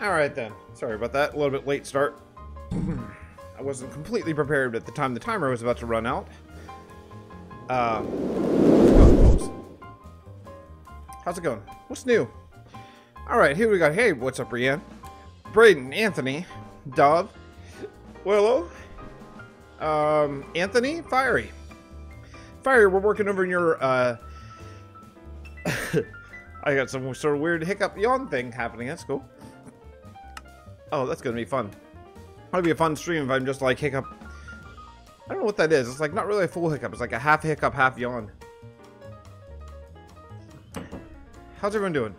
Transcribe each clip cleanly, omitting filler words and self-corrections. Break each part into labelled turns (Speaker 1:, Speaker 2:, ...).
Speaker 1: Alright then. Sorry about that. A little bit late start. I wasn't completely prepared at the time the timer was about to run out. How's it going? What's new? Alright, here we got. Hey, what's up, Brienne? Braden, Anthony, Dove, Willow, Anthony, Fiery. Fiery, we're working over in your, I got some sort of weird hiccup yawn thing happening. That's cool. Oh, that's gonna be fun. That'll be a fun stream if I'm just like hiccup. I don't know what that is. It's like not really a full hiccup. It's like a half hiccup, half yawn. How's everyone doing?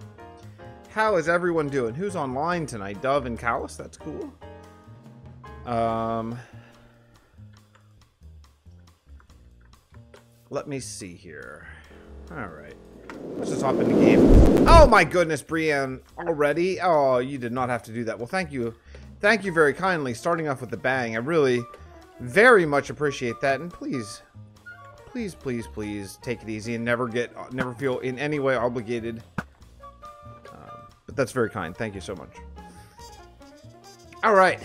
Speaker 1: How is everyone doing? Who's online tonight? Dove and Callus? That's cool. Let me see here. Alright. Let's just hop in the game. Oh my goodness, Brienne. Already? Oh, you did not have to do that. Well, thank you. Thank you very kindly. Starting off with the bang. I really very much appreciate that. And please, please, please, please take it easy and never feel in any way obligated. But that's very kind. Thank you so much. Alright.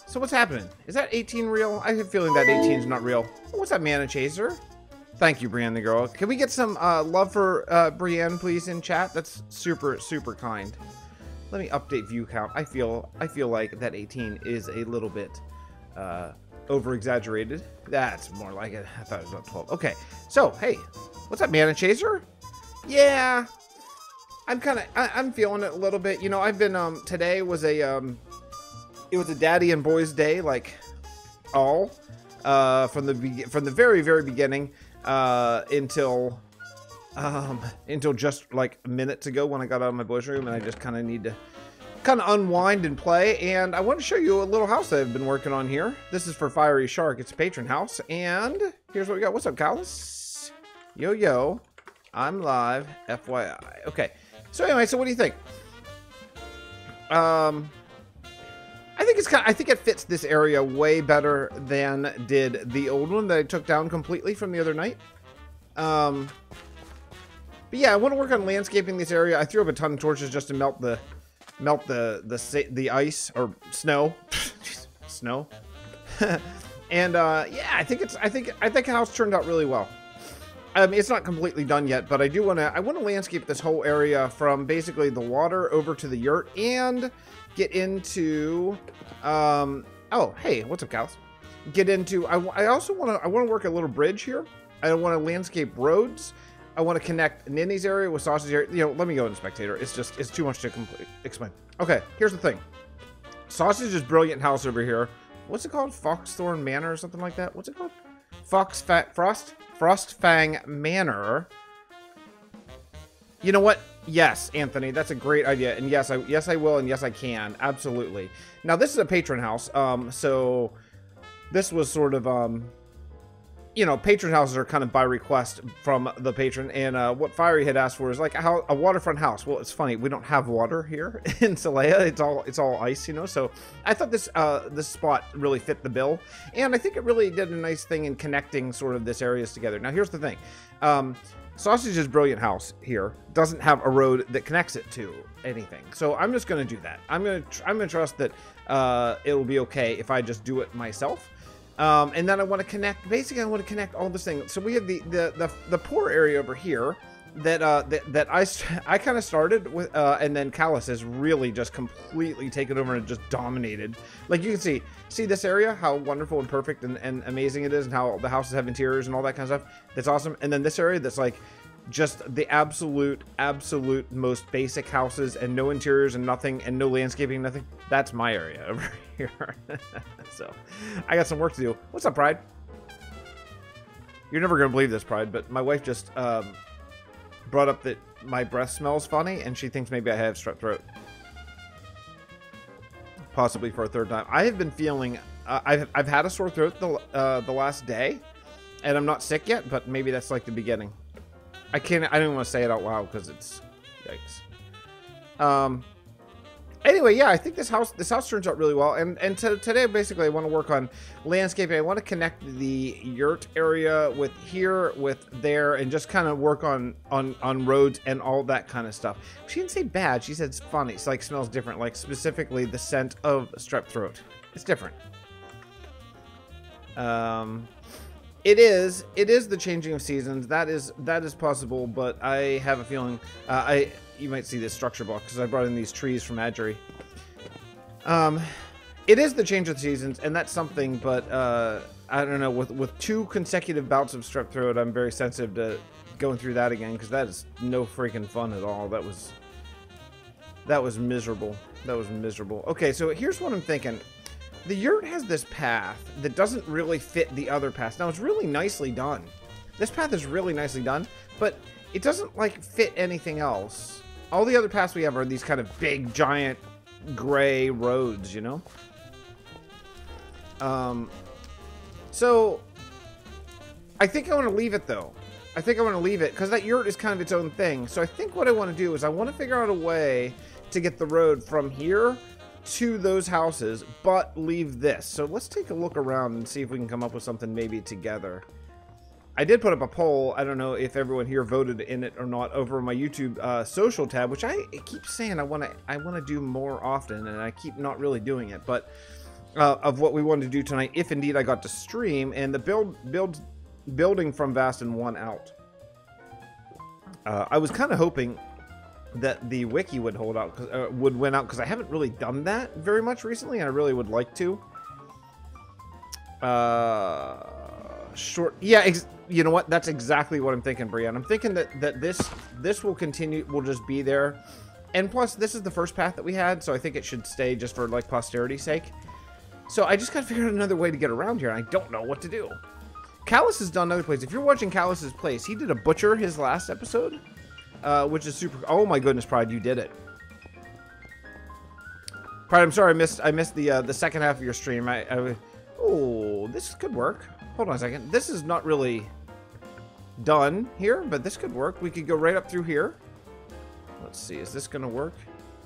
Speaker 1: So what's happening? Is that 18 real? I have a feeling that 18 is not real. What's that, Mana Chaser? Thank you, Brienne the girl. Can we get some love for Brienne, please, in chat? That's super, super kind. Let me update view count. I feel like that 18 is a little bit over-exaggerated. That's more like it. I thought it was about 12. Okay, so, hey. What's up, Mana Chaser? Yeah. I'm feeling it a little bit. You know, I've been, today was a, it was a daddy and boys day, like, all. From the very, very beginning. Until just like minutes ago when I got out of my boys' room, and I just kind of need to unwind and play. And I want to show you a little house that I've been working on here. This is for Fiery Shark. It's a patron house, and here's what we got. What's up, Callus? Yo, I'm live. FYI. Okay. So anyway, so what do you think? I think it fits this area way better than did the old one that I took down completely from the other night. But yeah, I want to work on landscaping this area. I threw up a ton of torches just to melt the ice or snow, snow. And yeah, I think the house turned out really well. It's not completely done yet, but I want to landscape this whole area from basically the water over to the yurt and get into oh, hey, what's up, Callus? Get into I also want to work a little bridge here. I want to landscape roads. I want to connect Ninny's area with Sausage area. You know, let me go into Spectator. It's too much to explain. Okay, here's the thing. Sausage's brilliant house over here. What's it called? Foxthorn Manor or something like that? What's it called? Frostfang Manor. You know what? Yes, Anthony, that's a great idea. And yes, I will, and yes, I can. Absolutely. Now, this is a patron house. So this was sort of, you know, patron houses are kind of by request from the patron. And what Fiery had asked for is like a waterfront house. Well, it's funny. We don't have water here in Celea. It's all ice, you know. So I thought this spot really fit the bill. And I think it really did a nice thing in connecting sort of this areas together. Now, here's the thing. Sausage's brilliant house here doesn't have a road that connects it to anything. So I'm just going to do that. I'm going to trust that it'll be okay if I just do it myself. And then I want to connect, basically I want to connect all this thing. So we have the poor area over here that I kind of started with, and then Callus has really just completely taken over and just dominated. Like you can see this area, how wonderful and perfect and amazing it is, and how the houses have interiors and all that kind of stuff. That's awesome. And then this area that's like just the absolute most basic houses and no interiors and nothing and no landscaping, nothing. That's my area over here. So I got some work to do. What's up, Pride? You're never gonna believe this, Pride, but my wife just brought up that my breath smells funny, and she thinks maybe I have strep throat, possibly for a third time. I have been feeling I've had a sore throat the last day, and I'm not sick yet, but maybe that's like the beginning. I don't want to say it out loud because it's yikes. Anyway, yeah, I think this house turns out really well. And today, basically, I want to work on landscaping. I want to connect the yurt area with here, with there, and just kind of work on roads and all that kind of stuff. She didn't say bad. She said it's funny. It's like smells different. Like specifically the scent of strep throat. It's different. It is the changing of seasons. That is possible, but I have a feeling you might see this structure block because I brought in these trees from Adjury. It is the change of the seasons, and that's something, but I don't know, with 2 consecutive bouts of strep throat, I'm very sensitive to going through that again, because that is no freaking fun at all. That was miserable. That was miserable. Okay, so here's what I'm thinking. The yurt has this path that doesn't really fit the other paths. Now, it's really nicely done. This path is really nicely done, but it doesn't, like, fit anything else. All the other paths we have are these kind of big, giant, gray roads, you know? So, I think I want to leave it, though. I think I want to leave it, because that yurt is kind of its own thing. So I think what I want to do is I want to figure out a way to get the road from here to those houses, but leave this. So let's take a look around and see if we can come up with something maybe together. I did put up a poll. I don't know if everyone here voted in it or not over my YouTube social tab, which I keep saying I want to do more often, and I keep not really doing it. But of what we wanted to do tonight, if indeed I got to stream, and the building from Vasten won out. I was kind of hoping that the wiki would hold out, would win out, because I haven't really done that very much recently, and I really would like to. Yeah, you know what? That's exactly what I'm thinking, Brienne. I'm thinking that this will continue, will just be there. And plus, this is the first path that we had, so I think it should stay just for, like, posterity's sake. So I just gotta figure out another way to get around here, and I don't know what to do. Callus has done other plays. If you're watching Callus's place, he did a butcher his last episode. Which is super. Oh my goodness, Pride, you did it. Pride, I'm sorry, I missed the second half of your stream. Oh, this could work. Hold on a second. This is not really done here, but this could work. We could go right up through here. Let's see. Is this gonna work?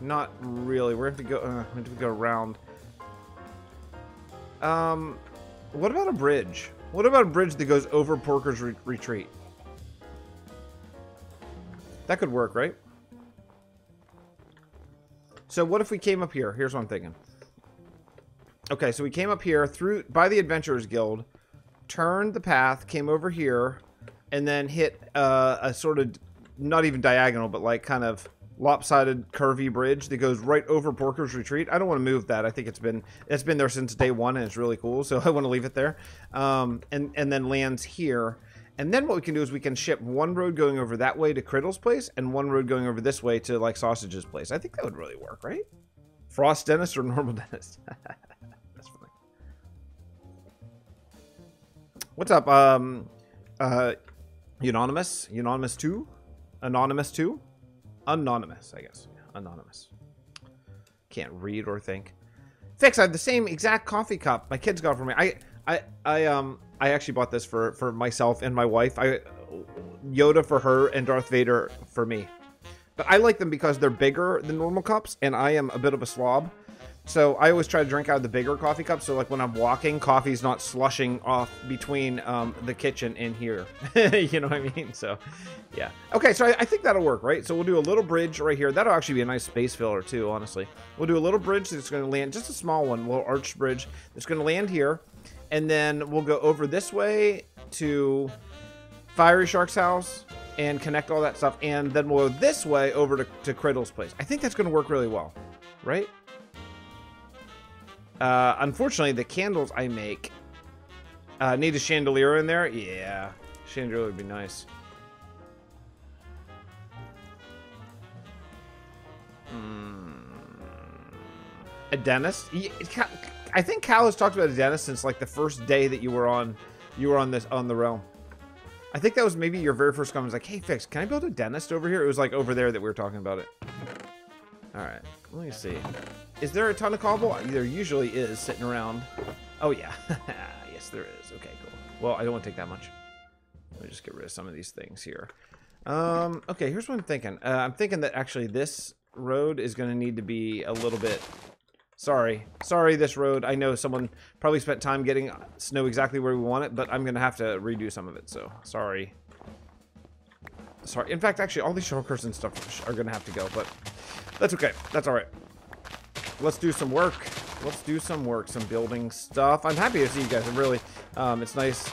Speaker 1: Not really. We're gonna have to go around. What about a bridge? What about a bridge that goes over Porker's Retreat? That could work, right? So what if we came up here? Here's what I'm thinking. Okay, so we came up here through by the Adventurers Guild, turned the path, came over here, and then hit a sort of not even diagonal, but like kind of lopsided, curvy bridge that goes right over Porker's Retreat. I don't want to move that. I think it's been there since day 1, and it's really cool. So I want to leave it there, and then lands here. And then what we can do is we can ship one road going over that way to Criddle's place and one road going over this way to, like, Sausage's place. I think that would really work, right? Frost Dentist or Normal Dentist? That's funny. What's up, Unanimous? Unanimous 2? Anonymous 2? Anonymous, I guess. Yeah, Anonymous. Can't read or think. Fix, I have the same exact coffee cup my kids got for me. I actually bought this for myself and my wife. Yoda for her and Darth Vader for me. But I like them because they're bigger than normal cups, and I am a bit of a slob. So I always try to drink out of the bigger coffee cups, so like when I'm walking, coffee's not slushing off between the kitchen and here. You know what I mean? So, yeah. Okay, so I think that'll work, right? So we'll do a little bridge right here. That'll actually be a nice space filler too, honestly. We'll do a little bridge that's going to land, just a small one, a little arched bridge that's going to land here. And then we'll go over this way to Fiery Shark's house and connect all that stuff. And then we'll go this way over to Criddle's place. I think that's going to work really well, right? Unfortunately, the candles I make need a chandelier in there. Yeah, chandelier would be nice. A dentist? I think Cal has talked about a dentist since like the first day that you were on the realm. I think that was maybe your very first comment. It was like, hey, Fix, can I build a dentist over here? It was like over there that we were talking about it. All right, let me see. Is there a ton of cobble? There usually is sitting around. Oh, yeah. Yes, there is. Okay, cool. Well, I don't want to take that much. Let me just get rid of some of these things here. Okay, here's what I'm thinking. I'm thinking that actually this road is going to need to be a little bit... Sorry, this road. I know someone probably spent time getting snow exactly where we want it, but I'm going to have to redo some of it, so sorry. Sorry. In fact, actually, all these shulkers and stuff are going to have to go, but that's okay. That's all right. Let's do some work. Let's do some work, some building stuff. I'm happy to see you guys. Really, it's nice.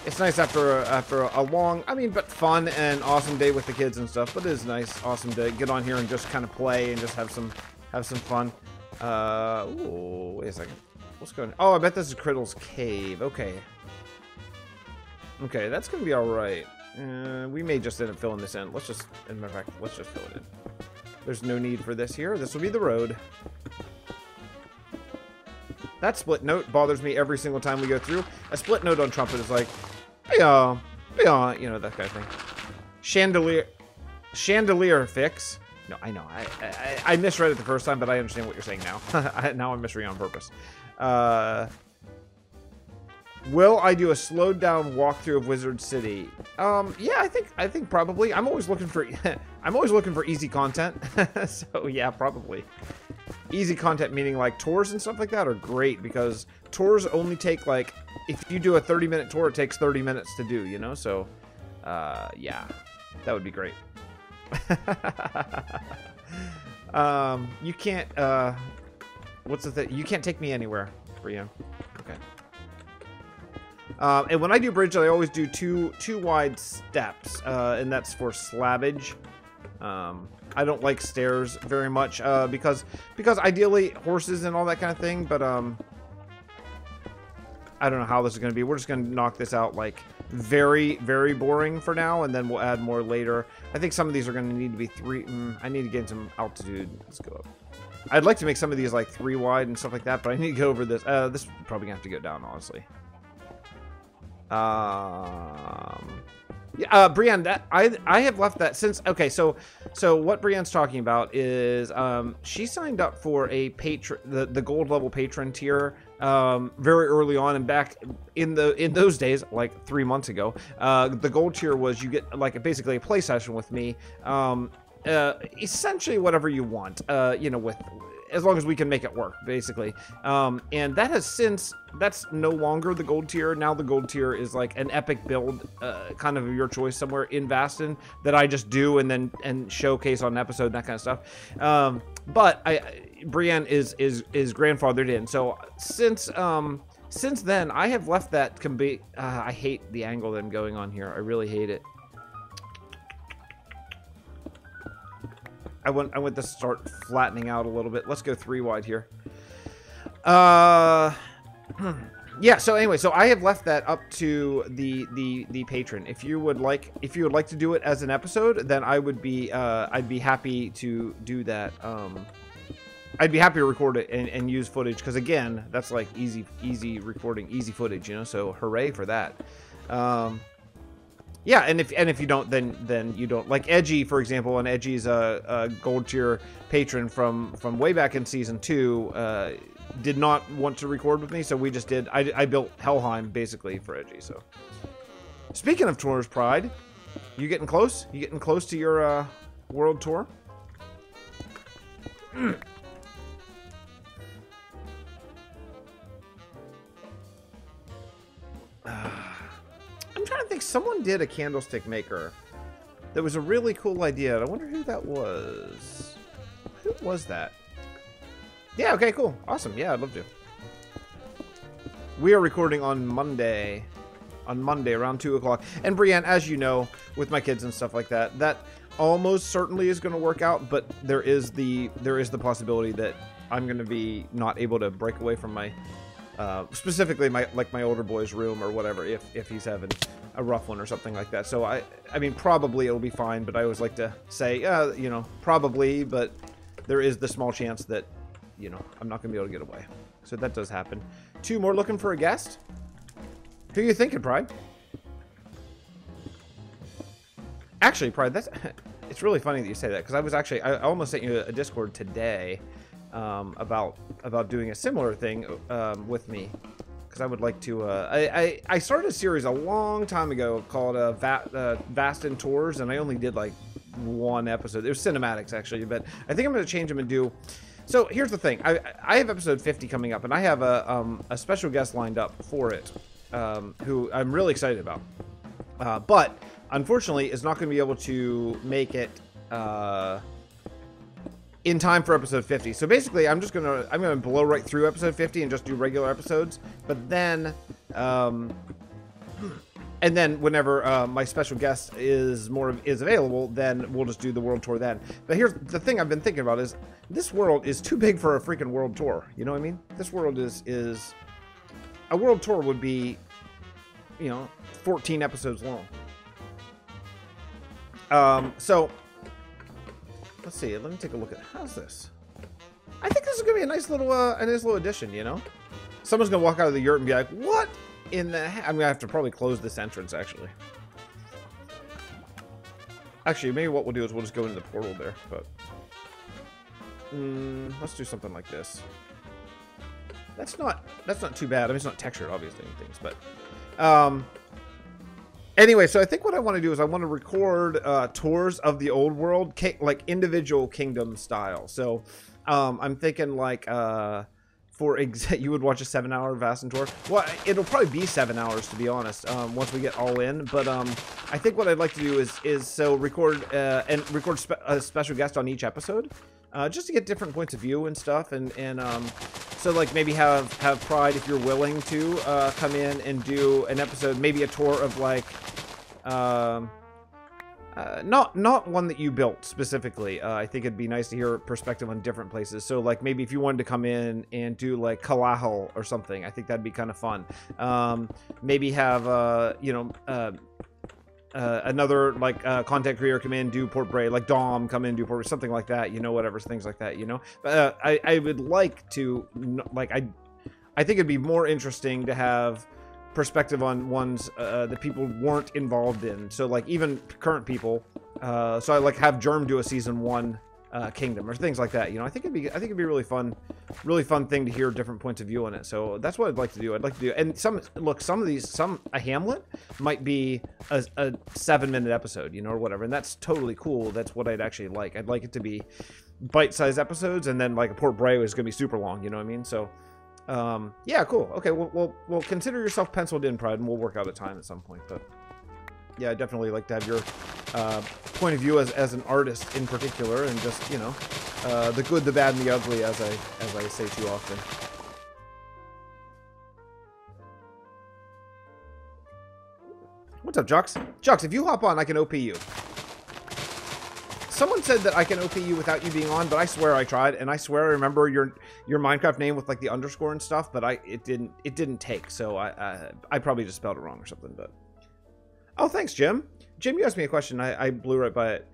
Speaker 1: It's nice after a long, I mean, but fun and awesome day with the kids and stuff. But it is nice, awesome to get on here and just kind of play and just have some fun. Ooh, wait a second. What's going on? Oh, I bet this is Criddle's cave. Okay. Okay, that's gonna be all right. We may just end up filling this in. Let's just, as a matter of fact, let's just fill it in. There's no need for this here. This will be the road. That split note bothers me every single time we go through. A split note on trumpet is like, yeah, you know, that kind of thing. Chandelier fix. No, I know. I misread it the first time, but I understand what you're saying now. Now I'm misreading on purpose. Will I do a slowed down walkthrough of Wizard City? Yeah, I think probably. I'm always looking for easy content. So yeah, probably. Easy content meaning like tours and stuff like that are great because tours only take like, if you do a 30-minute tour, it takes 30 minutes to do, you know? So yeah, that would be great. You can't what's the thing? You can't take me anywhere, Brian. Okay. And when I do bridge, I always do two wide steps, and that's for slabbage. I don't like stairs very much, because ideally horses and all that kind of thing, but I don't know how this is going to be. We're just going to knock this out like very, very boring for now, and then we'll add more later. I think some of these are going to need to be three. I need to gain some altitude. Let's go up. I'd like to make some of these like 3 wide and stuff like that, but I need to go over this. This is probably going to have to go down, honestly. Yeah, Brienne, that I have left that since. Okay, so what Brienne's talking about is she signed up for a patron, the gold level patron tier, very early on, and back in those days, like 3 months ago. The gold tier was you get like basically a play session with me, essentially whatever you want, you know, with, as long as we can make it work, basically. And that has since, that's no longer the gold tier. Now the gold tier is like an epic build, kind of your choice somewhere in Vasten that I just do and showcase on an episode and that kind of stuff. But Brienne is grandfathered in. So since then, I have left that. I hate the angle that I'm going on here. I really hate it. I want this to start flattening out a little bit. Let's go 3 wide here. Yeah, so anyway, so I have left that up to the patron. If you would like to do it as an episode, then I would be I'd be happy to do that. I'd be happy to record it and use footage, because again, that's like easy recording, easy footage, you know, so hooray for that. Yeah, and if you don't, then you don't. Like Edgy, for example, and Edgy's a gold tier patron from way back in season 2, did not want to record with me, so we just did. I built Helheim basically for Edgy. So, speaking of tours, Pride, you getting close? You getting close to your world tour? I'm trying to think. Someone did a candlestick maker. That was a really cool idea. I wonder who that was. Who was that? Yeah, okay, cool. Awesome. Yeah, I'd love to. We are recording on Monday. On Monday, around 2 o'clock. And Brienne, as you know, with my kids and stuff like that, that almost certainly is going to work out, but there is the possibility that I'm going to be not able to break away from my... specifically my older boy's room or whatever, if he's having a rough one or something like that. So I mean, probably it'll be fine, but I always like to say, you know, probably, but there is the small chance that, you know, I'm not gonna be able to get away. So that does happen. 2 more looking for a guest. Who are you thinking, Pride? Actually, Pride, that's it's really funny that you say that, because I almost sent you a Discord today. About doing a similar thing with me, because I would like to. I started a series a long time ago called Vasten Tours, and I only did like one episode. It was cinematics, actually, but I think I'm going to change them and do... So, here's the thing. I have episode 50 coming up, and I have a special guest lined up for it, who I'm really excited about. But, unfortunately, is not going to be able to make it in time for episode 50. So, basically, I'm going to blow right through episode 50 and just do regular episodes. But then... and then whenever my special guest is available, then we'll just do the world tour then. But here's the thing I've been thinking about is this world is too big for a freaking world tour. You know what I mean? This world is a world tour would be, 14 episodes long. So let's see. Let me take a look at how's this. I think this is gonna be a nice little addition. Someone's gonna walk out of the yurt and be like, "What in the heck?" I'm gonna have to probably close this entrance actually. Actually, maybe what we'll do is we'll just go into the portal there. But let's do something like this. That's not too bad. I mean, it's not textured, obviously, and things, but anyway, so I think what I want to do is I want to record tours of the old world, like individual kingdom style. So I'm thinking like you would watch a 7-hour Vasten tour. Well, it'll probably be 7 hours to be honest. Once we get all in, but I think what I'd like to do is record a special guest on each episode, just to get different points of view and stuff, and so like maybe have Pride, if you're willing to come in and do an episode, maybe a tour of like not one that you built specifically. I think it'd be nice to hear a perspective on different places. So like maybe if you wanted to come in and do like Kalahal or something, I think that'd be kind of fun. Maybe have another like content creator come in, do Port Bray, like Dom come in, do Port Bray, something like that, whatever, things like that, But I would like to, like, I think it'd be more interesting to have perspective on ones that people weren't involved in. So like even current people. So I like have Germ do a season 1 kingdom or things like that. I think it'd be really fun thing to hear different points of view on it. So that's what I'd like to do. And a Hamlet might be a 7-minute episode, or whatever. And that's totally cool. That's what I'd actually like. I'd like it to be bite-sized episodes, and then like a Port Bray is going to be super long. You know what I mean? So, yeah, cool. Okay, we'll consider yourself penciled in, Pride, and we'll work out a time at some point. But yeah, I'd definitely like to have your point of view as an artist in particular, and just the good, the bad, and the ugly, as I say too often. What's up, Jux? Jux, if you hop on, I can OP you. Someone said that I can OP you without you being on, but I swear I tried, and I swear I remember your Minecraft name with like the underscore and stuff, but it didn't take, so I probably just spelled it wrong or something. But oh, thanks, Jim. Jim, you asked me a question. I blew right by it.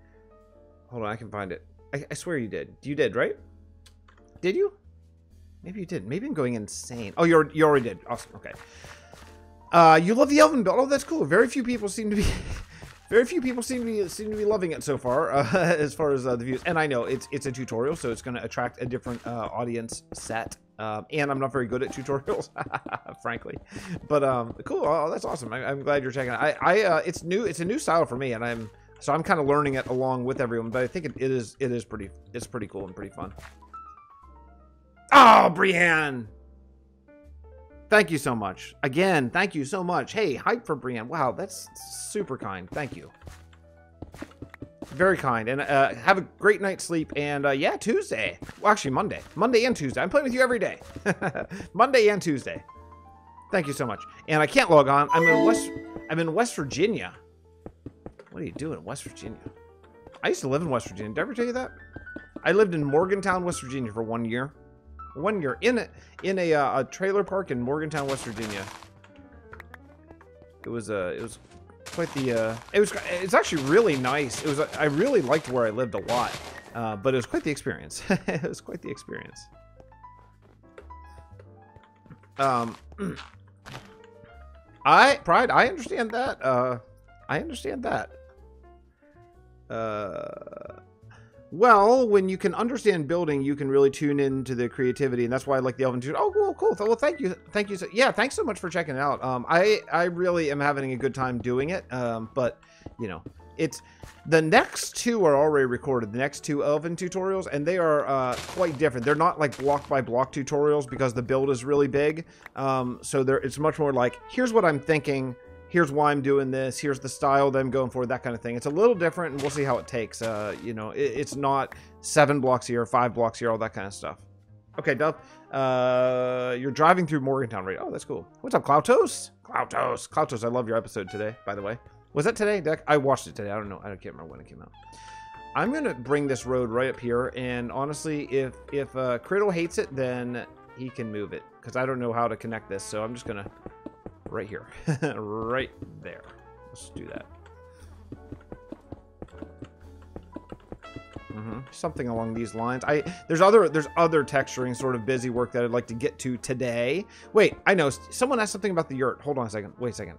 Speaker 1: Hold on, I can find it. I swear you did. You did, right? Did you? Maybe you did. Maybe I'm going insane. Oh, you already did. Awesome. Okay. You love the Elven build. Oh, that's cool. Very few people seem to be loving it so far, as far as the views. And I know it's a tutorial, so it's going to attract a different audience set. And I'm not very good at tutorials, frankly. But cool. Oh, that's awesome. I'm glad you're checking it. It's new. It's a new style for me, and I'm kind of learning it along with everyone. But I think it's pretty cool and pretty fun. Oh, Brienne! Thank you so much. Again, thank you so much. Hey, hype for Brienne. Wow, that's super kind. Thank you. Very kind. And have a great night's sleep. And yeah, Tuesday. Well, actually, Monday. Monday and Tuesday. I'm playing with you every day. Monday and Tuesday. Thank you so much. And I can't log on. I'm in West Virginia. What are you doing in West Virginia? I used to live in West Virginia. Did I ever tell you that? I lived in Morgantown, West Virginia for 1 year. 1 year in a trailer park in Morgantown, West Virginia. It was quite the it's actually really nice. I really liked where I lived a lot, but it was quite the experience. It was quite the experience. Pride, I understand that. I understand that. Well, when you can understand building, you can really tune into the creativity, and that's why I like the Elven Tutor. Oh, cool. Well, thank you. Yeah, thanks so much for checking it out. I really am having a good time doing it. But it's the next two are already recorded, the next two Elven tutorials, and they are quite different. They're not like block by block tutorials because the build is really big. So it's much more like, here's what I'm thinking, here's why I'm doing this, here's the style that I'm going for, that kind of thing. It's a little different, and we'll see how it takes. You know, it's not 7 blocks here, 5 blocks here, all that kind of stuff. Okay, Dove, you're driving through Morgantown, right? Oh, that's cool. What's up, Cloutos? Cloutos, I love your episode today, by the way. Was that today, Deck? I watched it today. I don't know. I can't remember when it came out. I'm going to bring this road right up here. And honestly, if Criddle hates it, then he can move it. Because I don't know how to connect this. So I'm just going to... Right here. Right there. Let's do that. Something along these lines. There's other texturing sort of busy work that I'd like to get to today. Wait, I know. Someone asked something about the yurt. Hold on a second. Wait a second.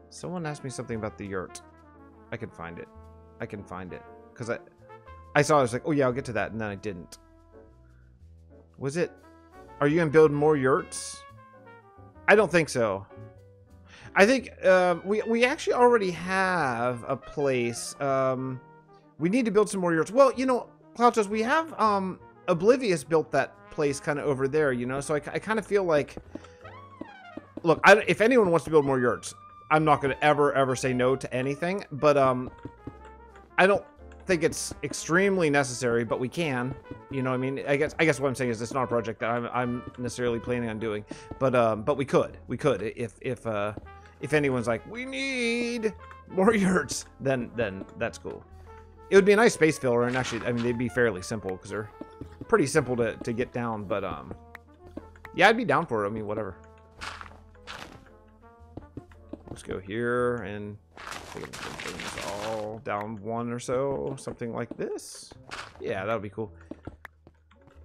Speaker 1: Someone asked me something about the yurt. I can find it. Because I saw it. I was like, oh yeah, I'll get to that. And then I didn't. Was it? Are you going to build more yurts? I don't think so. I think we actually already have a place. We need to build some more yurts. Well, you know, Cloutos, we have Oblivious built that place kind of over there, you know? So I kind of feel like... Look, if anyone wants to build more yurts... I'm not going to ever say no to anything, but I don't think it's extremely necessary, but we can. You know what I mean? I guess what I'm saying is it's not a project that I'm necessarily planning on doing, but we could if anyone's like, we need more yurts, then that's cool. It would be a nice space filler, and actually, I mean, they'd be fairly simple because they're pretty simple to get down, but yeah, I'd be down for it. I mean, whatever. Let's go here, and I think I'm gonna bring this all down 1 or so, something like this. Yeah, that would be cool.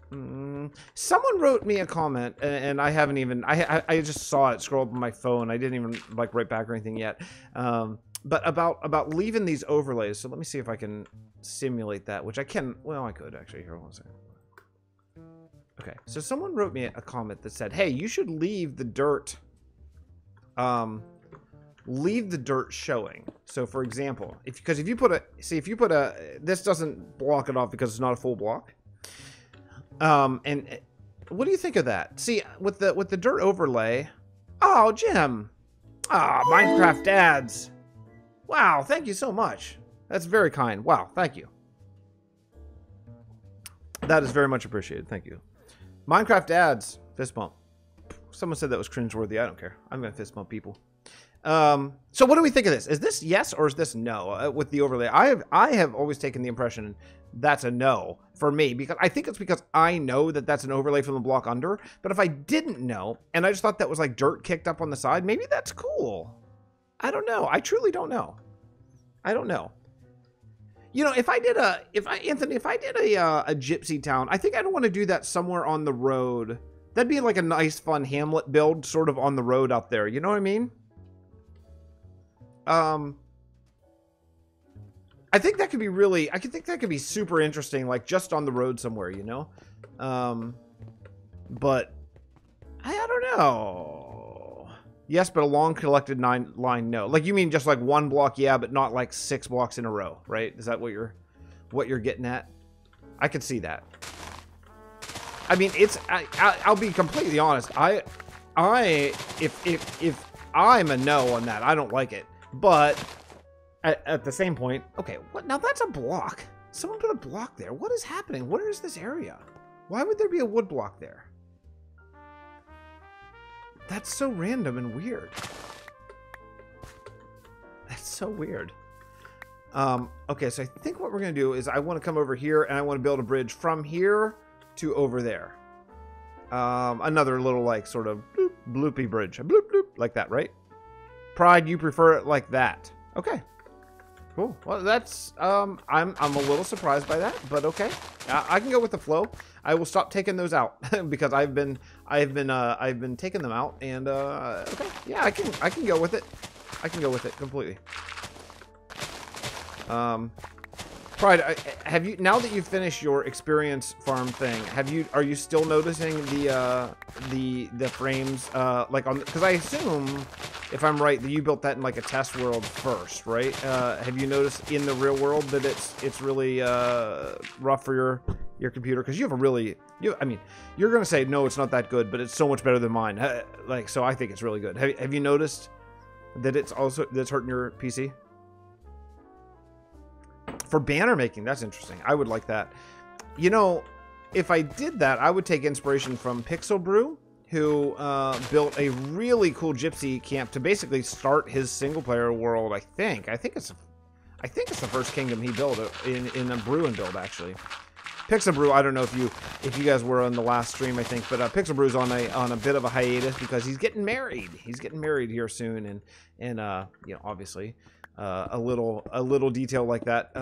Speaker 1: Someone wrote me a comment, and I haven't even, I just saw it scroll up on my phone. I didn't even like write back or anything yet. But about leaving these overlays. So let me see if I can simulate that, which I can. Well, I could actually. Here, one second. Okay, so someone wrote me a comment that said, "Hey, you should leave the dirt." Leave the dirt showing. So for example, if you put a this doesn't block it off because it's not a full block. And what do you think of that? See, with the dirt overlay. Oh, Jim. Ah, Minecraft ads. Wow, thank you so much. That's very kind. Wow, thank you. That is very much appreciated. Thank you. Minecraft ads. Fist bump. Someone said that was cringeworthy. I don't care. I'm gonna fist bump people. So what do we think of this? Is this yes or is this no with the overlay? I have always taken the impression that's a no for me, because I think it's because I know that that's an overlay from the block under. But if I didn't know and I just thought that was like dirt kicked up on the side, maybe that's cool. I don't know. I truly don't know. I don't know. You know, if I did a gypsy town, I think I'd want to do that somewhere on the road. That'd be like a nice, fun hamlet build, sort of on the road out there. You know what I mean? I think that could be really, I think that could be super interesting, like just on the road somewhere, you know? But I don't know. Yes, but a long collected line, no. Like, you mean just like one block, yeah, but not like 6 blocks in a row, right? Is that what you're getting at? I could see that. I mean, I'll be completely honest. If I'm a no on that, I don't like it. But at the same point, okay, what? Now that's a block. Someone put a block there. What is happening? Where is this area? Why would there be a wood block there? That's so random and weird. That's so weird. Okay, so I think what we're going to do is I want to come over here and I want to build a bridge from here to over there. Another little, like, sort of bloop, bloopy bridge. A bloop, bloop, like that, right? Pride, you prefer it like that. Okay. Cool. Well, that's, I'm a little surprised by that, but okay. I can go with the flow. I will stop taking those out because I've been taking them out, and, okay. Yeah, I can go with it. I can go with it completely. Pride, have you, now that you've finished your experience farm thing, are you still noticing the frames, like on, because I assume if I'm right, that you built that in like a test world first, right? Have you noticed in the real world that it's really rough for your computer? Because you have a really, I mean, you're gonna say no, it's not that good, but it's so much better than mine. Like, so I think it's really good. Have you noticed that it's hurting your PC? For banner making, that's interesting. I would like that. You know, if I did that, I would take inspiration from Pixel Brew, who built a really cool gypsy camp to basically start his single-player world. I think it's the first kingdom he built in a brew and build, actually. Pixel Brew, I don't know if you guys were on the last stream, I think, but Pixel Brew's on a bit of a hiatus because he's getting married. He's getting married here soon, and you know, obviously, a little detail like that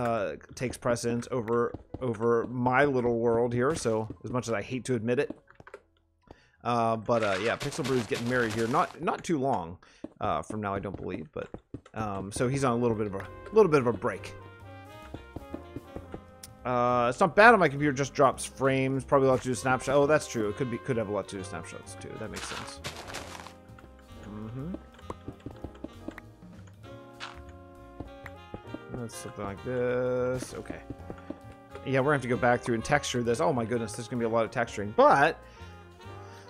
Speaker 1: takes precedence over my little world here. So as much as I hate to admit it. Yeah, Pixel Brew's getting married here. Not too long from now, I don't believe. But so he's on a little bit of a break. It's not bad on my computer. Just drops frames. Probably a lot to do with snapshot. Oh, that's true. It could have a lot to do with snapshots too. That makes sense. That's something like this. Okay. Yeah, we're gonna have to go back through and texture this. Oh my goodness, there's gonna be a lot of texturing, but.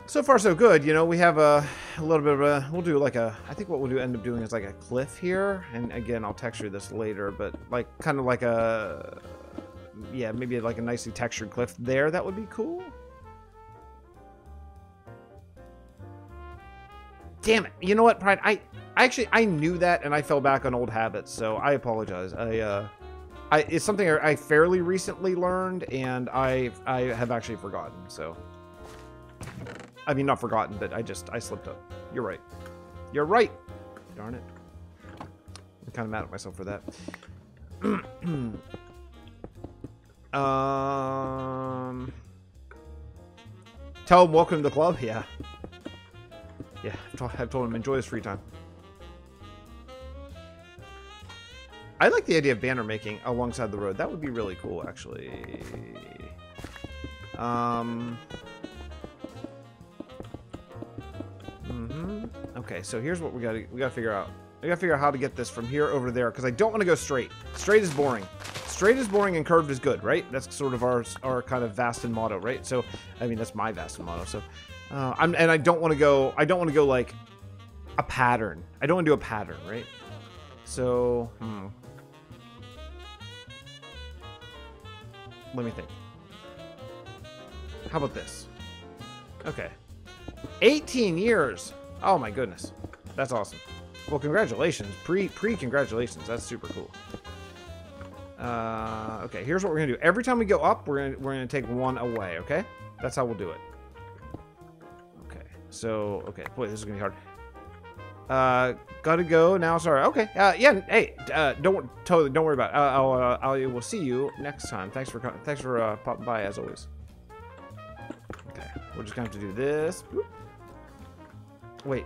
Speaker 1: So far, so good. You know, we have a little bit of a... We'll do like a... I think what we'll end up doing is like a cliff here. And again, I'll texture this later. But like kind of like a... Yeah, maybe like a nicely textured cliff there. That would be cool. Damn it. You know what, Pride? I knew that and I fell back on old habits. So I apologize. It's something I fairly recently learned. And I have actually forgotten. So... I mean, not forgotten, but I slipped up. You're right. You're right. Darn it. I'm kind of mad at myself for that. Tell him welcome to the club. Yeah. Yeah. I've told him enjoy his free time. I like the idea of banner making alongside the road. That would be really cool, actually. Okay, so here's what we gotta figure out. We gotta figure out how to get this from here over there, because I don't want to go straight. Straight is boring. Straight is boring and curved is good, right? That's sort of our kind of Vasten motto, right? So, I mean, that's my Vasten motto. So, I don't want to go. I don't want to go like a pattern. I don't want to do a pattern, right? So, let me think. How about this? Okay. 18 years. Oh my goodness. That's awesome. Well, congratulations. Pre-congratulations. That's super cool. Okay, here's what we're gonna do. Every time we go up, we're gonna take one away, okay? That's how we'll do it. Okay. So, okay. Boy, this is gonna be hard. Gotta go now. Sorry. Okay. Yeah. Hey, don't worry about it. I will see you next time. Thanks for popping by as always. Okay. We're just gonna have to do this. Boop. Wait.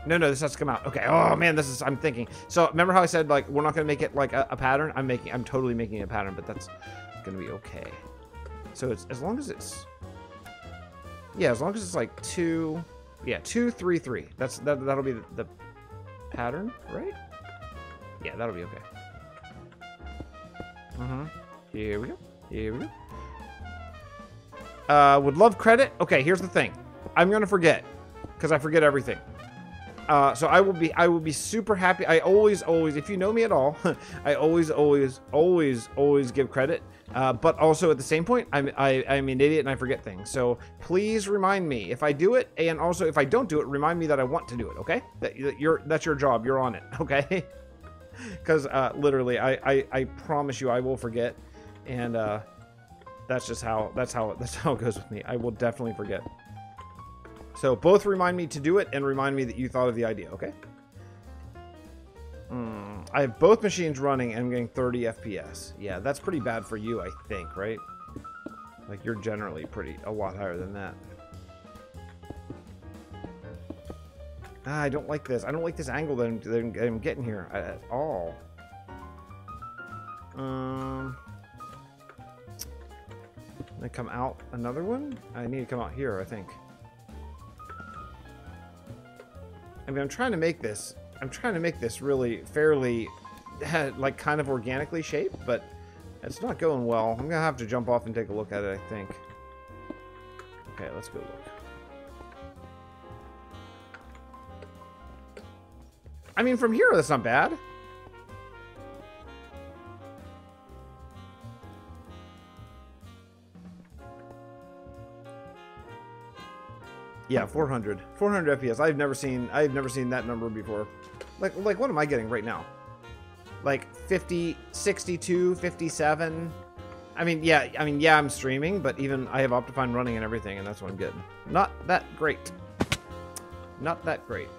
Speaker 1: No, this has to come out. Okay. Oh man, I'm thinking. So remember how I said like we're not gonna make it like a pattern? I'm totally making a pattern, but that's gonna be okay. So it's as long as it's like 2, 2, 3, 3. That'll be the pattern, right? Yeah, that'll be okay. Here we go. Would love credit. Okay, here's the thing. I'm gonna forget because I forget everything. So I will be super happy. I always, if you know me at all, I always give credit. But also at the same point, I'm an idiot and I forget things. So please remind me if I do it, and also if I don't do it, remind me that I want to do it. Okay? That's your job. You're on it. Okay? Because literally, I promise you, I will forget, and that's just how it goes with me. I will definitely forget. So both remind me to do it and remind me that you thought of the idea, okay? I have both machines running and I'm getting 30 FPS. Yeah, that's pretty bad for you, I think, right? Like, you're generally a lot higher than that. I don't like this. I don't like this angle that I'm getting here at all. I come out another one? I need to come out here, I think. I mean, I'm trying to make this really fairly, like, kind of organically shaped, but it's not going well. I'm gonna have to jump off and take a look at it, I think. Okay, let's go look. I mean, from here, that's not bad. Yeah, 400 FPS. I've never seen that number before. Like what am I getting right now? Like 50, 62, 57. I mean, yeah, I'm streaming, but even I have Optifine running and everything, and that's what I'm getting. Not that great. Not that great.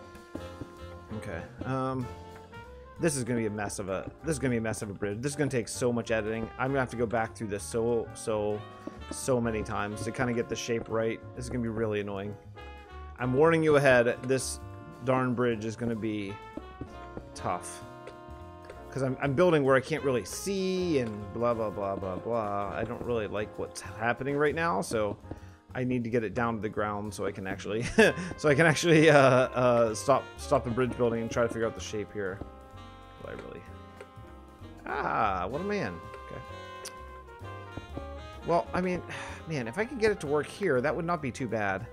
Speaker 1: Okay. This is gonna be a mess of a bridge. This is gonna take so much editing. I'm gonna have to go back through this so many times to kind of get the shape right. This is gonna be really annoying. I'm warning you ahead. This darn bridge is gonna be tough because I'm building where I can't really see and blah blah blah blah blah. I don't really like what's happening right now, so I need to get it down to the ground so I can actually stop the bridge building and try to figure out the shape here. Will I really? Ah, what a man. Okay. Well, I mean, man, if I could get it to work here, that would not be too bad.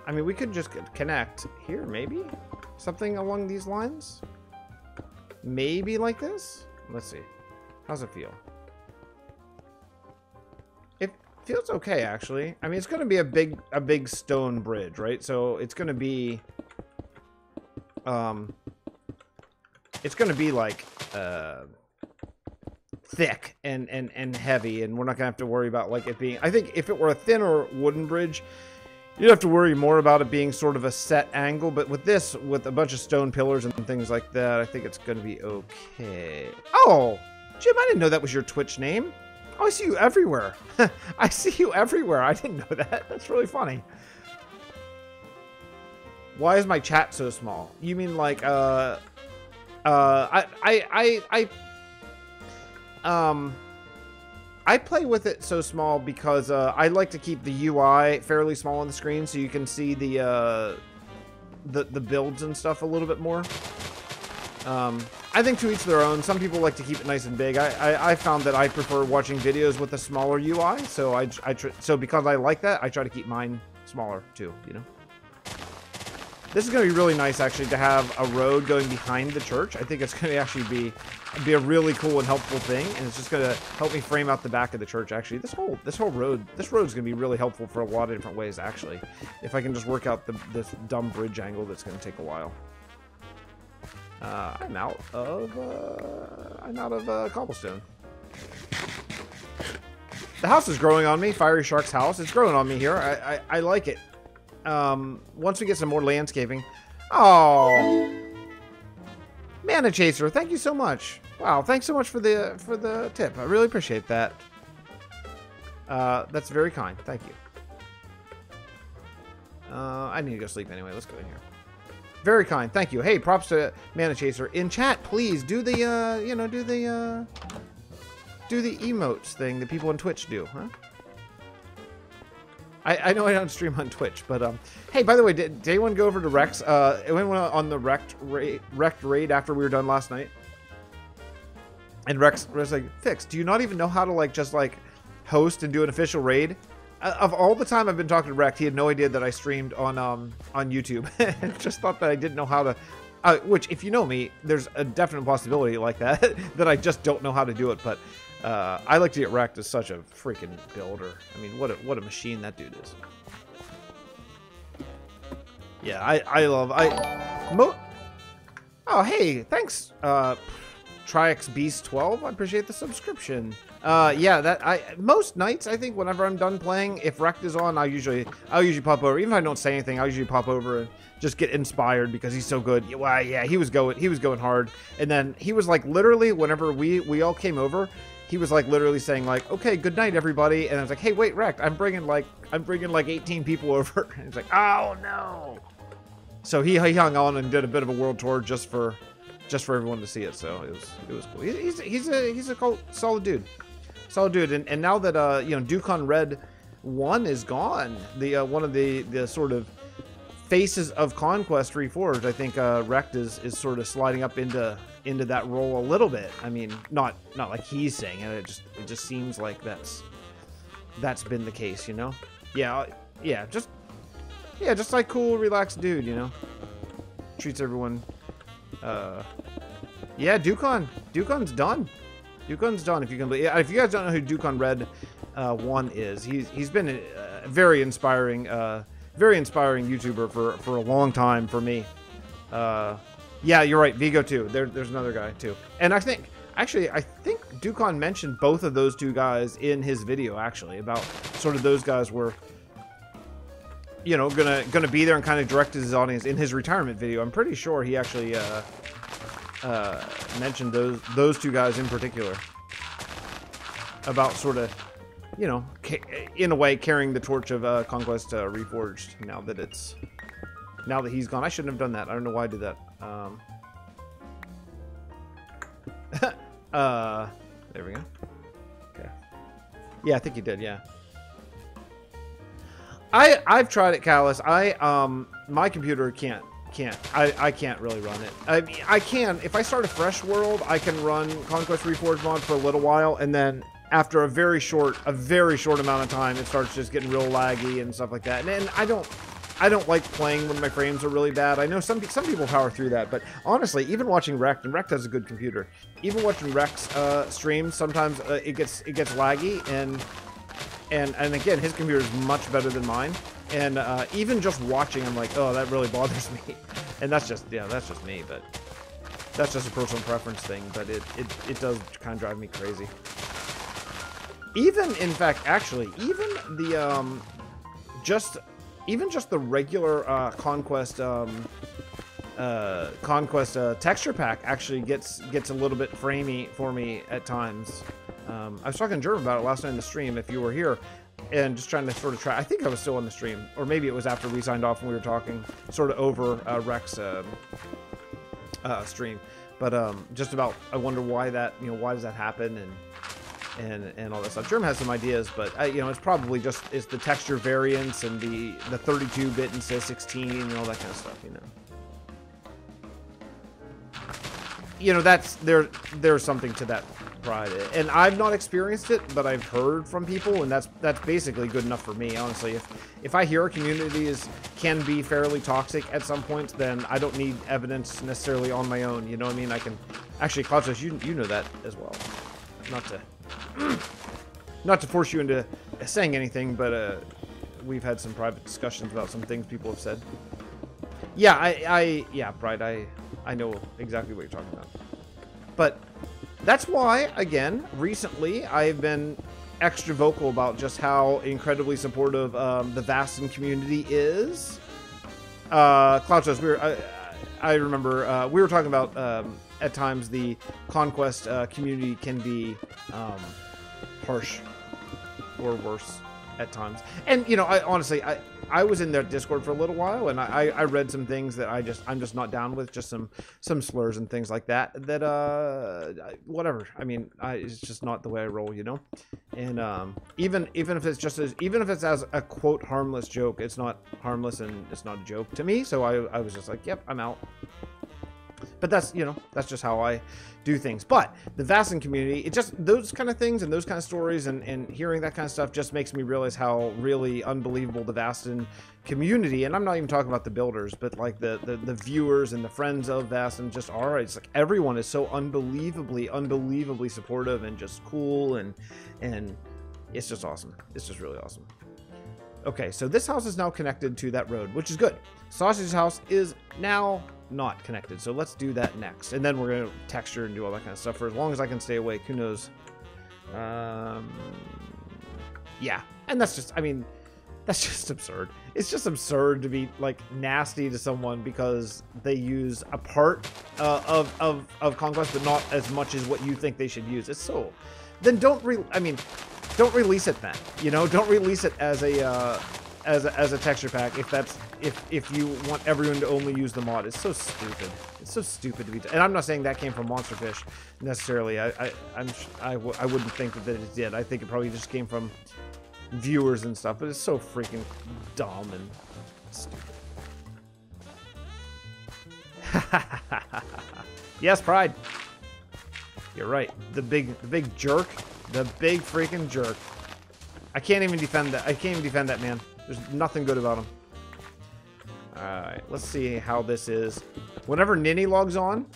Speaker 1: I mean, we could just connect here, maybe? Something along these lines? Maybe like this? Let's see. How's it feel? It feels okay, actually. I mean, it's going to be a big stone bridge, right? So it's going to be... it's going to be like... thick and heavy, and we're not gonna have to worry about like it being... I think if it were a thinner wooden bridge, you'd have to worry more about it being sort of a set angle, but with this, with a bunch of stone pillars and things like that, I think it's gonna be okay. Oh, Jim, I didn't know that was your Twitch name. Oh, I see you everywhere. I see you everywhere. I didn't know that. That's really funny. Why is my chat so small? You mean like I play with it so small because I like to keep the UI fairly small on the screen so you can see the builds and stuff a little bit more. I think to each their own. Some people like to keep it nice and big. I found that I prefer watching videos with a smaller UI, so so because I like that, I try to keep mine smaller too, you know. This is going to be really nice, actually, to have a road going behind the church. I think it's going to actually be a really cool and helpful thing, and it's just going to help me frame out the back of the church. Actually, this whole road is going to be really helpful for a lot of different ways. Actually, if I can just work out this dumb bridge angle, that's going to take a while. I'm out of cobblestone. The house is growing on me. Fiery Shark's house. It's growing on me here. I like it. Once we get some more landscaping. Oh, Mana Chaser, thank you so much. Wow, thanks so much for the tip. I really appreciate that. That's very kind. Thank you. I need to go sleep anyway. Let's go in here. Very kind. Thank you. Hey, props to Mana Chaser. In chat, please do the do the emotes thing that people on Twitch do, huh? I know I don't stream on Twitch, but hey, by the way, did anyone go over to Rex? Anyone went on the wrecked raid after we were done last night? And Rex was like, "Fix, do you not even know how to like just like host and do an official raid?" Of all the time I've been talking to Rex, he had no idea that I streamed on YouTube. Just thought that I didn't know how to. Which, if you know me, there's a definite possibility like that that I just don't know how to do it, but. I like to get wrecked as such a freaking builder. I mean, what a machine that dude is. Yeah, I love oh, hey, thanks, Trix Beast 12. I appreciate the subscription. Yeah, most nights I think whenever I'm done playing, if Wrecked is on, I'll usually pop over. Even if I don't say anything, I'll usually pop over and just get inspired because he's so good. Well, yeah, he was going hard, and then he was like literally whenever we all came over. He was like literally saying like, "Okay, good night, everybody," and I was like, "Hey, wait, Wrecked, I'm bringing like 18 people over." And he's like, "Oh no!" So he hung on and did a bit of a world tour just for everyone to see it. So it was cool. He's a solid dude, And now that Duke on Red 1 is gone, the one of the sort of Faces of Conquest Reforged, I think Rect is sort of sliding up into that role a little bit. I mean, not like he's saying it. It just seems like that's been the case, you know? Yeah, just like cool, relaxed dude, you know? Treats everyone. Yeah, Ducon's done. Ducon's done. If you can believe. If you guys don't know who Ducon Red 1 is, he's been a very inspiring YouTuber for a long time for me. Yeah, you're right. Vigo too. There's another guy too. And I think Ducon mentioned both of those two guys in his video, actually, about sort of those guys were, you know, gonna be there and kind of directed his audience in his retirement video. I'm pretty sure he actually mentioned those two guys in particular about sort of, you know, in a way carrying the torch of Conquest Reforged now that he's gone. I shouldn't have done that. I don't know why I did that. There we go. Okay. Yeah, I think you did. Yeah. I've tried it, Callus. My computer can't. I can't really run it. I mean, I can if I start a fresh world. I can run Conquest Reforged mod for a little while, and then after a very short amount of time, it starts just getting real laggy and stuff like that. And I don't like playing when my frames are really bad. I know some people power through that, but honestly, even watching Rect, and Rect has a good computer, even watching Rect's streams, sometimes it gets laggy, and again, his computer is much better than mine. And even just watching, I'm like, oh, that really bothers me. And that's just me, but that's just a personal preference thing. But it does kind of drive me crazy. Even, in fact, actually, even the just the regular Conquest texture pack actually gets a little bit framey for me at times. I was talking to German about it last night in the stream, if you were here, and just trying to sort of try. I think I was still on the stream, or maybe it was after we signed off and we were talking sort of over Rex stream. But just about, I wonder why that, you know, why does that happen, and all that stuff. Germ has some ideas, but you know, it's probably just the texture variance and the 32-bit instead of 16 and all that kind of stuff, you know. You know, there's something to that pride, and I've not experienced it, but I've heard from people, and that's basically good enough for me, honestly. If I hear a community can be fairly toxic at some points, then I don't need evidence necessarily on my own. You know what I mean? I can actually, Klaus, you know that as well. Not to force you into saying anything, but we've had some private discussions about some things people have said. Yeah, yeah, Pride, I know exactly what you're talking about. But that's why, again, recently I've been extra vocal about just how incredibly supportive the Vasten community is. Cloudchos, I remember we were talking about at times the Conquest community can be harsh or worse at times. And, you know, honestly, I was in their Discord for a little while, and I read some things that I'm just not down with, just some slurs and things like that, whatever. I mean, it's just not the way I roll, you know? And even if it's as a quote harmless joke, it's not harmless and it's not a joke to me, so I was just like, yep, I'm out. But that's, you know, that's just how I do things. But the Vasten community, it just, those kind of things and those kind of stories and hearing that kind of stuff just makes me realize how really unbelievable the Vasten community, and I'm not even talking about the builders, but like the viewers and the friends of Vasten just are. It's like everyone is so unbelievably supportive and just cool, and it's just awesome. It's just really awesome. Okay, so this house is now connected to that road, which is good. Sausage's house is now not connected, so let's do that next, and then we're gonna texture and do all that kind of stuff for as long as I can stay awake. Who knows? Yeah, and that's just, I mean, that's just absurd. It's just absurd to be like nasty to someone because they use a part of Conquest, but not as much as what you think they should use. It's so, then don't release it then. You know, don't release it as a texture pack if you want everyone to only use the mod. It's so stupid. It's so stupid to be. And I'm not saying that came from Monsterfish necessarily. I wouldn't think that it did. I think it probably just came from viewers and stuff. But it's so freaking dumb and stupid. Yes, Pride. You're right. The big jerk. The big freaking jerk. I can't even defend that. I can't even defend that man. There's nothing good about him. Alright, let's see how this is. Whenever Ninny logs on,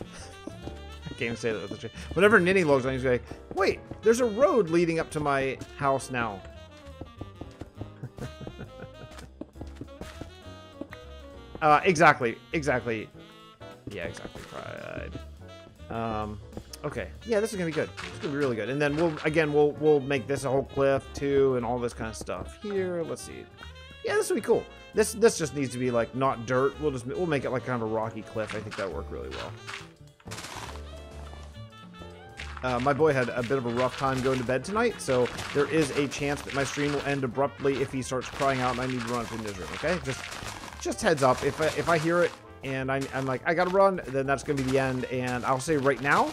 Speaker 1: I can't even say that with the chat. Whenever Ninny logs on, he's like, wait, there's a road leading up to my house now. Exactly. Yeah, exactly. Pride. Okay. Yeah, this is gonna be good. It's gonna be really good. And then we'll make this a whole cliff too, and all this kind of stuff here. Let's see. Yeah, this will be cool. This just needs to be like not dirt. We'll make it like kind of a rocky cliff. I think that'll work really well. My boy had a bit of a rough time going to bed tonight, so there is a chance that my stream will end abruptly if he starts crying out and I need to run up in his room. Okay, just heads up. If I hear it and I'm like I gotta run, then that's gonna be the end. And I'll say right now,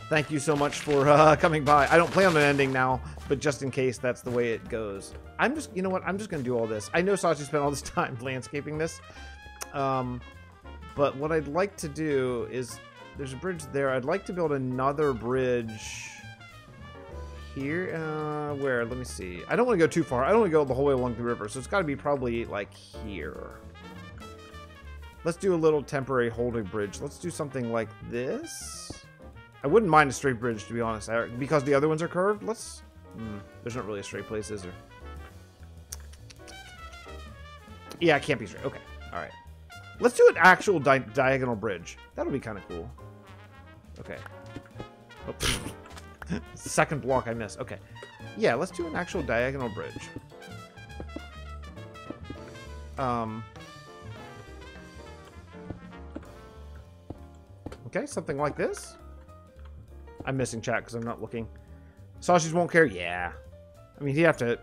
Speaker 1: thank you so much for coming by. I don't plan on an ending now, but just in case that's the way it goes. You know what? I'm just going to do all this. I know Sachi spent all this time landscaping this. But what I'd like to do is, there's a bridge there. I'd like to build another bridge here. Where? Let me see. I don't want to go too far. I don't want to go the whole way along the river. So it's got to be probably like here. Let's do a little temporary holding bridge. Let's do something like this. I wouldn't mind a straight bridge, to be honest. Because the other ones are curved, let's... there's not really a straight place, is there? Yeah, it can't be straight. Okay, alright. Let's do an actual diagonal bridge. That'll be kind of cool. Okay. Oh, second block I missed. Okay. Yeah, let's do an actual diagonal bridge. Okay, something like this. I'm missing chat because I'm not looking. Sausage won't care? Yeah. I mean, he'd have to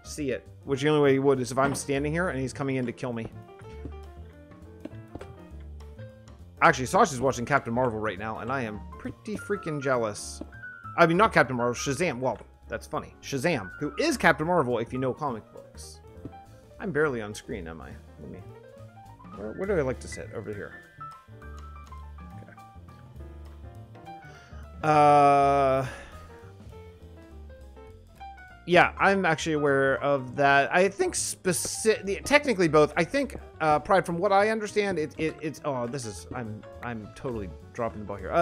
Speaker 1: see it. Which the only way he would is if I'm standing here and he's coming in to kill me. Actually, Sausage is watching Captain Marvel right now, and I am pretty freaking jealous. I mean, not Captain Marvel, Shazam. Well, that's funny. Shazam, who is Captain Marvel if you know comic books. I'm barely on screen, am I? Let me... Where do I like to sit? Over here. Yeah, I'm actually aware of that. I think technically both. I think Pride, from what I understand, it's oh, this is I'm totally dropping the ball here.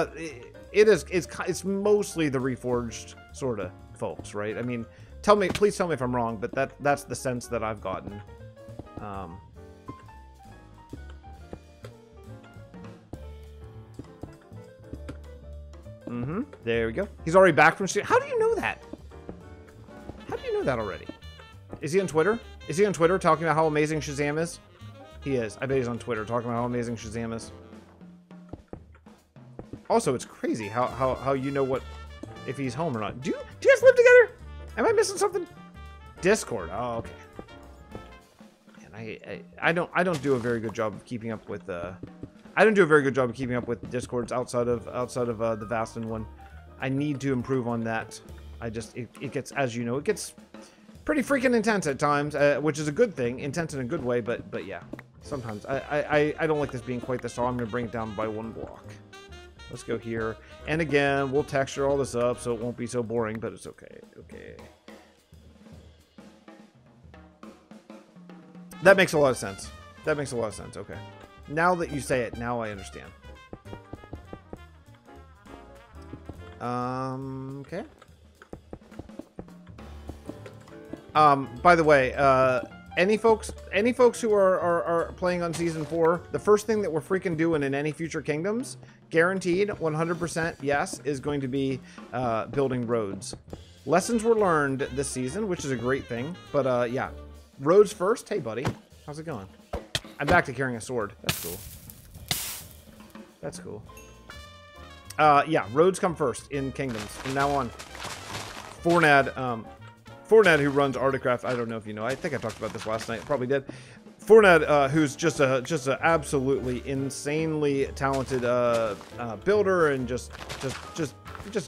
Speaker 1: It's mostly the Reforged sort of folks, right? I mean, please tell me if I'm wrong, but that's the sense that I've gotten. There we go. He's already back from How do you know that? How do you know that already? Is he on Twitter? Is he on Twitter talking about how amazing Shazam is? He is. I bet he's on Twitter talking about how amazing Shazam is. Also, it's crazy how you know what if he's home or not. Do you guys live together? Am I missing something? Discord. Oh, okay. Man, I don't do a very good job of keeping up with I don't do a very good job of keeping up with Discords outside of the Vasten one. I need to improve on that. It gets, as you know, it gets pretty freaking intense at times, which is a good thing, intense in a good way. But yeah, sometimes I don't like this being quite this tall. I'm gonna bring it down by one block. Let's go here, and again, we'll texture all this up so it won't be so boring. But it's okay. Okay. That makes a lot of sense. That makes a lot of sense. Okay. Now that you say it, now I understand. Okay. By the way, any folks who are playing on Season 4, the first thing that we're freaking doing in any future kingdoms, guaranteed, 100% yes, is going to be building roads. Lessons were learned this season, which is a great thing. But yeah, roads first. Hey, buddy. How's it going? I'm back to carrying a sword. That's cool. That's cool. Yeah, roads come first in kingdoms from now on. Fornad, who runs Articraft, I don't know if you know. I think I talked about this last night. Probably did. Fornad, who's just a absolutely insanely talented builder and just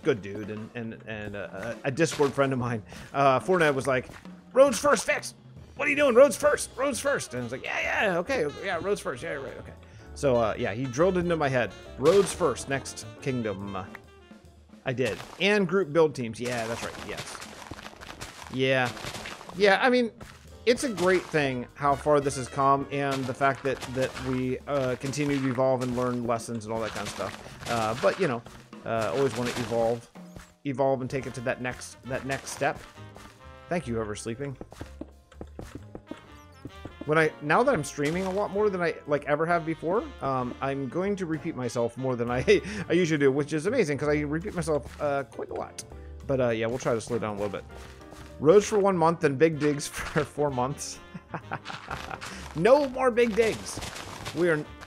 Speaker 1: good dude and a Discord friend of mine. Fornad was like, roads first, fixed. What are you doing? Roads first. Roads first. And I was like, yeah, okay. Yeah, roads first. Yeah, right. Okay. So, yeah, he drilled into my head. Roads first, next kingdom. I did. And group build teams. Yeah, that's right. Yes. Yeah. Yeah, I mean, it's a great thing how far this has come, and the fact that we continue to evolve and learn lessons and all that kind of stuff. But, you know, always want to evolve and take it to that next step. Thank you, whoever's sleeping. Now that I'm streaming a lot more than I ever have before, I'm going to repeat myself more than I usually do, which is amazing because I repeat myself quite a lot. But yeah, we'll try to slow down a little bit. Roads for 1 month and big digs for 4 months. No more big digs.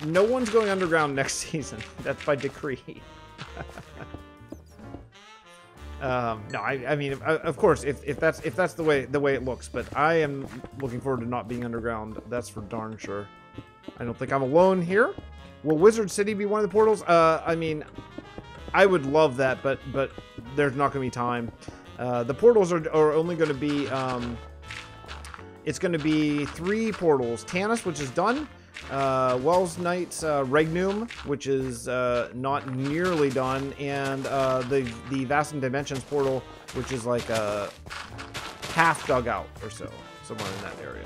Speaker 1: No one's going underground next season. That's by decree. No, I mean, of course, if that's the way it looks, but I am looking forward to not being underground. That's for darn sure. I don't think I'm alone here. Will Wizard City be one of the portals? I mean, I would love that, but there's not going to be time. The portals are only going to be, it's going to be 3 portals. Tanis, which is done. Wells Knight's Regnum, which is not nearly done, and the Vasten Dimensions portal, which is like half dug out or so, somewhere in that area.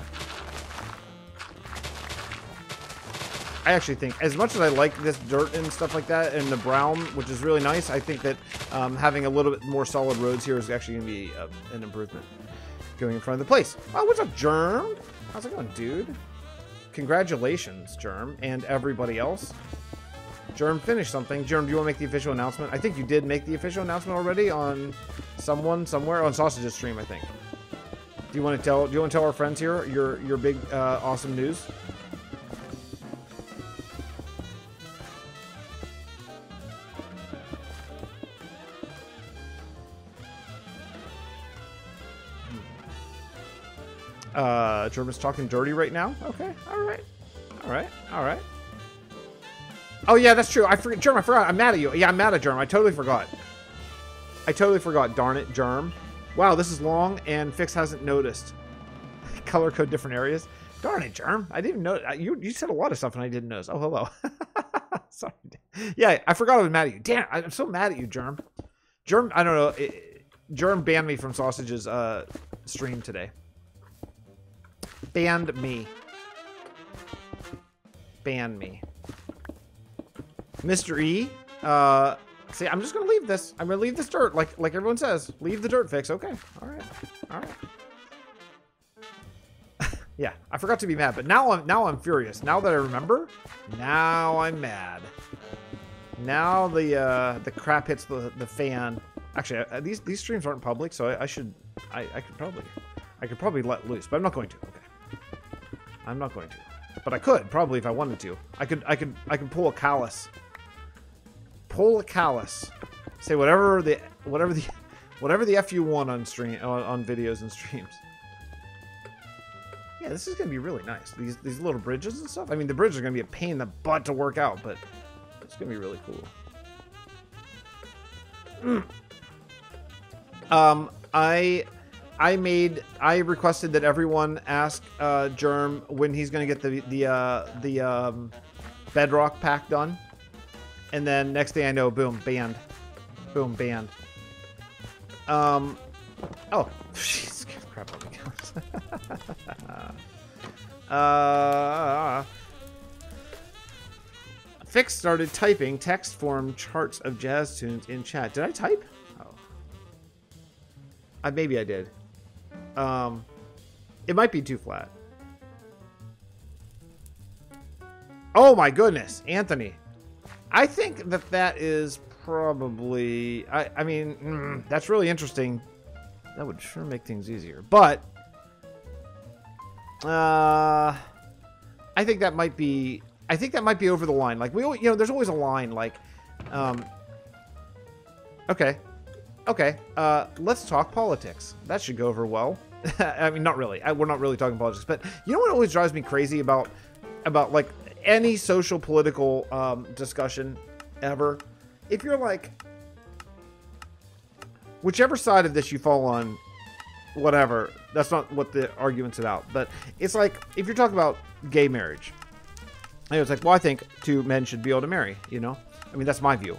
Speaker 1: I actually think, as much as I like this dirt and stuff like that, and the brown, which is really nice, I think that having a little bit more solid roads here is actually going to be an improvement going in front of the place. Oh, what's up, Germ? How's it going, dude? Congratulations, Germ, and everybody else. Germ finished something. Germ, do you want to make the official announcement? I think you did make the official announcement already on someone somewhere on Sausage's stream, I think. Do you want to tell our friends here your big awesome news? German's talking dirty right now. Okay, all right. Oh yeah, that's true. I forgot, Germ. I forgot. I'm mad at you. Yeah, I'm mad at Germ. I totally forgot. Darn it, Germ. Wow, this is long, and Fix hasn't noticed. Color code different areas. Darn it, Germ. I didn't know. You said a lot of stuff, and I didn't notice. Oh, hello. Sorry. Yeah, I forgot I was mad at you. Damn, I'm so mad at you, Germ. Germ, I don't know. Germ banned me from Sausage's stream today. Banned me. Mr. E, see, I'm just gonna leave this. I'm gonna leave this dirt, like everyone says. Leave the dirt, Fix. Okay. All right. Yeah, I forgot to be mad, but now I'm furious. Now that I remember, now I'm mad. Now the crap hits the fan. Actually, these streams aren't public, so I could probably let loose, but I'm not going to. Okay. I'm not going to, but I could probably if I wanted to. I could pull a callus. Say whatever the F you want on stream on videos and streams. Yeah, this is gonna be really nice. These little bridges and stuff. I mean, the bridges are gonna be a pain in the butt to work out, but it's gonna be really cool. I requested that everyone ask Germ when he's gonna get the bedrock pack done, and then next thing I know, boom, banned. Oh, jeez, crap on the Fix started typing text form charts of jazz tunes in chat. Did I type? Oh, maybe I did. It might be too flat. Oh my goodness, Anthony. I think that is probably, I mean, that's really interesting. That would sure make things easier. But, I think that might be over the line. Like, there's always a line, like, okay, let's talk politics. That should go over well. I mean, not really. We're not really talking politics, but you know what always drives me crazy about like any social political discussion ever? If you're like, whichever side of this you fall on, whatever, that's not what the argument's about, but it's like, if you're talking about gay marriage, And it's like, well, I think two men should be able to marry, you know? I mean, that's my view.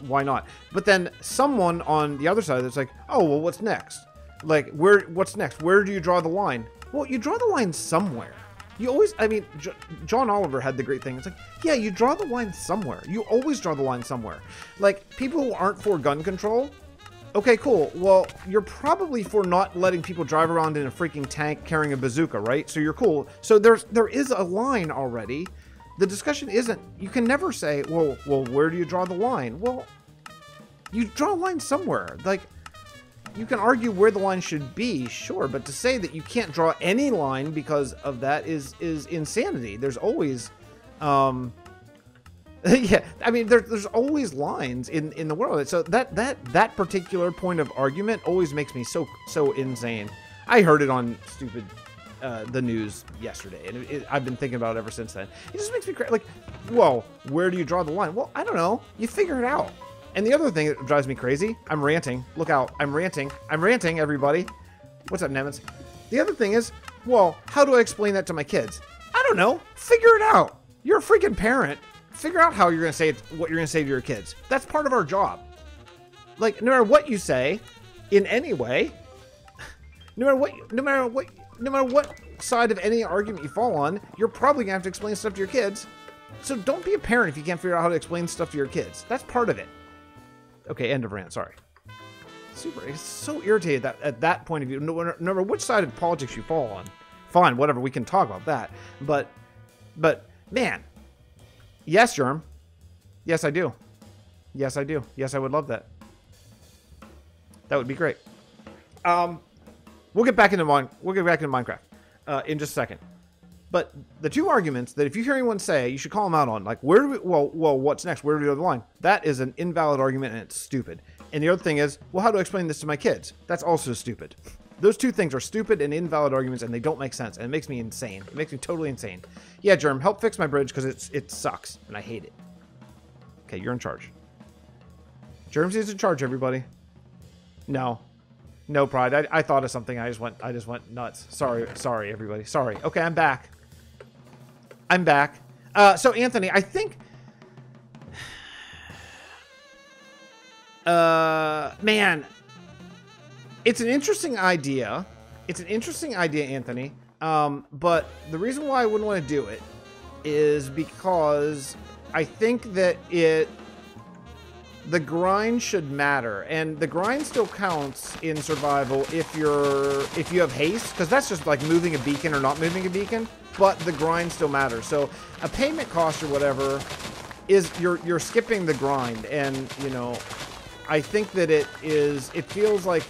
Speaker 1: Why not? But then someone on the other side that's like, oh, well, what's next? Like, what's next? Where do you draw the line? Well, you draw the line somewhere. You always, I mean, John Oliver had the great thing. It's like, yeah, you draw the line somewhere. You always draw the line somewhere. Like, people who aren't for gun control, okay, cool. Well, you're probably for not letting people drive around in a freaking tank carrying a bazooka, right? So you're cool. So there is a line already. The discussion isn't, you can never say, well, where do you draw the line? Well, you draw a line somewhere. Like, you can argue where the line should be, sure, but to say that you can't draw any line because of that is insanity. There's always, yeah, I mean, there's always lines in the world. So that particular point of argument always makes me so insane. I heard it on stupid the news yesterday, and I've been thinking about it ever since then. It just makes me crazy. Like, whoa, where do you draw the line? Well, I don't know. You figure it out. And the other thing that drives me crazy, I'm ranting. Look out, I'm ranting. I'm ranting, everybody. What's up, Nemens? The other thing is, well, how do I explain that to my kids? I don't know. Figure it out. You're a freaking parent. Figure out how you're going to say it, what you're going to say to your kids. That's part of our job. Like, no matter what you say, in any way, no matter what side of any argument you fall on, you're probably going to have to explain stuff to your kids. So don't be a parent if you can't figure out how to explain stuff to your kids. That's part of it. Okay, end of rant. Sorry. It's so irritated that at that point of view, no matter which side of politics you fall on, fine, whatever, we can talk about that. But man, yes, Germ. Yes, I do. Yes, I do. Yes, I would love that. That would be great. We'll get back into Minecraft in just a second. But the two arguments that if you hear anyone say, you should call them out on, like, where do we, well, what's next? Where do we go to the line? That is an invalid argument, and it's stupid. And the other thing is, well, how do I explain this to my kids? That's also stupid. Those two things are stupid and invalid arguments, and they don't make sense, and it makes me insane. It makes me totally insane. Yeah, Germ, help fix my bridge, because it sucks, and I hate it. Okay, you're in charge. Germ's in charge, everybody. No. No, Pride. I thought of something. I just went nuts. Sorry, everybody. Sorry. Okay, I'm back. So, Anthony, I think... man, it's an interesting idea. It's an interesting idea, Anthony. But the reason why I wouldn't want to do it is because I think that the grind should matter, and the grind still counts in survival if you have haste, because that's just like moving a beacon or not moving a beacon, but the grind still matters. So a payment cost or whatever is you're skipping the grind, and you know, I think that it feels like,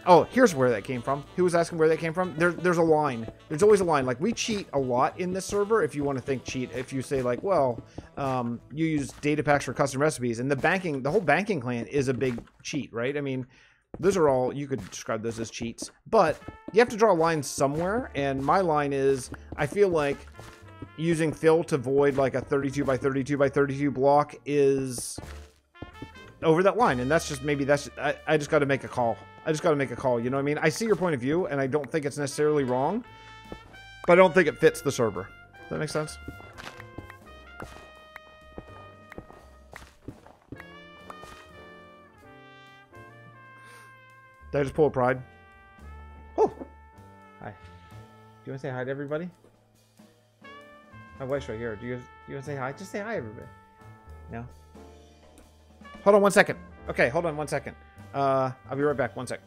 Speaker 1: oh, here's where that came from. Who was asking where that came from? There's a line. There's always a line. Like, we cheat a lot in this server, if you want to think cheat. If you say, like, well, you use data packs for custom recipes. And the whole banking clan is a big cheat, right? I mean, those are all, you could describe those as cheats. But you have to draw a line somewhere. And my line is, I feel like using fill to void, like, a 32 by 32 by 32 block is over that line. And that's just, maybe that's, I just got to make a call. I just got to make a call, you know what I mean? I see your point of view, and I don't think it's necessarily wrong, but I don't think it fits the server. Does that make sense? Did I just pull a Pride? Oh! Hi. Do you want to say hi to everybody? My wife's right here. Do you want to say hi? Just say hi, everybody. No? Hold on one second. Okay, hold on one second. I'll be right back. One sec.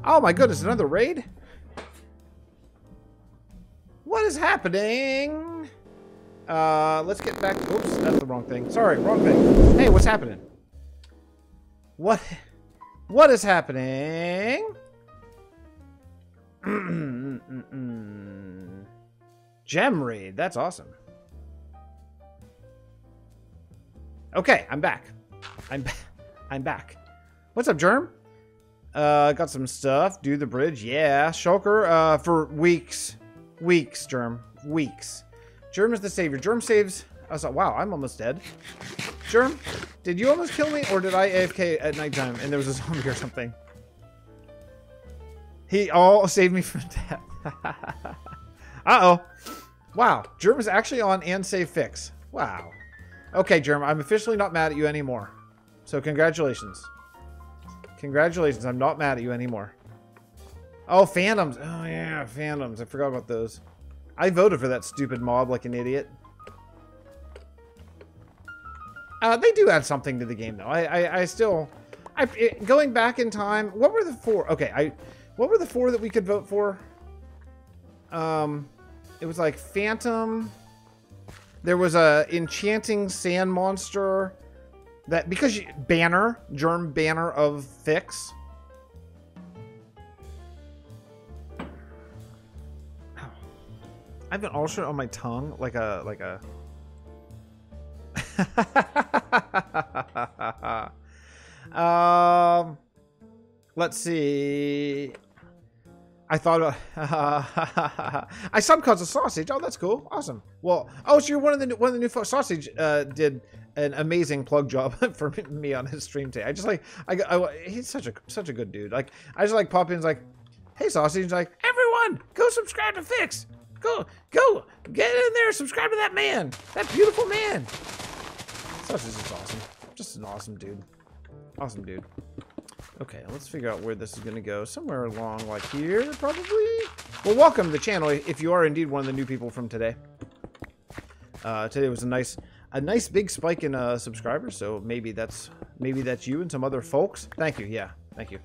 Speaker 1: Oh my goodness, another raid? What is happening? Let's get back. Oops, that's the wrong thing. Sorry, wrong thing. Hey, what's happening? What is happening? Gem raid. That's awesome. Okay, I'm back. I'm back. What's up, Germ? Got some stuff. Do the bridge. Yeah. Shulker, for weeks. Weeks, Germ. Weeks. Germ is the savior. Germ saves... I was like, wow, I'm almost dead. Germ, did you almost kill me, or did I AFK at nighttime and there was a zombie or something? He all saved me from death. Uh-oh. Wow, Germ is actually on and save fix. Wow. Okay, Germ, I'm officially not mad at you anymore. So congratulations. Congratulations, I'm not mad at you anymore. Oh, Phantoms. Oh, yeah, Phantoms. I forgot about those. I voted for that stupid mob like an idiot. They do add something to the game, though. I still... going back in time... What were the 4? Okay, what were the 4 that we could vote for? It was like Phantom. There was a Enchanting Sand Monster. That... Because Banner. Germ Banner of Fix. I have an ulcer on my tongue, like a. Let's see. I thought I subcuts a sausage. Oh, that's cool. Awesome. Well, oh, so you're one of the new folks. Sausage did an amazing plug job for me on his stream today. I just like he's such a good dude. Like I just like pop in, like, hey, Sausage. He's like, everyone, go subscribe to Fix. Go, get in there, subscribe to that man, that beautiful man. Sausage is awesome, just an awesome dude. Awesome dude. Okay, let's figure out where this is gonna go. Somewhere along like here, probably. Well, welcome to the channel if you are indeed one of the new people from today. Today was a nice big spike in subscribers, so maybe that's you and some other folks. Thank you, yeah, thank you.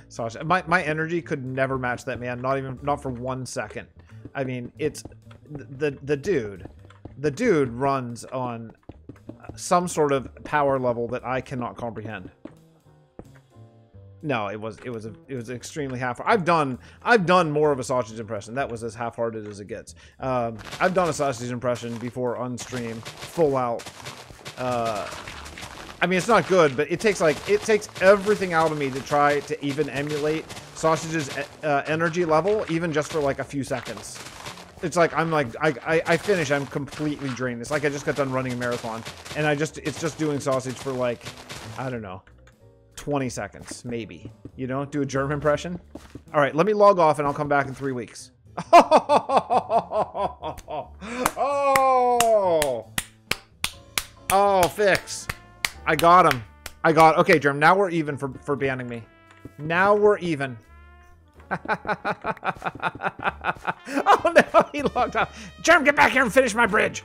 Speaker 1: Sausage. My energy could never match that man, not for 1 second. I mean, it's the dude runs on some sort of power level that I cannot comprehend. No, it was extremely half. I've done more of a sausage impression. That was as half-hearted as it gets. I've done a sausage impression before on stream, full out. I mean, it's not good, but it takes everything out of me to try to even emulate Sausage's energy level, even just for like a few seconds. It's like I finish, I'm completely drained. It's like I just got done running a marathon, and it's just doing Sausage for like, I don't know, 20 seconds maybe. You know, do a German impression. All right, let me log off, and I'll come back in 3 weeks. Oh, Fix. I got him. Okay, Germ, now we're even for banning me. Now we're even. Oh no, he logged off. Germ, get back here and finish my bridge.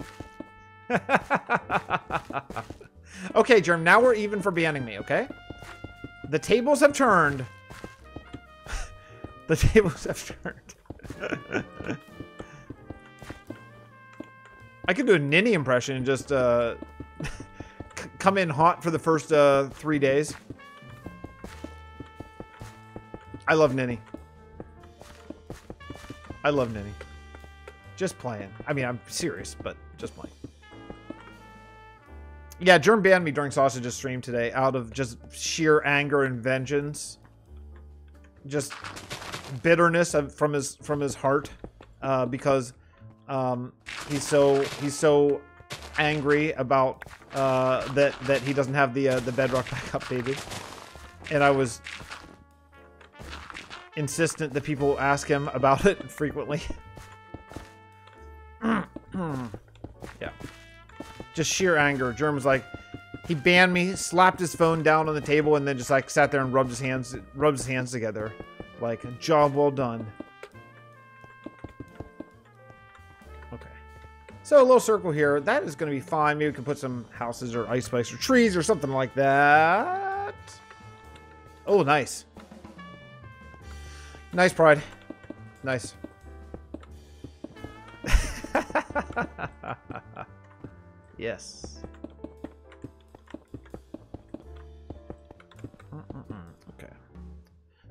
Speaker 1: Okay, Germ, now we're even for banning me, okay? The tables have turned. The tables have turned. I could do a Ninny impression and just come in hot for the first 3 days. I love Ninny. I love Ninny. Just playing. I mean, I'm serious, but just playing. Yeah, Germ banned me during Sausage's stream today out of just sheer anger and vengeance. Just bitterness from his heart, because he's so angry about that he doesn't have the bedrock backup baby, and I was insistent that people ask him about it frequently. Yeah, just sheer anger. Germ was like, he banned me, slapped his phone down on the table, and then just like sat there and rubbed his hands together, like, job well done. So a little circle here. That is going to be fine. Maybe we can put some houses or ice spikes or trees or something like that. Oh, nice. Nice, Pride. Nice. Yes. Okay.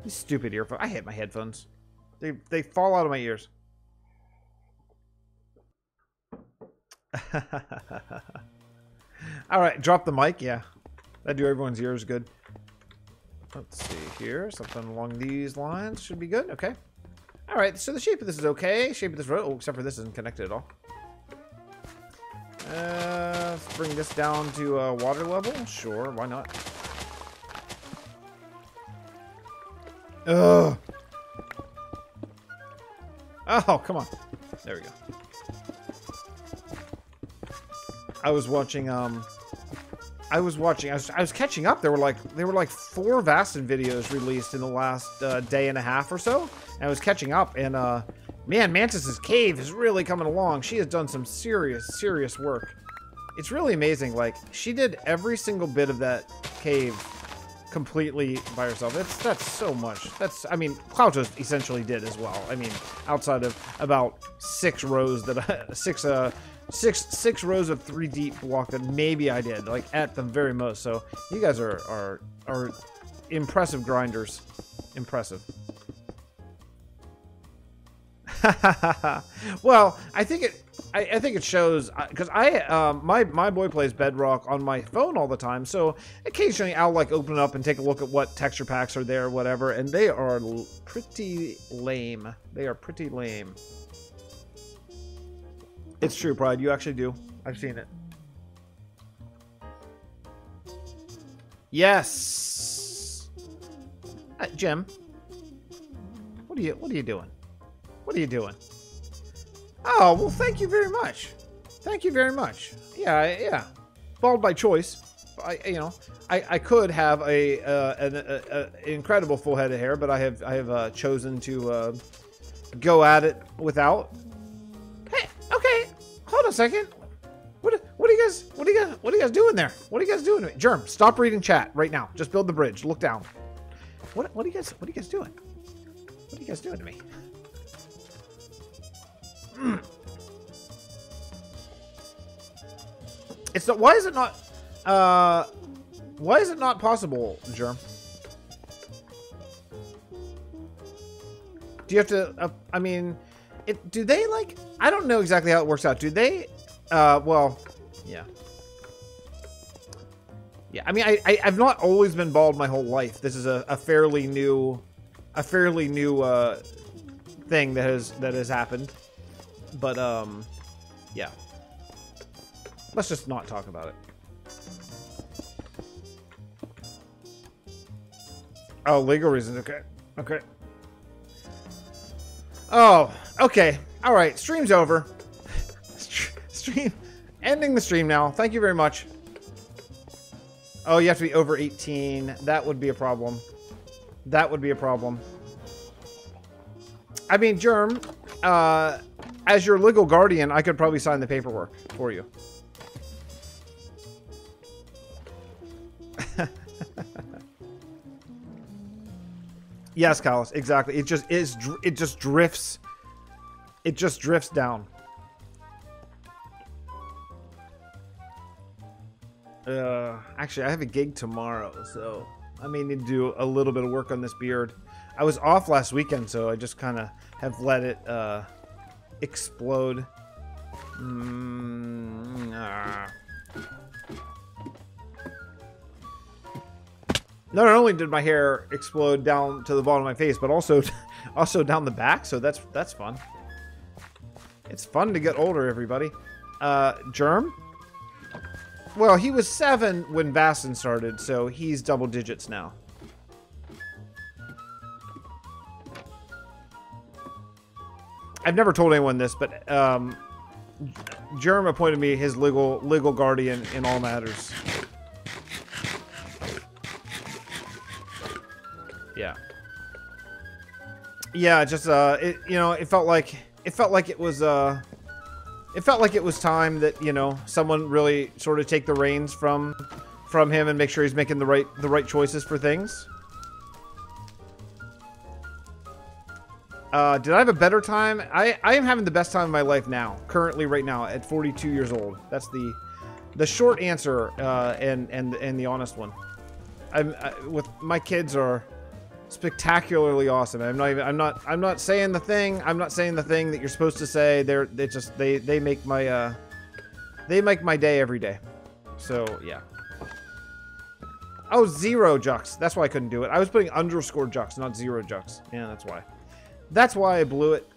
Speaker 1: These stupid earphones. I hate my headphones. They fall out of my ears. All right, drop the mic. Yeah, that do everyone's ears good. Let's see here. Something along these lines should be good. Okay. All right. So the shape of this is okay. Shape of this road, oh, except for this isn't connected at all. Let's bring this down to water level. Sure, why not? Ugh. Oh, come on. There we go. I was catching up. There were like 4 Vasten videos released in the last day and a half or so. And I was catching up, and man, Mantis's cave is really coming along. She has done some serious work. It's really amazing. Like, she did every single bit of that cave completely by herself. That's so much. I mean, Cloucho essentially did as well. I mean, outside of about 6 rows that six rows of 3 deep walk that maybe I did, like, at the very most. So you guys are impressive grinders. Impressive. Well, I think it shows, because my boy plays Bedrock on my phone all the time, so occasionally I'll like open it up and take a look at what texture packs are there, whatever, and they are pretty lame. They are pretty lame. It's true, Pride. You actually do. I've seen it. Yes. Jim. What are you doing? What are you doing? Oh, well, thank you very much. Thank you very much. Yeah. Bald by choice. I could have an incredible full head of hair, but I have chosen to go at it without. Hey, okay. Hold on a second. What are you guys doing there? What are you guys doing to me? Germ, stop reading chat right now. Just build the bridge. Look down. What are you guys doing? What are you guys doing to me? It's not. Why is it not? Why is it not possible, Germ? Do you have to? I mean, do they like? I don't know exactly how it works out. Do they? Well, yeah. Yeah. I mean, I've not always been bald my whole life. This is a fairly new thing that has happened. But yeah. Let's just not talk about it. Oh, legal reasons. Okay. Okay. Oh, okay. All right. Stream's over. Stream. Ending the stream now. Thank you very much. Oh, you have to be over 18. That would be a problem. That would be a problem. I mean, Germ, as your legal guardian, I could probably sign the paperwork for you. Yes, Callus, exactly. It just drifts. It just drifts down. Actually, I have a gig tomorrow, so I may need to do a little bit of work on this beard. I was off last weekend, so I just kind of have let it explode. Not only did my hair explode down to the bottom of my face, but also down the back, so that's fun. It's fun to get older, everybody. Germ? Well, he was 7 when Vasten started, so he's double digits now. I've never told anyone this, but Germ appointed me his legal guardian in all matters. Yeah. Yeah, just it felt like it was time that, someone really sort of take the reins from him and make sure he's making the right choices for things. Did I have a better time? I am having the best time of my life now. Currently, right now, at 42 years old. That's the short answer and the honest one. With my kids are spectacularly awesome. I'm not saying the thing. I'm not saying the thing that you're supposed to say. They make my day every day. So yeah. Oh, 0 Jux. That's why I couldn't do it. I was putting underscore Jux, not 0 Jux. Yeah, that's why. That's why I blew it.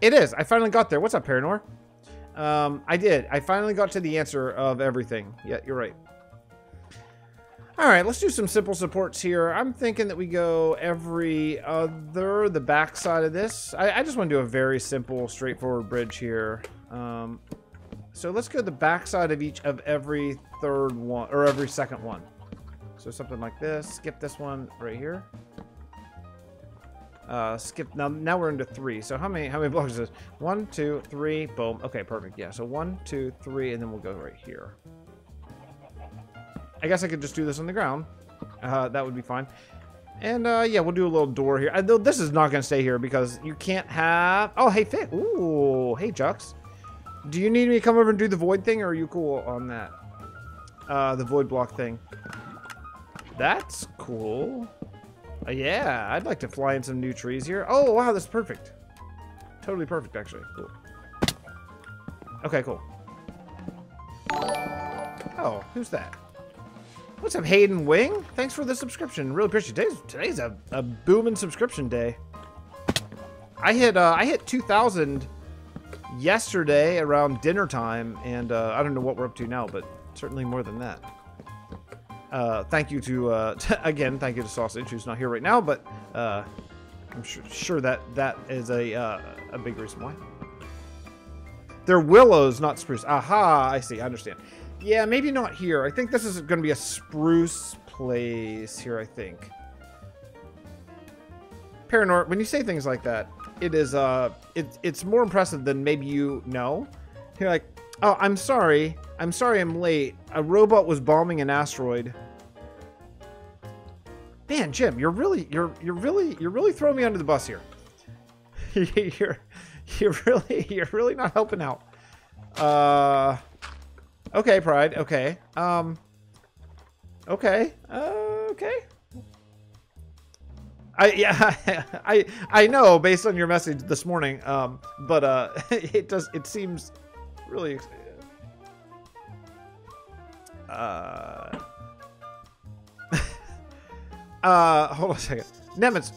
Speaker 1: It is. I finally got there. What's up, Paranor? I did. I finally got to the answer of everything. Yeah, you're right. All right, let's do some simple supports here. I'm thinking that we go every other, the back side of this. I just want to do a very simple, straightforward bridge here. So let's go the back side of every third one, or every second one. So something like this. Skip this one right here. Skip. Now we're into 3. So how many blocks is this? 1, 2, 3. Boom. Okay, perfect. Yeah. So 1, 2, 3, and then we'll go right here. I guess I could just do this on the ground. That would be fine. And yeah, we'll do a little door here. This is not gonna stay here because you can't have. Oh, hey, Fit. Ooh, hey, Jux. Do you need me to come over and do the void thing, or are you cool on that? The void block thing. That's cool. Yeah, I'd like to fly in some new trees here. Oh, wow, that's perfect. Totally perfect, actually. Cool. Okay, cool. Oh, who's that? What's up, Hayden Wing? Thanks for the subscription. Really appreciate it. Today's a booming subscription day. I hit 2,000 yesterday around dinner time, and I don't know what we're up to now, but certainly more than that. Thank you to again, thank you to Sausage, who's not here right now, but I'm sure that is a big reason why. They're willows, not spruce. Aha, I see. I understand. Yeah, maybe not here. I think this is going to be a spruce place here, I think. Paranor, when you say things like that, it is it's more impressive than maybe you know. You're like, oh, I'm sorry I'm late. A robot was bombing an asteroid. Man, Jim, you're really throwing me under the bus here. you're really not helping out. Okay, Pride. Okay. Okay. Okay. I know based on your message this morning, but it seems really hold on a second. Nemitz,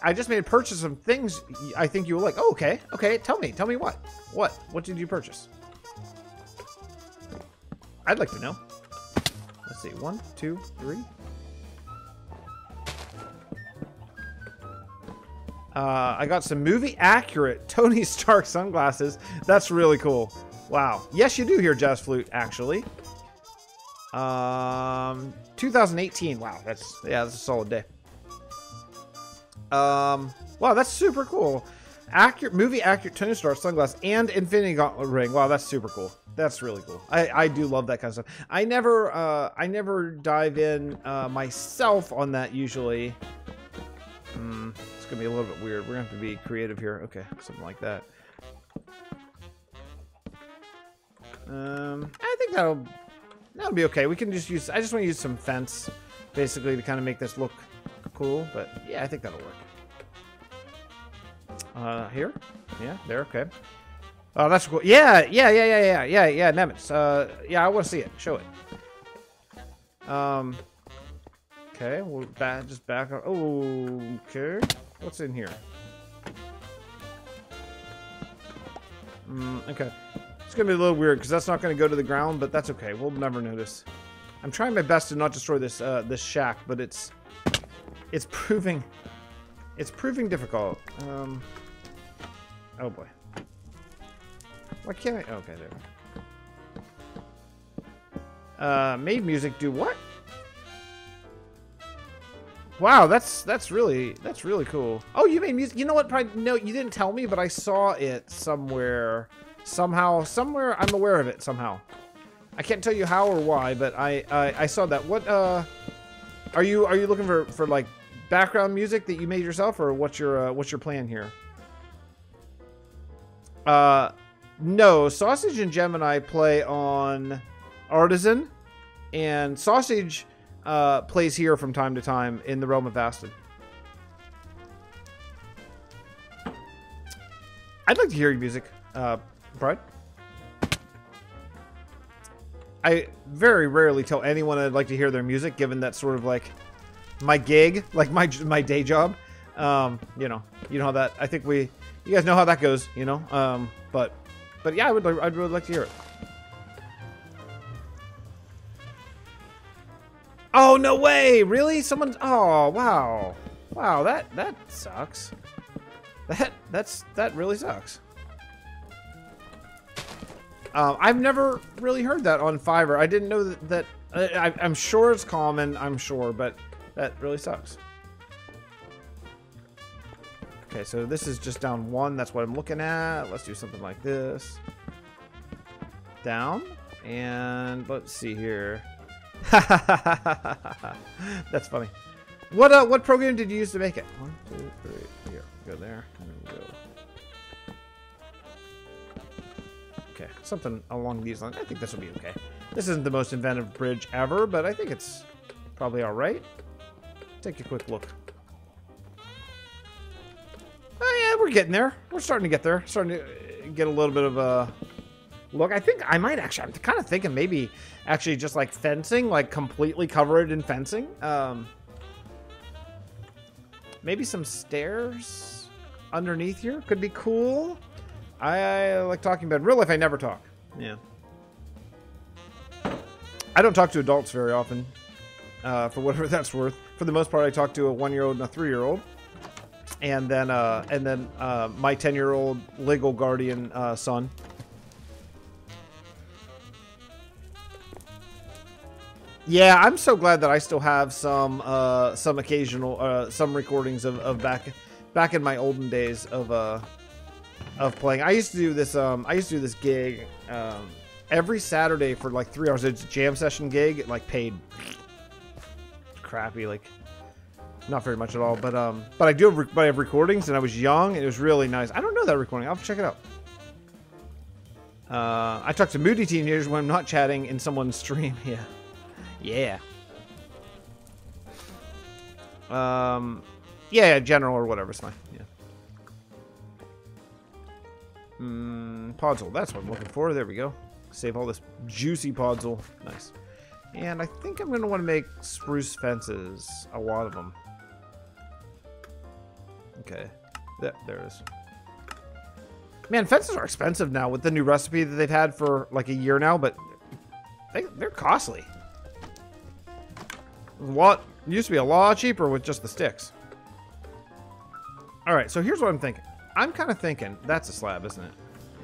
Speaker 1: I just made a purchase of things I think you will like. Oh, okay. Okay, tell me what? What did you purchase? I'd like to know. Let's see. 1, 2, 3. I got some movie accurate Tony Stark sunglasses. That's really cool. Wow. Yes, you do hear Jazz Flute, actually. 2018. Wow, that's a solid day. Wow, that's super cool. Movie accurate Tony Stark sunglasses and Infinity Gauntlet ring. Wow, that's super cool. That's really cool. I do love that kind of stuff. I never dive in myself on that usually. It's gonna be a little bit weird. We're gonna have to be creative here. Okay, something like that. I think that'll be okay. We can just use. I just want to use some fence, basically, to kind of make this look cool. But yeah, I think that'll work. Here, yeah, there. Okay. Oh, that's cool. Yeah. Nemitz. Yeah, I want to see it. Show it. Okay, we'll just back up. Oh, okay. What's in here? Okay. It's gonna be a little weird because that's not gonna go to the ground, but that's okay. We'll never notice. I'm trying my best to not destroy this this shack, but it's proving difficult. Oh boy. Why can't I? Okay, there. Made music do what? Wow, that's really cool. Oh, you made music. You know what? Probably, no, you didn't tell me, but I saw it somewhere. Somewhere. I'm aware of it somehow. I can't tell you how or why, but I saw that. What are you looking for like background music that you made yourself, or what's your plan here? No, Sausage and Gemini play on Artisan, and Sausage plays here from time to time in the Realm of Vasten. I'd like to hear your music, Bride. I very rarely tell anyone I'd like to hear their music, given that sort of like my gig, like my day job. You know how that. I think you guys know how that goes. You know, but yeah, I'd really like to hear it. Oh no way! Really? Someone? Oh wow, that sucks. That really sucks. I've never really heard that on Fiverr. I didn't know that. I'm sure it's common. I'm sure, but that really sucks. Okay, so this is just down 1. That's what I'm looking at. Let's do something like this. Down, and let's see here. That's funny. What program did you use to make it? 1, 2, 3. Here, go there, and then go. Okay, something along these lines. I think this will be okay. This isn't the most inventive bridge ever, but I think it's probably all right. Take a quick look. Oh yeah, we're getting there. We're starting to get there. Starting to get a little bit of a look. I think I might actually. I'm kind of thinking maybe actually just like fencing, like completely cover it in fencing. Maybe some stairs underneath here could be cool. I like talking about in real life. I never talk. Yeah. I don't talk to adults very often, for whatever that's worth. For the most part, I talk to a 1-year-old and a 3-year-old, and then my 10-year-old legal guardian son. Yeah, I'm so glad that I still have some occasional some recordings of back in my olden days of playing. I used to do this gig every Saturday for like 3 hours. It's a jam session gig, like paid crappy, like not very much at all. But I have recordings, and I was young, and it was really nice. I don't know that recording. I'll have to check it out. I talk to moody teenagers when I'm not chatting in someone's stream. Yeah. Yeah, general or whatever, it's fine. Yeah. Podzol, that's what I'm looking for. There we go. Save all this juicy podzol. Nice. And I think I'm going to want to make spruce fences. A lot of them. Okay. There it is. Man, fences are expensive now with the new recipe that they've had for like a year now, but they're costly. It used to be a lot cheaper with just the sticks. All right, so here's what I'm thinking. I'm kind of thinking that's a slab, isn't it?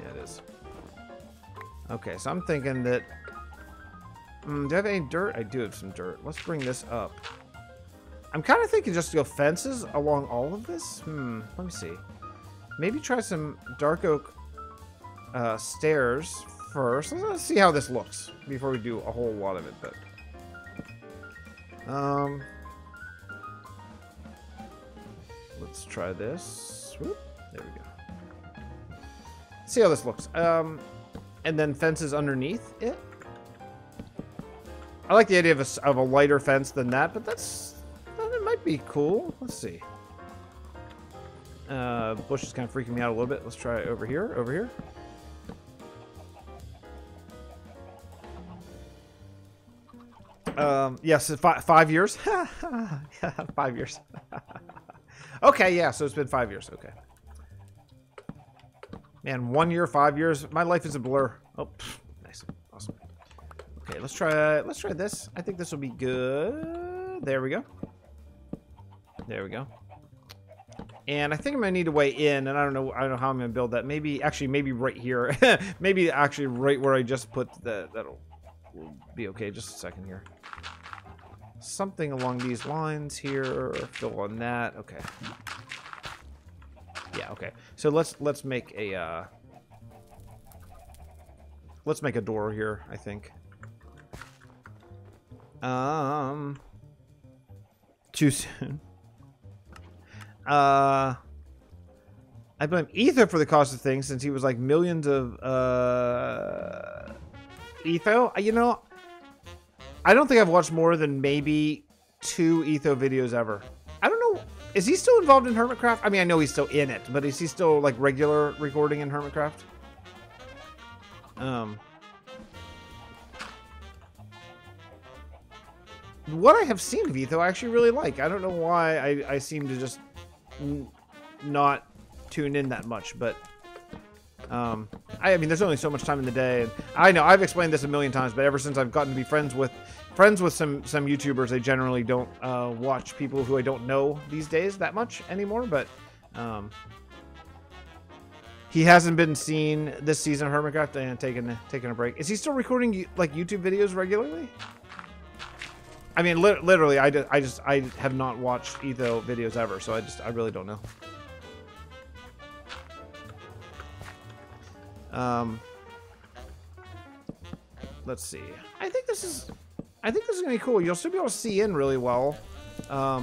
Speaker 1: Yeah, it is. Okay, so I'm thinking that. Do I have any dirt? I do have some dirt. Let's bring this up. I'm kind of thinking just to go fences along all of this. Let me see. Maybe try some dark oak stairs first. Let's see how this looks before we do a whole lot of it. But let's try this. Whoop, there we go. See how this looks. And then fences underneath it. I like the idea of a lighter fence than that, but it might be cool. Let's see. The bush is kind of freaking me out a little bit. Let's try it over here. Over here. Yes, 5 years. 5 years. Okay, yeah, so it's been 5 years. Okay. Man, 1 year, 5 years. My life is a blur. Oh, nice. Awesome. Okay, let's try this. I think this will be good. There we go. There we go. And I think I'm gonna need a way in, and I don't know how I'm gonna build that. Maybe right here. Maybe actually right where I just put that'll be okay. Just a second here. Something along these lines here. Fill on that. Okay. Yeah. Okay. So let's make a door here. I think. Too soon. I blame Etho for the cost of things since he was like millions of Etho. You know, I don't think I've watched more than maybe 2 Etho videos ever. I don't know. Is he still involved in Hermitcraft? I mean, I know he's still in it, but is he still like regular recording in Hermitcraft? What I have seen of Etho, I actually really like. I don't know why I seem to just not tune in that much, but I mean, there's only so much time in the day, and I know I've explained this a million times, but ever since I've gotten to be friends with some YouTubers, they generally don't watch people who I don't know these days that much anymore. But he hasn't been seen this season of Hermitcraft and taking a break. Is he still recording like YouTube videos regularly? I mean, literally, I have not watched Etho videos ever, so I really don't know. Let's see. I think this is gonna be cool. You'll still be able to see in really well, but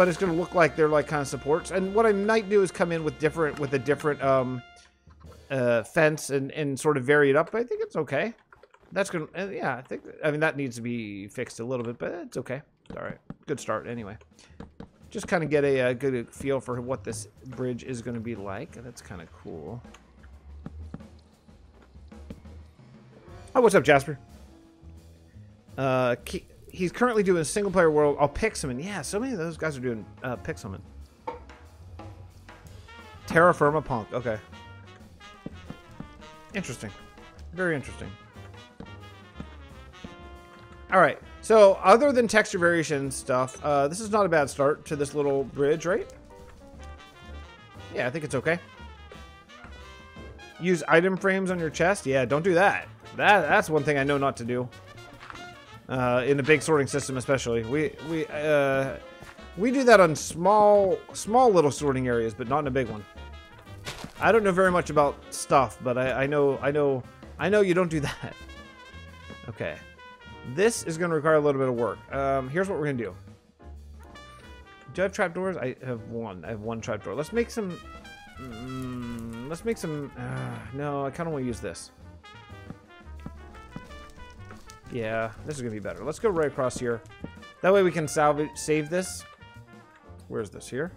Speaker 1: it's gonna look like they're like kind of supports. And what I might do is come in with a different fence and sort of vary it up. But I think it's okay. That's gonna, yeah. I mean, that needs to be fixed a little bit, but it's okay. It's all right. Good start anyway. Just kind of get a good feel for what this bridge is going to be like. That's kind of cool. Oh, what's up, Jasper? He's currently doing a single-player world. I'll pick some. Yeah, so many of those guys are doing pick summon. Terra Firma Punk. Okay. Interesting. Very interesting. All right. So, other than texture variation stuff, this is not a bad start to this little bridge, right? Yeah, I think it's okay. Use item frames on your chest? Yeah, don't do that. That's one thing I know not to do. In a big sorting system, especially. We do that on small little sorting areas, but not in a big one. I don't know very much about stuff, but I know you don't do that. Okay. This is going to require a little bit of work. Here's what we're going to do. Do I have trapdoors? I have one. I have one trapdoor. Let's make some... no, I kind of want to use this. Yeah, this is going to be better. Let's go right across here. That way we can save this. Where's this? Here?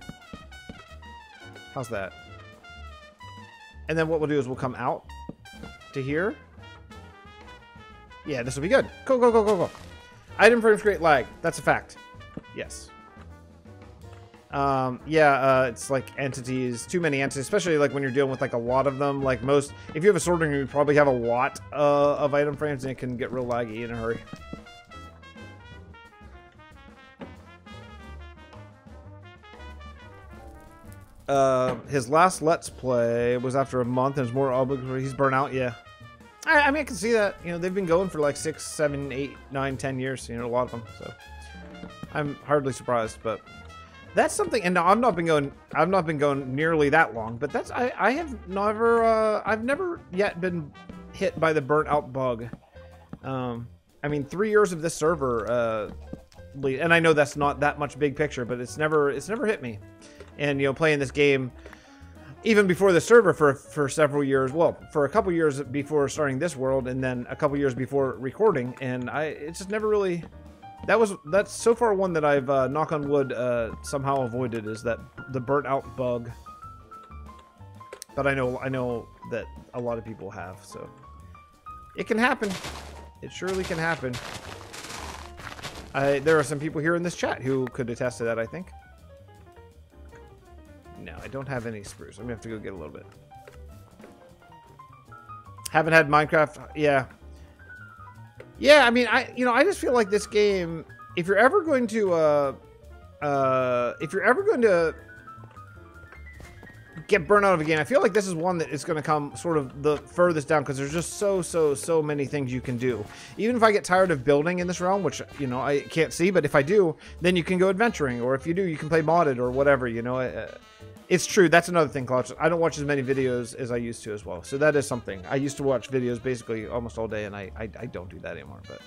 Speaker 1: How's that? And then what we'll do is we'll come out to here. Yeah, this will be good. Go, go, go, go, go. Item frames create lag. That's a fact. Yes. It's like entities, too many entities, especially like when you're dealing with like a lot of them. Like most, if you have a sorting room, you probably have a lot of item frames, and it can get real laggy in a hurry. His last Let's Play was after a month, and it's more obligatory. He's burnt out. Yeah. I mean, I can see that. You know, they've been going for like 6, 7, 8, 9, 10 years. You know, a lot of them. So I'm hardly surprised. But that's something. And no, I've not been going nearly that long. But that's I've never yet been hit by the burnt out bug. I mean, 3 years of this server. And I know that's not that much big picture, but it's never hit me. And you know, playing this game. Even before the server for several years, well, for a couple years before starting this world, and then a couple years before recording, and it's just never really, that's so far one that I've knock on wood somehow avoided, is that the burnt out bug. But I know that a lot of people have, so it can happen. It surely can happen. There are some people here in this chat who could attest to that, I think. No, I don't have any spruce. I'm gonna have to go get a little bit. Haven't had Minecraft. Yeah. Yeah, I mean, I just feel like this game, if you're ever going to get burnt out of a game, I feel like this is one that is going to come sort of the furthest down, because there's just so many things you can do. Even if I get tired of building in this realm, which, you know, I can't see, but if I do, then you can go adventuring, or if you do, you can play modded or whatever, you know. It's true. That's another thing, Clutch. I don't watch as many videos as I used to as well. So that is something. I used to watch videos basically almost all day, and I don't do that anymore. But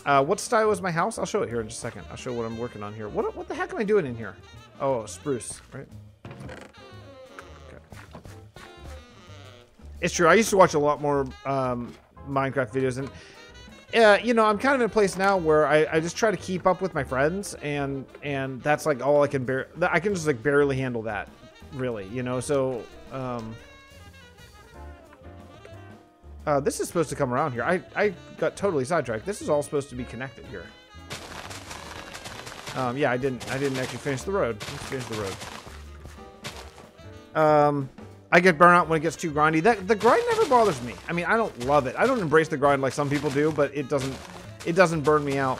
Speaker 1: What style is my house? I'll show it here in just a second. I'll show what I'm working on here. What the heck am I doing in here? Oh, spruce, right? Okay. It's true. I used to watch a lot more Minecraft videos, and you know, I'm kind of in a place now where I just try to keep up with my friends, and that's like all I can bear. I can just like barely handle that, really, you know. So this is supposed to come around here. I got totally sidetracked. This is all supposed to be connected here. Yeah, I didn't actually finish the road. Let's finish the road. I get burnt out when it gets too grindy. The grind never bothers me. I mean, I don't love it. I don't embrace the grind like some people do, but it doesn't burn me out.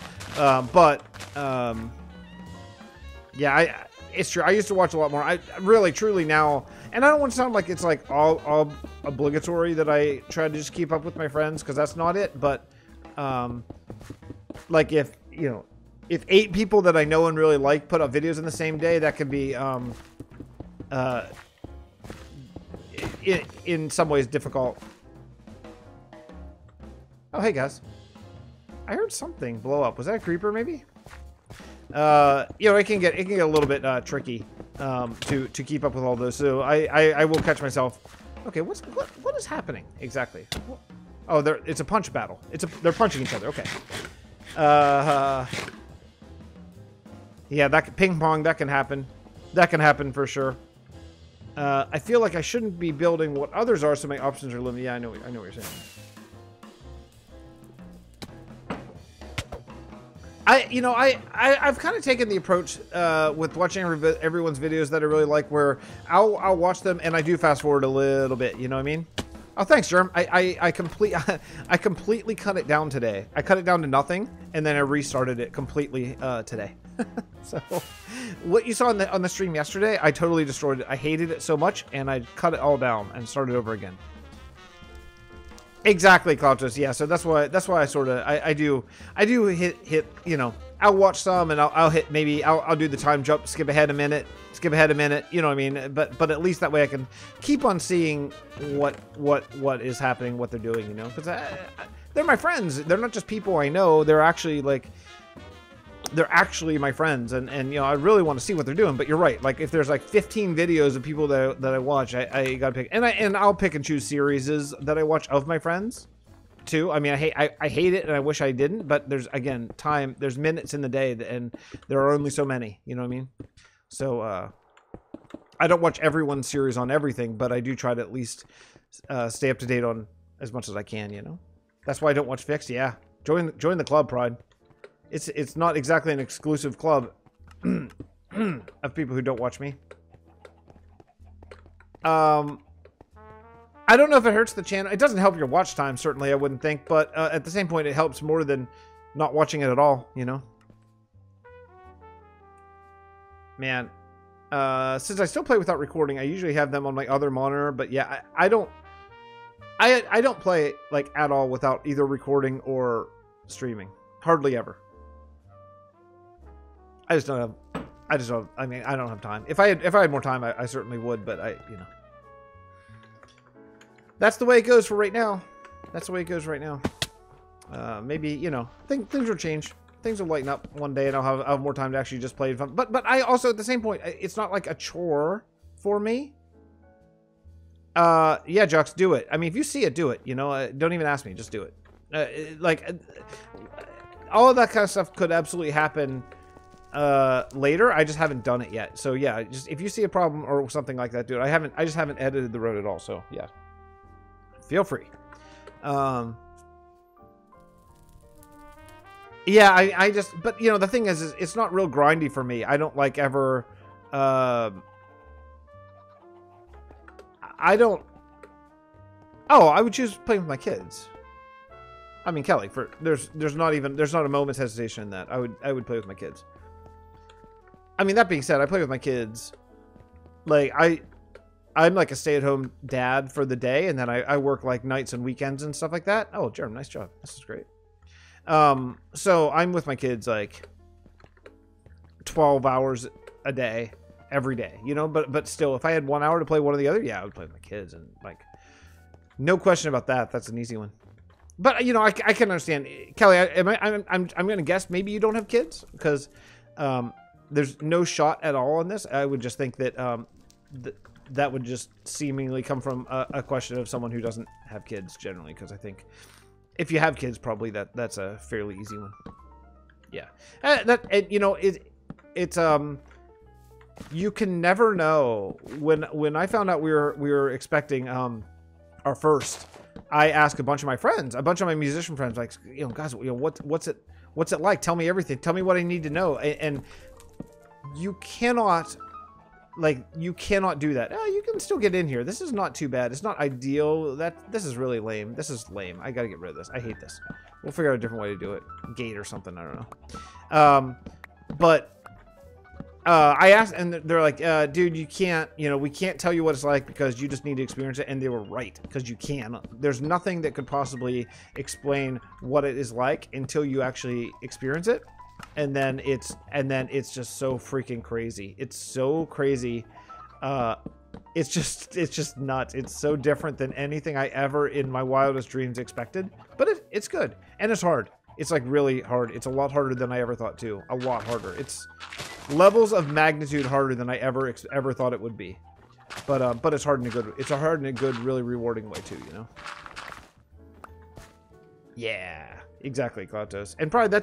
Speaker 1: Yeah, it's true. I used to watch a lot more. I really, truly now, and I don't want to sound like it's like all obligatory that I try to just keep up with my friends, because that's not it. But like if, you know, if 8 people that I know and really like put up videos in the same day, that could be in some ways difficult. Oh, hey guys. I heard something blow up. Was that a creeper maybe? You know, it can get a little bit tricky to keep up with all those. So I will catch myself. Okay, what is happening exactly? Oh, it's a punch battle. They're punching each other. Okay. Yeah, that ping pong, that can happen. That can happen for sure. I feel like I shouldn't be building what others are, so my options are limited. Yeah, I know what you're saying. I've kind of taken the approach with watching everyone's videos that I really like, where I'll watch them and I do fast forward a little bit. You know what I mean? Oh, thanks, Germ. I completely cut it down today. I cut it down to nothing, and then I restarted it completely today. So, what you saw on the stream yesterday, I totally destroyed it. I hated it so much, and I cut it all down and started over again. Exactly, Cloutos. Yeah, so that's why I sort of I do hit. You know, I'll watch some and I'll hit, maybe I'll do the time jump, skip ahead a minute. You know what I mean? But at least that way I can keep on seeing what is happening, what they're doing. You know, because they're my friends. They're not just people I know. They're actually my friends, and you know, I really want to see what they're doing. But you're right. Like if there's like 15 videos of people that I watch, I gotta pick, and I'll pick and choose series that I watch of my friends too. I mean, I hate it, and I wish I didn't. But there's, again, time. There's minutes in the day, and there are only so many. You know what I mean? So I don't watch everyone's series on everything, but I do try to at least stay up to date on as much as I can. You know, that's why I don't watch Fixed. Yeah, join the club, Pride. It's not exactly an exclusive club of people who don't watch me. I don't know if it hurts the channel. It doesn't help your watch time, certainly, I wouldn't think. But at the same point, it helps more than not watching it at all, you know? Man. Since I still play without recording, I usually have them on my other monitor. But yeah, I don't play, like, at all without either recording or streaming. Hardly ever. I don't have time. If I had more time, I certainly would, but you know. That's the way it goes for right now. That's the way it goes right now. Maybe, you know, things will change. Things will lighten up one day, and I'll have more time to actually just play fun. But I also, at the same point, it's not like a chore for me. Yeah, Jux, do it. I mean, if you see it, do it. You know, don't even ask me. Just do it. All of that kind of stuff could absolutely happen later. I just haven't done it yet. So yeah, just if you see a problem or something like that, dude, I just haven't edited the road at all. So yeah, feel free. Yeah, I just, but you know, the thing is it's not real grindy for me. I don't like ever, I would choose playing with my kids. I mean, Kelly, there's not a moment's hesitation in that. I would play with my kids. I mean, that being said, I play with my kids. Like, I'm like a stay-at-home dad for the day, and then I work like nights and weekends and stuff like that. Oh, Jerem, nice job. This is great. So I'm with my kids like 12 hours a day, every day, you know, but still, if I had 1 hour to play one or the other, yeah, I would play with my kids, and like, no question about that. That's an easy one. But you know, I can understand, Kelly. I'm going to guess maybe you don't have kids because there's no shot at all on this. I would just think that that would just seemingly come from a question of someone who doesn't have kids generally. Because I think if you have kids, probably that's a fairly easy one. Yeah, you know, it's you can never know. When I found out we were expecting our first, I asked a bunch of my friends, a bunch of my musician friends, like, you know, guys, you know, what's it like? Tell me everything. Tell me what I need to know. And you cannot, like, you cannot do that. Oh, you can still get in here. This is not too bad. It's not ideal. This is really lame. This is lame. I gotta get rid of this. I hate this. We'll figure out a different way to do it. Gate or something. I don't know. But I asked, and they're like, dude, you can't, you know, we can't tell you what it's like because you just need to experience it. And they were right, because you can. There's nothing that could possibly explain what it is like until you actually experience it. And then it's just so freaking crazy. It's so crazy. It's just nuts. It's so different than anything I ever in my wildest dreams expected. But it's good. And it's hard. It's like really hard. It's a lot harder than I ever thought too. A lot harder. It's levels of magnitude harder than I ever thought it would be. But it's hard in a good. It's a hard in a good, really rewarding way too. You know. Yeah. Exactly, Cloutos. And probably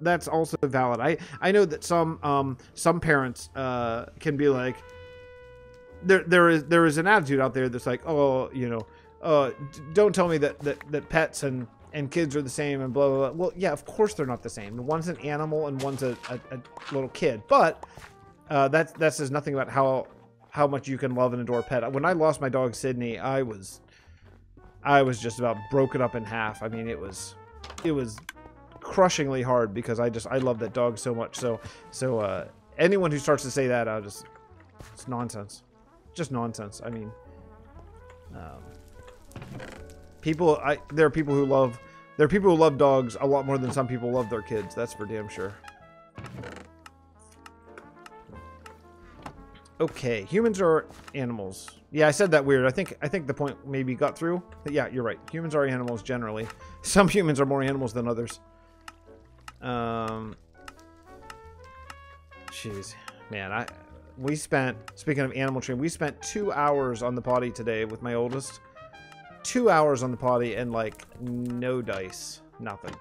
Speaker 1: that's also valid. I know that some parents can be like, there is an attitude out there that's like, oh, you know, don't tell me that pets and kids are the same and blah, blah, blah. Well, yeah, of course they're not the same. One's an animal and one's a little kid. But that says nothing about how much you can love and adore a pet. When I lost my dog Sydney, I was just about broken up in half. I mean, it was crushingly hard because I love that dog so much. So anyone who starts to say that, it's nonsense. Just nonsense. I mean, there are people who love dogs a lot more than some people love their kids. That's for damn sure. Okay, humans are animals. Yeah, I said that weird. I think the point maybe got through. But yeah, you're right. Humans are animals generally. Some humans are more animals than others. Jeez, man, speaking of animal training, we spent 2 hours on the potty today with my oldest. 2 hours on the potty and like no dice, nothing.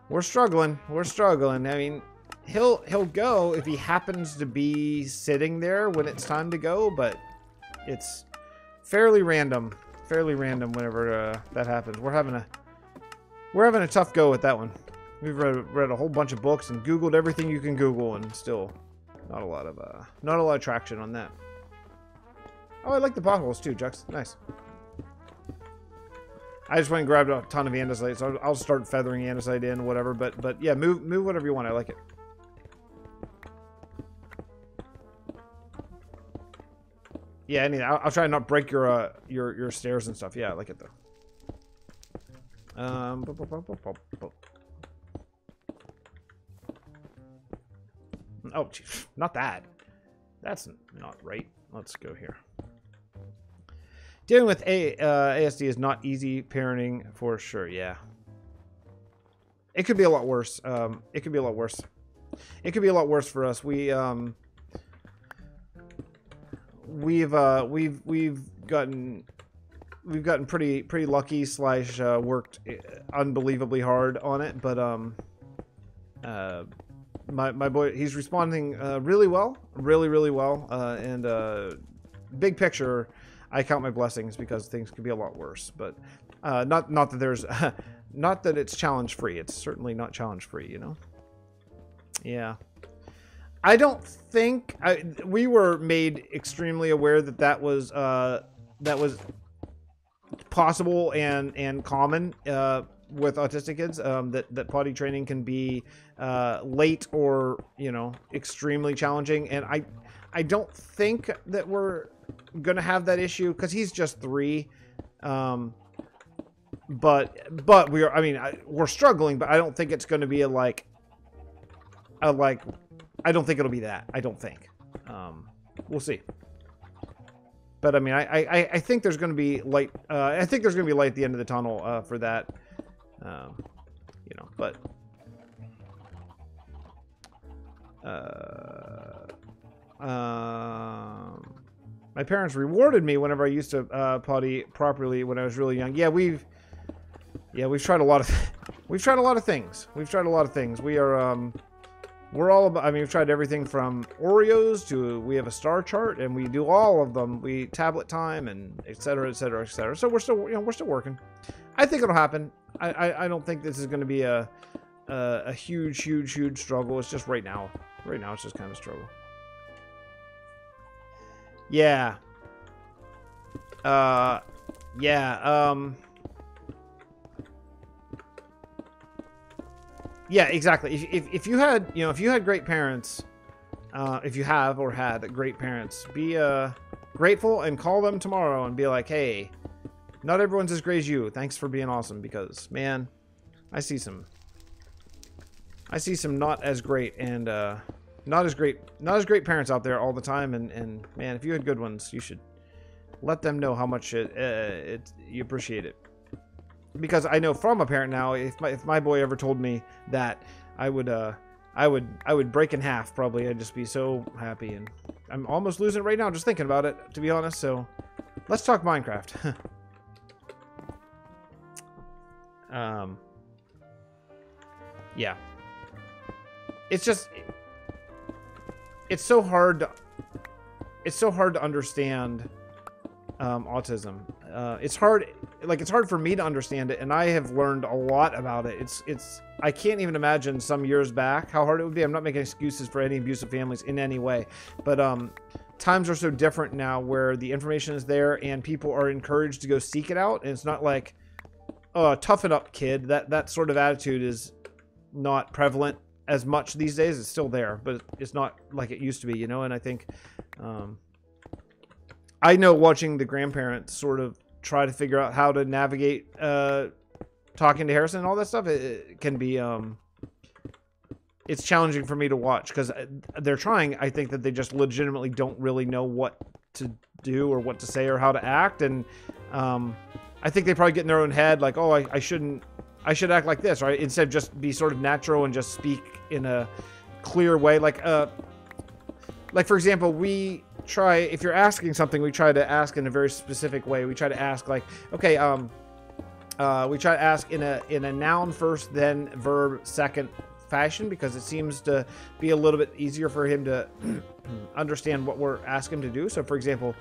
Speaker 1: We're struggling. I mean, he'll go if he happens to be sitting there when it's time to go, but it's fairly random whenever that happens. We're having a tough go at that one. We've read a whole bunch of books and Googled everything you can Google, and still not a lot of traction on that. Oh, I like the potholes too, Jux. Nice. I just went and grabbed a ton of andesite, so I'll start feathering andesite in, whatever. But yeah, move whatever you want. I like it. Yeah, I'll try and not break your stairs and stuff. Yeah, I like it though. Oh, geez, not that. That's not right. Let's go here. Dealing with ASD is not easy parenting for sure. Yeah. It could be a lot worse. It could be a lot worse. It could be a lot worse for us. We've gotten pretty lucky / worked unbelievably hard on it, but my boy, he's responding really well, really well, and big picture, I count my blessings because things could be a lot worse. But not that there's not that it's challenge free. It's certainly not challenge free, you know. Yeah. I don't think we were made extremely aware that was possible and common with autistic kids, that potty training can be late or, you know, extremely challenging. And I don't think that we're gonna have that issue because he's just 3. But we're struggling, but I don't think it's going to be I don't think it'll be that. I don't think. We'll see. But I mean, I think there's going to be light. I think there's going to be light at the end of the tunnel for that. You know, but my parents rewarded me whenever I used to potty properly when I was really young. Yeah, we've tried a lot of we've tried a lot of things. We are we're all about, I mean, we've tried everything from Oreos to, we have a star chart, and we do all of them. We tablet time and et cetera, et cetera, et cetera. So we're still, you know, we're still working. I think it'll happen. I don't think this is going to be a huge struggle. It's just right now it's just kind of a struggle. Yeah. Yeah, exactly. If you had, you know, if you had great parents, if you have or had great parents, be grateful and call them tomorrow and be like, hey, not everyone's as great as you. Thanks for being awesome, because man, I see some not as great and not as great parents out there all the time, and man, if you had good ones, you should let them know how much you appreciate it. Because I know from a parent now, if my boy ever told me that, I would break in half probably. I'd just be so happy, and I'm almost losing it right now just thinking about it, to be honest. So let's talk Minecraft. Yeah, it's just it's so hard to understand autism. It's hard for me to understand it, and I have learned a lot about it. I can't even imagine some years back how hard it would be. I'm not making excuses for any abusive families in any way, but times are so different now where the information is there and people are encouraged to go seek it out, and it's not like, oh, toughen up, kid. That sort of attitude is not prevalent as much these days. It's still there, but it's not like it used to be, you know. And I think I know watching the grandparents sort of try to figure out how to navigate talking to Harrison and all that stuff, it can be it's challenging for me to watch, because they're trying. I think that they just legitimately don't really know what to do or what to say or how to act, and I think they probably get in their own head like, oh, I should act like this, right, instead of just be sort of natural and just speak in a clear way. Like for example, we try, if you're asking something, we try to ask in a very specific way. We try to ask like, okay, we try to ask in a noun first, then verb second fashion, because it seems to be a little bit easier for him to understand what we're asking him to do. So for example,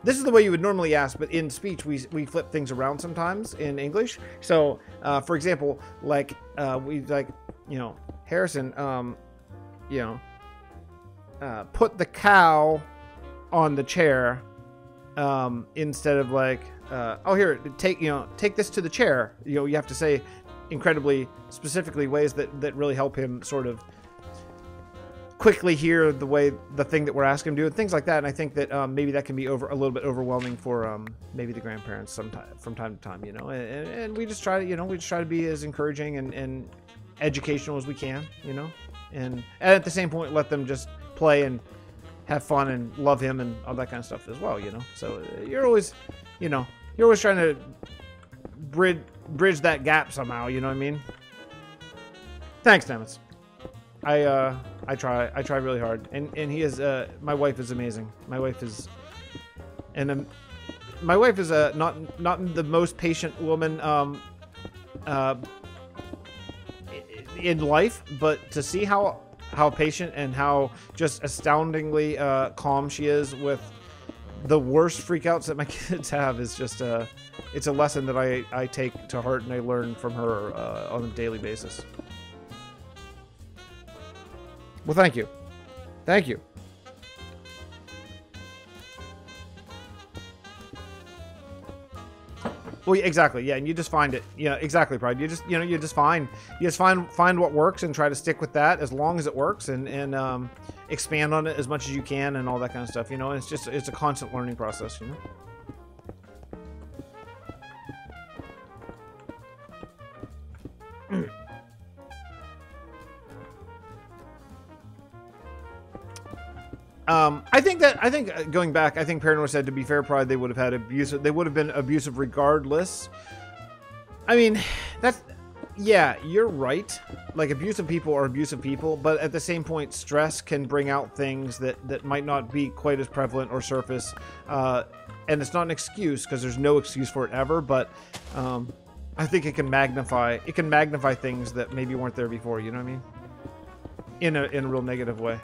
Speaker 1: this is the way you would normally ask, but in speech we flip things around sometimes in English. So for example, like we like, you know, Harrison, you know, put the cow on the chair, instead of like, oh, here, take this to the chair. You know, you have to say incredibly specifically ways that really help him sort of quickly hear the thing that we're asking him to do, and things like that. And I think that maybe that can be a little bit overwhelming for maybe the grandparents from time to time, you know. And we just try to be as encouraging and educational as we can, you know, and at the same point let them just play and have fun and love him and all that kind of stuff as well, you know. So you're always trying to bridge that gap somehow, you know what I mean? Thanks, Nemitz. I try really hard, and he is my wife is amazing. My wife is not the most patient woman in life, but to see how patient and how just astoundingly calm she is with the worst freakouts that my kids have is just it's a lesson that I take to heart and I learn from her on a daily basis. Well, thank you. Thank you. Well, yeah, exactly. Yeah, and you just find it. Yeah, exactly, Pride. You just find what works and try to stick with that as long as it works, and expand on it as much as you can and all that kind of stuff. You know, and it's a constant learning process. You know. I think going back, I think Paranor said, to be fair, Pride, they would have had abusive. They would have been abusive regardless. I mean, yeah, you're right. Like, abusive people are abusive people, but at the same point, stress can bring out things that might not be quite as prevalent or surface. And it's not an excuse, because there's no excuse for it ever. But I think it can magnify things that maybe weren't there before. You know what I mean? In a real negative way.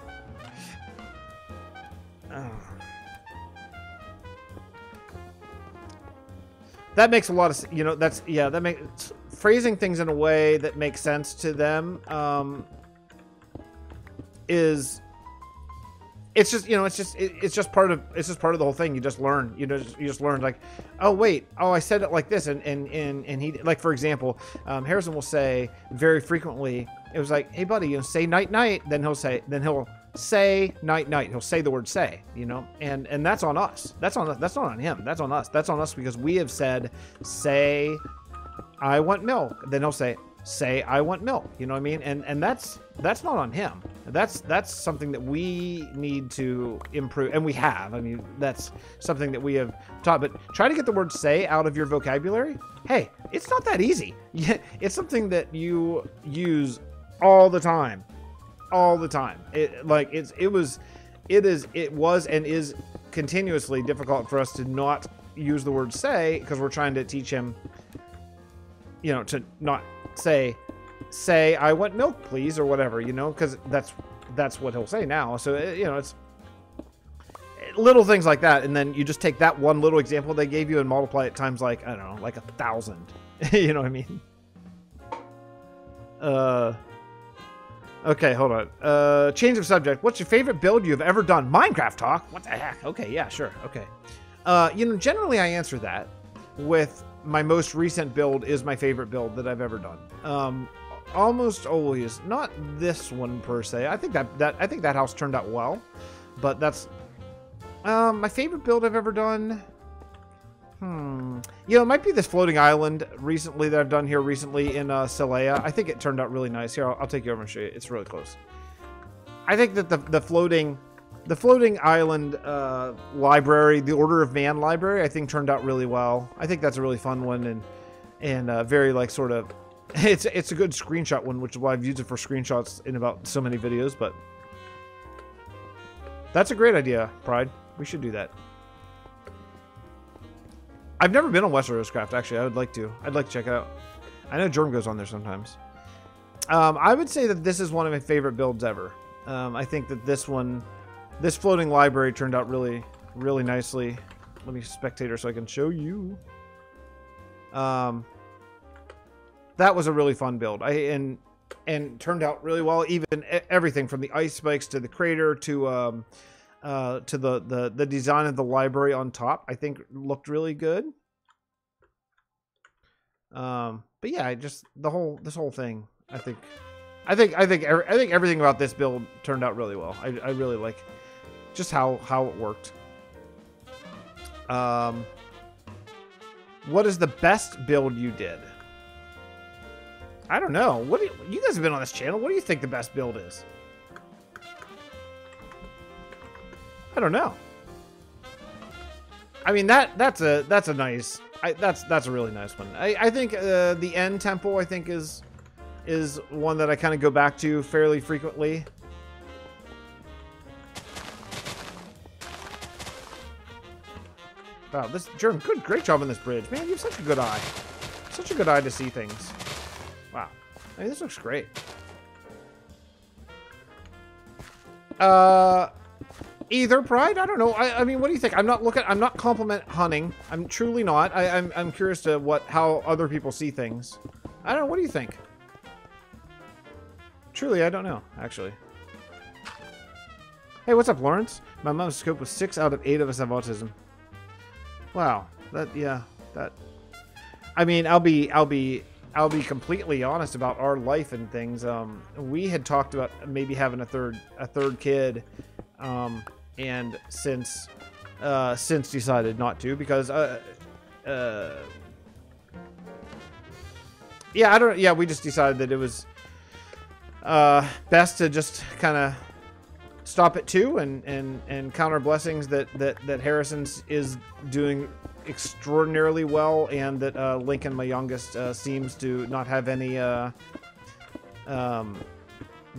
Speaker 1: That makes a lot of, you know, that makes phrasing things in a way that makes sense to them it's just part of the whole thing. You just learn, you just learn, like, oh wait, oh, I said it like this, and he, like, for example, Harrison will say very frequently, it was like, hey buddy, you know, say night night, then he'll say night night. He'll say the word say, you know, and that's on us. That's not on him. That's on us. That's on us because we have said, say, I want milk. Then he'll say, I want milk. You know what I mean? And that's not on him. That's something that we need to improve, and we have. I mean, that's something that we have taught. But try to get the word say out of your vocabulary. Hey, it's not that easy. It's something that you use all the time. All the time. It was and is continuously difficult for us to not use the word say, because we're trying to teach him, you know, to not say I want milk please, or whatever, you know, because that's what he'll say now. So you know, it's little things like that, and then you just take that one little example they gave you and multiply it times, like, I don't know, like 1,000. You know what I mean? Okay, hold on. Change of subject. What's your favorite build you've ever done? Minecraft talk? What the heck? Okay, yeah, sure. Okay. You know, generally I answer that with my most recent build is my favorite build that I've ever done. Almost always. Not this one per se. I think that house turned out well, but that's my favorite build I've ever done. You know, it might be this floating island recently that I've done here recently in Celea. I think it turned out really nice. Here, I'll take you over and show you. It's really close. I think that the floating island library, the Order of Man library, I think turned out really well. I think that's a really fun one, and very, like, sort of, it's a good screenshot one, which is why I've used it for screenshots in about so many videos. But that's a great idea, Pride. We should do that. I've never been on Westeros Craft, actually. I would like to. I'd like to check it out. I know Germ goes on there sometimes. I would say that this is one of my favorite builds ever. I think that this floating library turned out really, really nicely. Let me spectator so I can show you. That was a really fun build. And turned out really well. Even everything from the ice spikes to the crater to the design of the library on top, I think looked really good. But yeah, this whole thing, I think everything about this build turned out really well. I really like just how it worked. What is the best build you did? I don't know. You guys have been on this channel. What do you think the best build is? I don't know. I mean, that's a nice. That's a really nice one. I think the End Temple, I think, is one that I kind of go back to fairly frequently. Wow, this Germ, great job on this bridge, man. You have such a good eye, such a good eye to see things. Wow, I mean, this looks great. Either, Pride? I don't know. I mean, what do you think? I'm not compliment hunting. I'm truly not. I'm curious to how other people see things. I don't know. What do you think? Truly, I don't know, actually. Hey, what's up, Lawrence? My mom's scope was 6 out of 8 of us have autism. Wow. I mean, I'll be completely honest about our life and things. We had talked about maybe having a third kid. And since decided not to, because we just decided that it was best to just kind of stop at 2 and count our blessings that Harrison's is doing extraordinarily well, and that Lincoln, my youngest, seems to not have any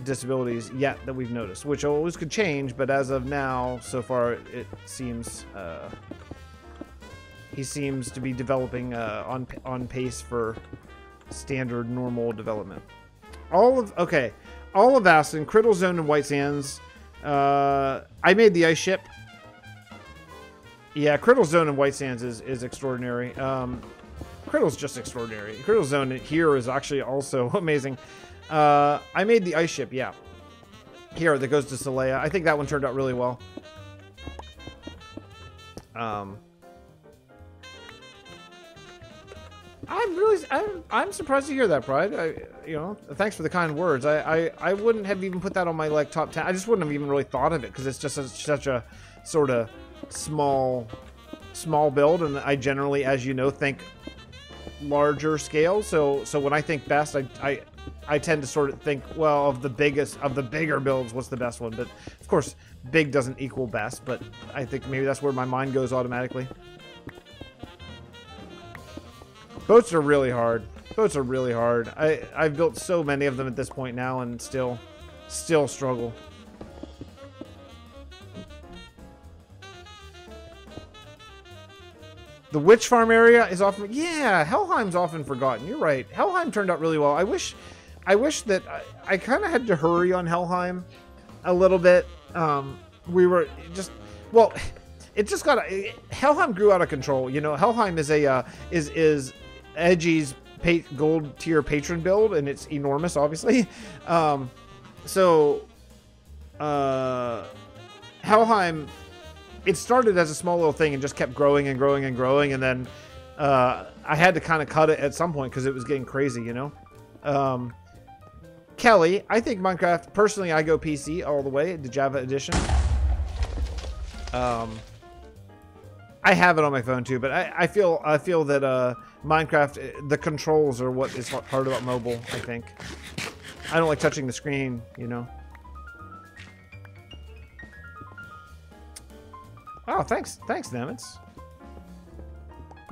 Speaker 1: disabilities yet that we've noticed, which always could change, but as of now, so far, it seems he seems to be developing on pace for standard normal development. All of Vasten, Criddle Zone, and White Sands. I made the ice ship. Yeah, Criddle Zone and White Sands is extraordinary. Criddle's just extraordinary. Criddle Zone here is actually also amazing. I made the ice ship, yeah. Here, that goes to Celea. I think that one turned out really well. I'm surprised to hear that, Pride. You know, thanks for the kind words. I wouldn't have even put that on my like top 10. I just wouldn't have even really thought of it because it's just such a sort of small build, and I generally, as you know, think larger scale. So when I think best, I tend to sort of think, well, of the bigger builds, what's the best one? But of course, big doesn't equal best. But I think maybe that's where my mind goes automatically. Boats are really hard. Boats are really hard. I've built so many of them at this point now, and still struggle. The witch farm area is often, yeah, Helheim's often forgotten. You're right. Helheim turned out really well. I wish that I kind of had to hurry on Helheim a little bit. We were just, well, it just got, Helheim grew out of control. You know, Helheim is is Edgy's gold tier patron build, and it's enormous, obviously. Helheim, it started as a small little thing and just kept growing and growing and growing, and then I had to kind of cut it at some point because it was getting crazy, you know. Kelly, I think Minecraft, personally, I go PC all the way, the Java edition. I have it on my phone too, but I feel that Minecraft, the controls are what is hard about mobile, I think. I don't like touching the screen, you know. Oh, thanks, Nemitz.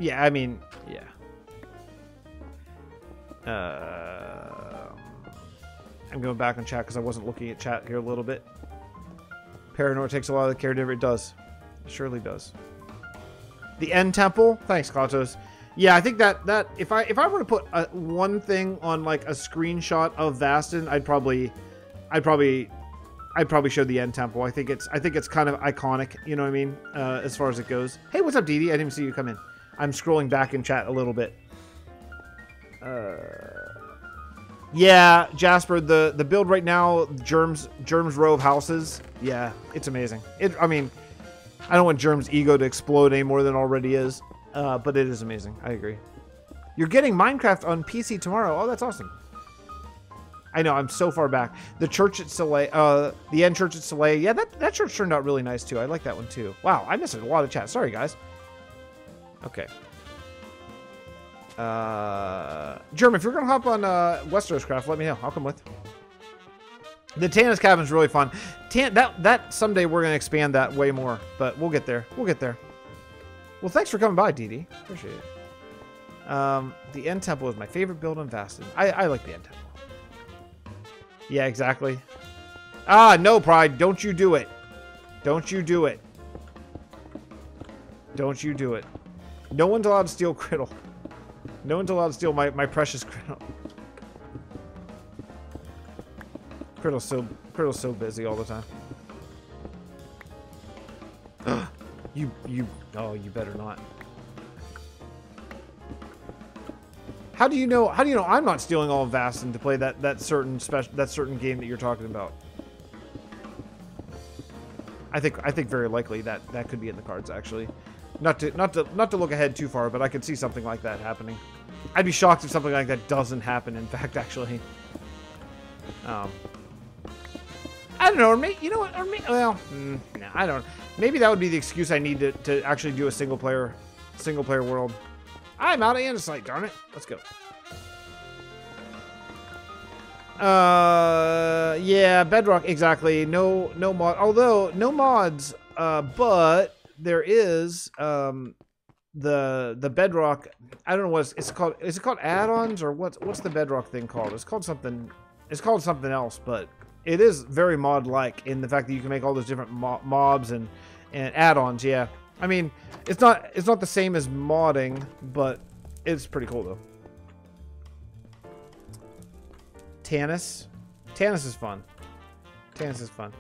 Speaker 1: Yeah, I mean, yeah. I'm going back on chat because I wasn't looking at chat here a little bit. Paranoid takes a lot of the caregiver. It does. It surely does. The End Temple. Thanks, Klatos. Yeah, I think that if I were to put one thing on like a screenshot of Vasten, I'd probably show the End Temple. I think it's kind of iconic, you know what I mean, as far as it goes. Hey, what's up, Dee Dee? I didn't even see you come in. I'm scrolling back in chat a little bit. Yeah, Jasper, the build right now, Germ's row of houses. Yeah, it's amazing. I mean, I don't want Germ's ego to explode any more than it already is, but it is amazing. I agree. You're getting Minecraft on PC tomorrow. Oh, that's awesome. I know, I'm so far back. The church at Soleil, the End Church at Soleil. Yeah, that church turned out really nice too. I like that one too. Wow, I missed a lot of chat. Sorry, guys. Okay. Germ, if you're gonna hop on Westeros Craft, let me know. I'll come with. The Tannis cabin's really fun. That someday we're gonna expand that way more, but we'll get there. We'll get there. Well, thanks for coming by, Dee Dee. Appreciate it. The End Temple is my favorite build on Vasten. I like the End Temple. Yeah, exactly. Ah, no, Pride. Don't you do it. Don't you do it. Don't you do it. No one's allowed to steal Criddle. No one's allowed to steal my precious Criddle. Criddle's so busy all the time. Oh, you better not. How do you know I'm not stealing all of Vasten to play that certain game that you're talking about? I think very likely that could be in the cards, actually. Not to look ahead too far, but I could see something like that happening. I'd be shocked if something like that doesn't happen, in fact, actually. I don't know, or maybe, you know what, or maybe, well, no, I don't. Maybe that would be the excuse I need to actually do a single player world. I'm out of andesite, darn it. Let's go. Yeah, Bedrock, exactly. No mod. Although no mods, but there is the Bedrock. I don't know what it's called. Is it called add-ons or what's the Bedrock thing called? It's called something. It's called something else, but it is very mod-like in the fact that you can make all those different mobs and add-ons. Yeah, I mean it's not the same as modding, but it's pretty cool though. Tannis is fun. Tannis is fun.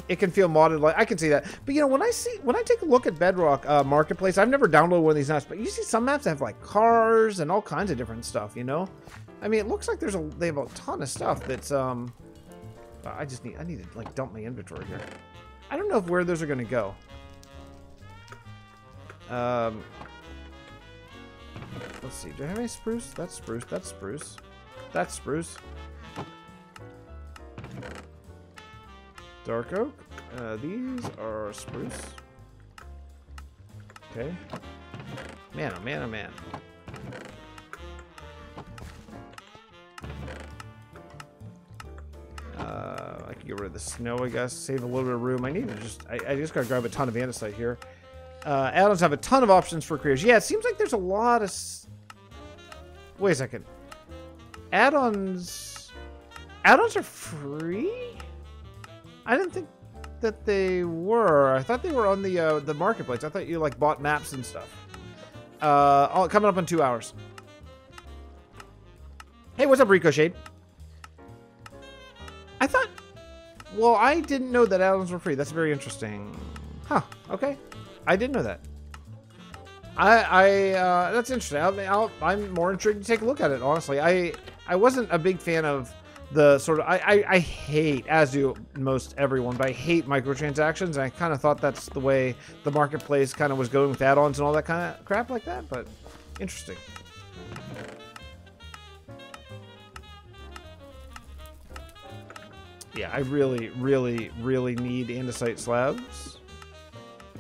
Speaker 1: It can feel modded, like I can see that. But you know, when I take a look at Bedrock Marketplace, I've never downloaded one of these maps, but you see some maps that have like cars and all kinds of different stuff. You know, I mean, it looks like they have a ton of stuff that's I need to like dump my inventory here. I don't know where those are gonna go. Let's see. Do I have any spruce? That's spruce. That's spruce. That's spruce. Dark oak. These are spruce. Okay. Man, oh man, oh man. I can get rid of the snow, I guess. Save a little bit of room. I need to I just gotta grab a ton of andesite here. Add-ons have a ton of options for creators. Yeah, it seems like there's a lot of... Wait a second. Add-ons are free? I didn't think that they were. I thought they were on the marketplace. I thought you like bought maps and stuff. Coming up in 2 hours. Hey, what's up, Ricochet? I thought... Well, I didn't know that add-ons were free. That's very interesting. Huh, okay. I didn't know that. That's interesting. I'm more intrigued to take a look at it, honestly. I wasn't a big fan of the sort of... I hate, as do most everyone, but I hate microtransactions, and I kind of thought that's the way the marketplace kind of was going with add-ons and all that kind of crap like that, but interesting. Yeah, I really, really, really need andesite slabs.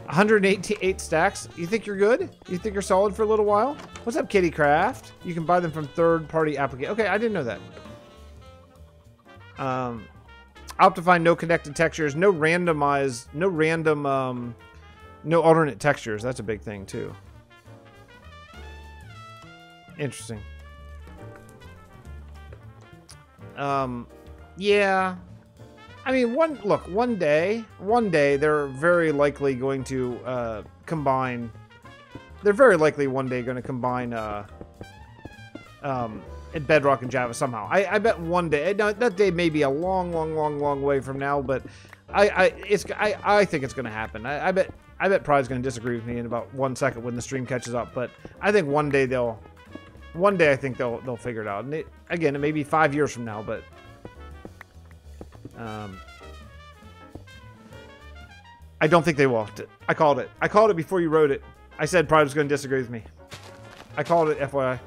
Speaker 1: 188 stacks. You think you're good? You think you're solid for a little while? What's up, Kitty Craft? You can buy them from third-party applications. Okay, I didn't know that. Optifine, no connected textures, no randomized, no random, no alternate textures. That's a big thing too. Interesting. Yeah. I mean, one day they're very likely going to combine. They're very likely one day going to combine Bedrock and Java somehow. I bet one day. Now, that day may be a long way from now, but I think it's going to happen. I bet Pride's going to disagree with me in about 1 second when the stream catches up. But I think one day they'll figure it out. And again, it may be 5 years from now, but. I don't think they will. I called it. I called it before you wrote it. I said Pride was going to disagree with me. I called it, FYI.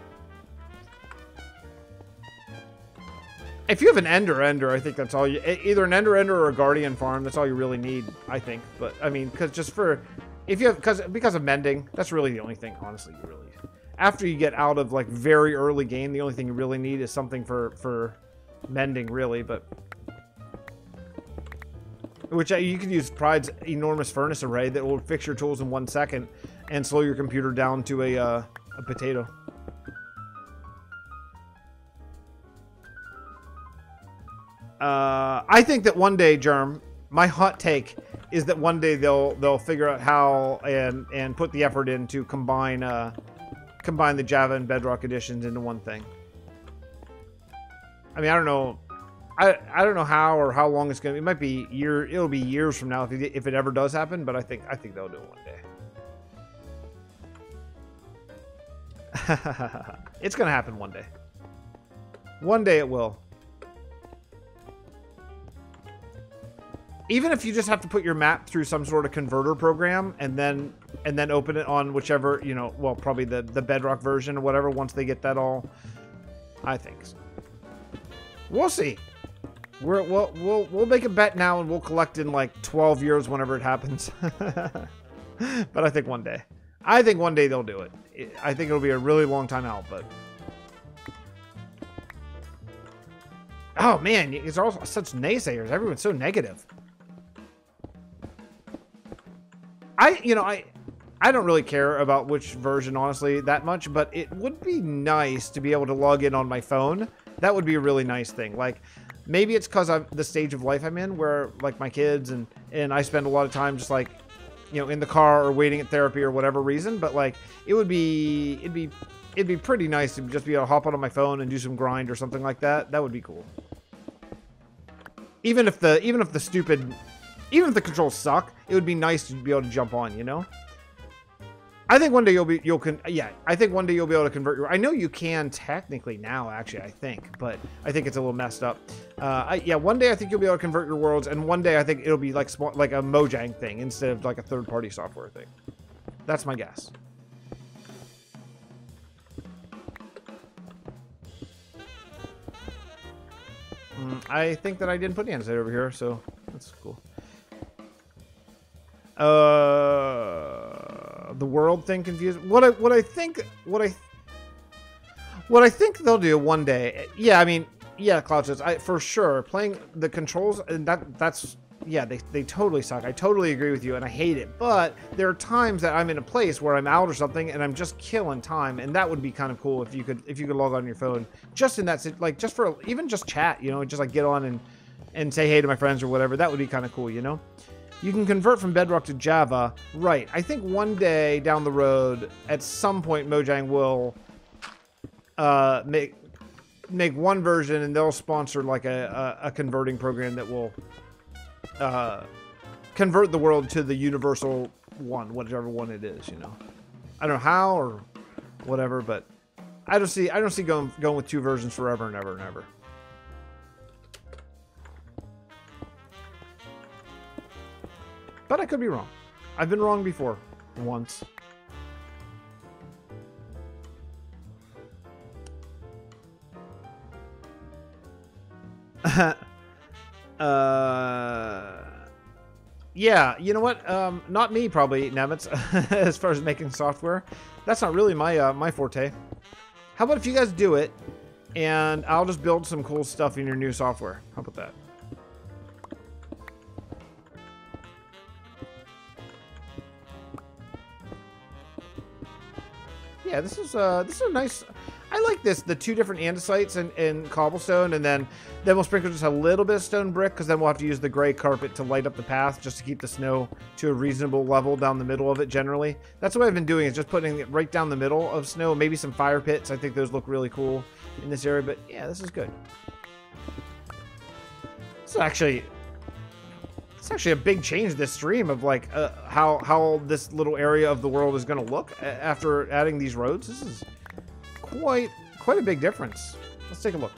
Speaker 1: If you have an Ender, I think that's all you... Either an Ender or a Guardian farm, that's all you really need, I think. But, I mean, because just for... If you have... Because of mending, that's really the only thing, honestly, you really... After you get out of, like, very early game, the only thing you really need is something for mending, really, but... Which you could use Pride's enormous furnace array that will fix your tools in 1 second and slow your computer down to a potato. I think that one day, Germ, my hot take is that one day they'll figure out how and put the effort in to combine the Java and Bedrock editions into one thing. I mean, I don't know. I don't know how or how long it's gonna be. It might be it'll be years from now if it ever does happen, but I think they'll do it one day. It's gonna happen one day. One day it will. Even if you just have to put your map through some sort of converter program and then open it on whichever, you know, well, probably the Bedrock version or whatever once they get that all. I think so. We'll see. We'll make a bet now and we'll collect in like 12 years whenever it happens. But I think one day. I think one day they'll do it. I think it'll be a really long time out, but Oh man, it's all such naysayers. Everyone's so negative. I don't really care about which version, honestly, that much, but it would be nice to be able to log in on my phone. That would be a really nice thing. Like, maybe it's because of the stage of life I'm in, where, like, my kids and I spend a lot of time just, like, you know, in the car or waiting at therapy or whatever reason. But, like, it'd be pretty nice to just be able to hop on my phone and do some grind or something like that. That would be cool. Even if the controls suck, it would be nice to be able to jump on, you know? I think one day I think one day you'll be able to convert your... I know you can technically now, actually, I think, but I think it's a little messed up. Yeah, one day I think you'll be able to convert your worlds, and one day I think it'll be like a Mojang thing instead of like a third-party software thing. That's my guess. I think that I didn't put the andesite over here, so that's cool. The world thing confused. What I think they'll do one day. Yeah, I mean, yeah, Cloud says, for sure playing the controls, and that's yeah, they totally suck. I totally agree with you, and I hate it. But there are times that I'm in a place where I'm out or something, and I'm just killing time, and that would be kind of cool if you could log on your phone, just in that, like, just for even just chat, you know, just like get on and say hey to my friends or whatever. That would be kind of cool, you know. You can convert from Bedrock to Java, right? I think one day down the road, at some point, Mojang will make one version, and they'll sponsor like a converting program that will convert the world to the universal one, whatever one it is, you know. I don't know how or whatever, but I don't see going with two versions forever and ever and ever. But I could be wrong. I've been wrong before, once. Yeah, you know what? Not me, probably, Nemitz, as far as making software. That's not really my my forte. How about if you guys do it, and I'll just build some cool stuff in your new software. How about that? Yeah, this is a nice... I like this, the two different andesites and cobblestone, and then we'll sprinkle just a little bit of stone brick, because then we'll have to use the gray carpet to light up the path, just to keep the snow to a reasonable level down the middle of it generally. That's what I've been doing, is just putting it right down the middle of snow, maybe some fire pits. I think those look really cool in this area, but yeah, this is good. It's actually a big change this stream of like how this little area of the world is going to look after adding these roads. This is quite a big difference. Let's take a look.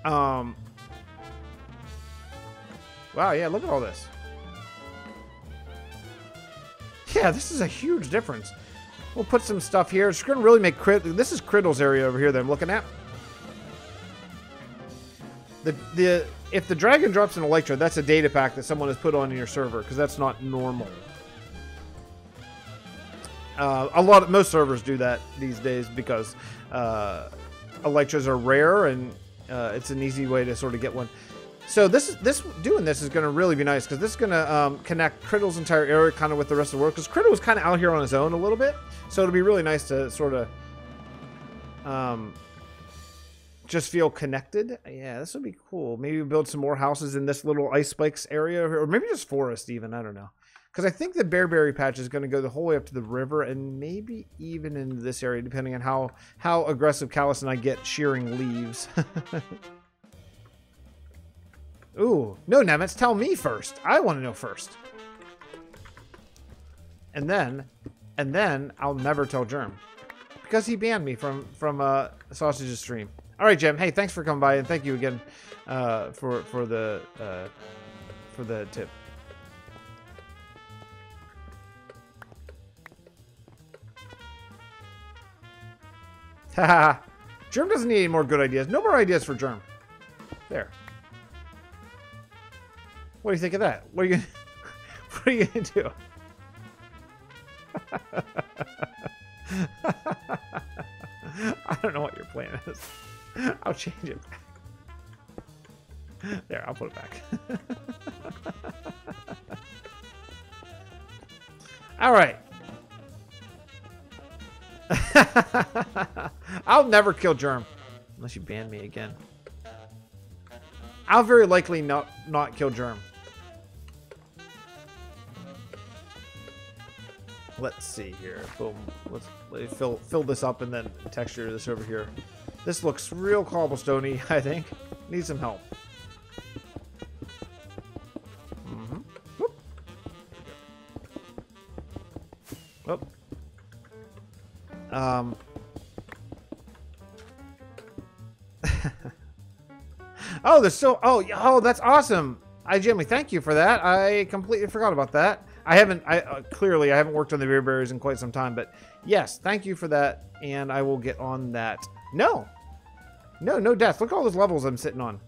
Speaker 1: Wow, yeah, look at all this. Yeah, this is a huge difference. We'll put some stuff here. It's going to really make this is Criddle's area over here that I'm looking at. If the dragon drops an Electro, that's a data pack that someone has put on in your server, because that's not normal. Most servers do that these days because Electros are rare, and it's an easy way to sort of get one. So doing this is going to really be nice, because this is going to connect Criddle's entire area kind of with the rest of the world, because Criddle was kind of out here on his own a little bit, so it'll be really nice to sort of just feel connected. Yeah, this would be cool. Maybe build some more houses in this little ice spikes area, or maybe just forest even. I don't know. Because I think the Bearberry patch is going to go the whole way up to the river, and maybe even into this area, depending on how aggressive Callus and I get shearing leaves. Ooh, no, Nemitz, tell me first. I want to know first. And then I'll never tell Germ, because he banned me from Sausage's stream. All right, Jem. Hey, thanks for coming by, and thank you again for the tip. Haha. Germ doesn't need any more good ideas. No more ideas for Germ. There. What do you think of that? What are you gonna do? minus. I'll change it back. There, I'll put it back. All right. I'll never kill Germ. Unless you ban me again. I'll very likely not kill Germ. Let's see here. Boom. Let's fill this up and then texture this over here. This looks real cobblestoney, I think. Need some help. Whoop. Whoop. Oh, there's so. Oh, that's awesome. Jimmy, thank you for that. I completely forgot about that. I haven't. Clearly I haven't worked on the beer berries in quite some time, but yes, thank you for that, and I will get on that. No death. Look at all those levels I'm sitting on.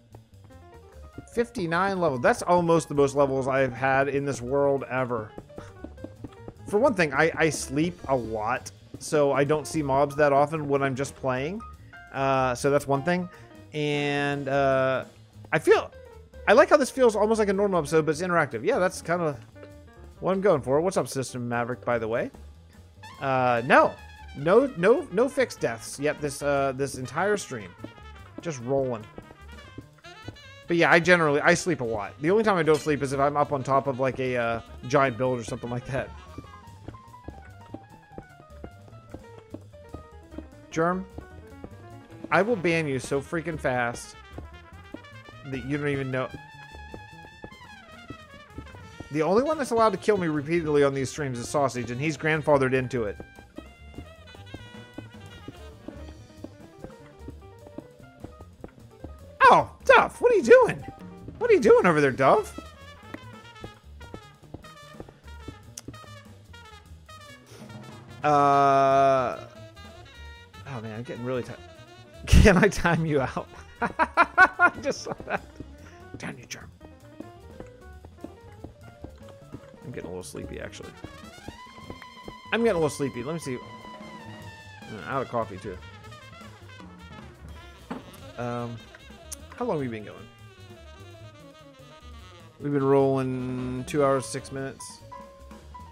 Speaker 1: 59 levels. That's almost the most levels I've had in this world ever. For one thing, I sleep a lot, so I don't see mobs that often when I'm just playing. So that's one thing. And I like how this feels almost like a normal episode, but it's interactive. Yeah, that's kind of what I'm going for. What's up, System Maverick, by the way? No fixed deaths yet this entire stream. Just rolling. But yeah, I sleep a lot. The only time I don't sleep is if I'm up on top of like a giant build or something like that. Germ, I will ban you so freaking fast that you don't even know. The only one that's allowed to kill me repeatedly on these streams is Sausage, and he's grandfathered into it. Oh, Duff, what are you doing? What are you doing over there, Dove? Oh man, I'm getting really tired. Can I time you out? I just saw that. Damn you, Germ. I'm getting a little sleepy, actually. I'm getting a little sleepy. Let me see. Out of coffee, too. How long have we been going? We've been rolling 2 hours, 6 minutes.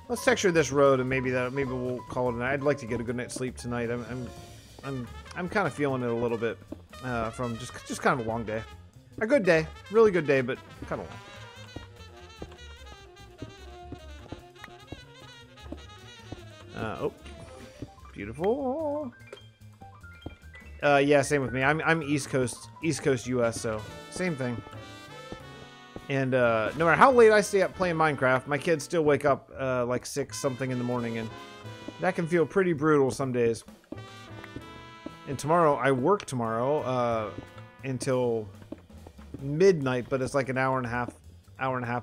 Speaker 1: Let's texture this road, and maybe we'll call it a night. I'd like to get a good night's sleep tonight. I'm kind of feeling it a little bit from just kind of a long day. A good day, really good day, but kind of long. Oh, beautiful. Yeah, same with me. I'm East Coast US, so same thing. And no matter how late I stay up playing Minecraft, my kids still wake up like 6 something in the morning, and that can feel pretty brutal some days. And tomorrow, I work tomorrow until midnight, but it's like an hour and a half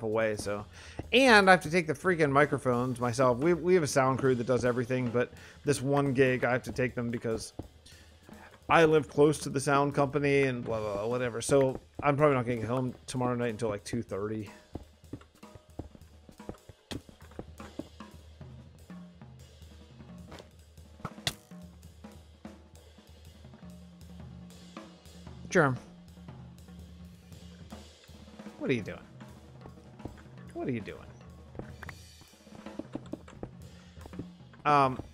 Speaker 1: away. So, and I have to take the freaking microphones myself. We have a sound crew that does everything, but this one gig I have to take them because I live close to the sound company and blah blah, blah whatever. So I'm probably not getting home tomorrow night until like 2:30. Germ, what are you doing? What are you doing?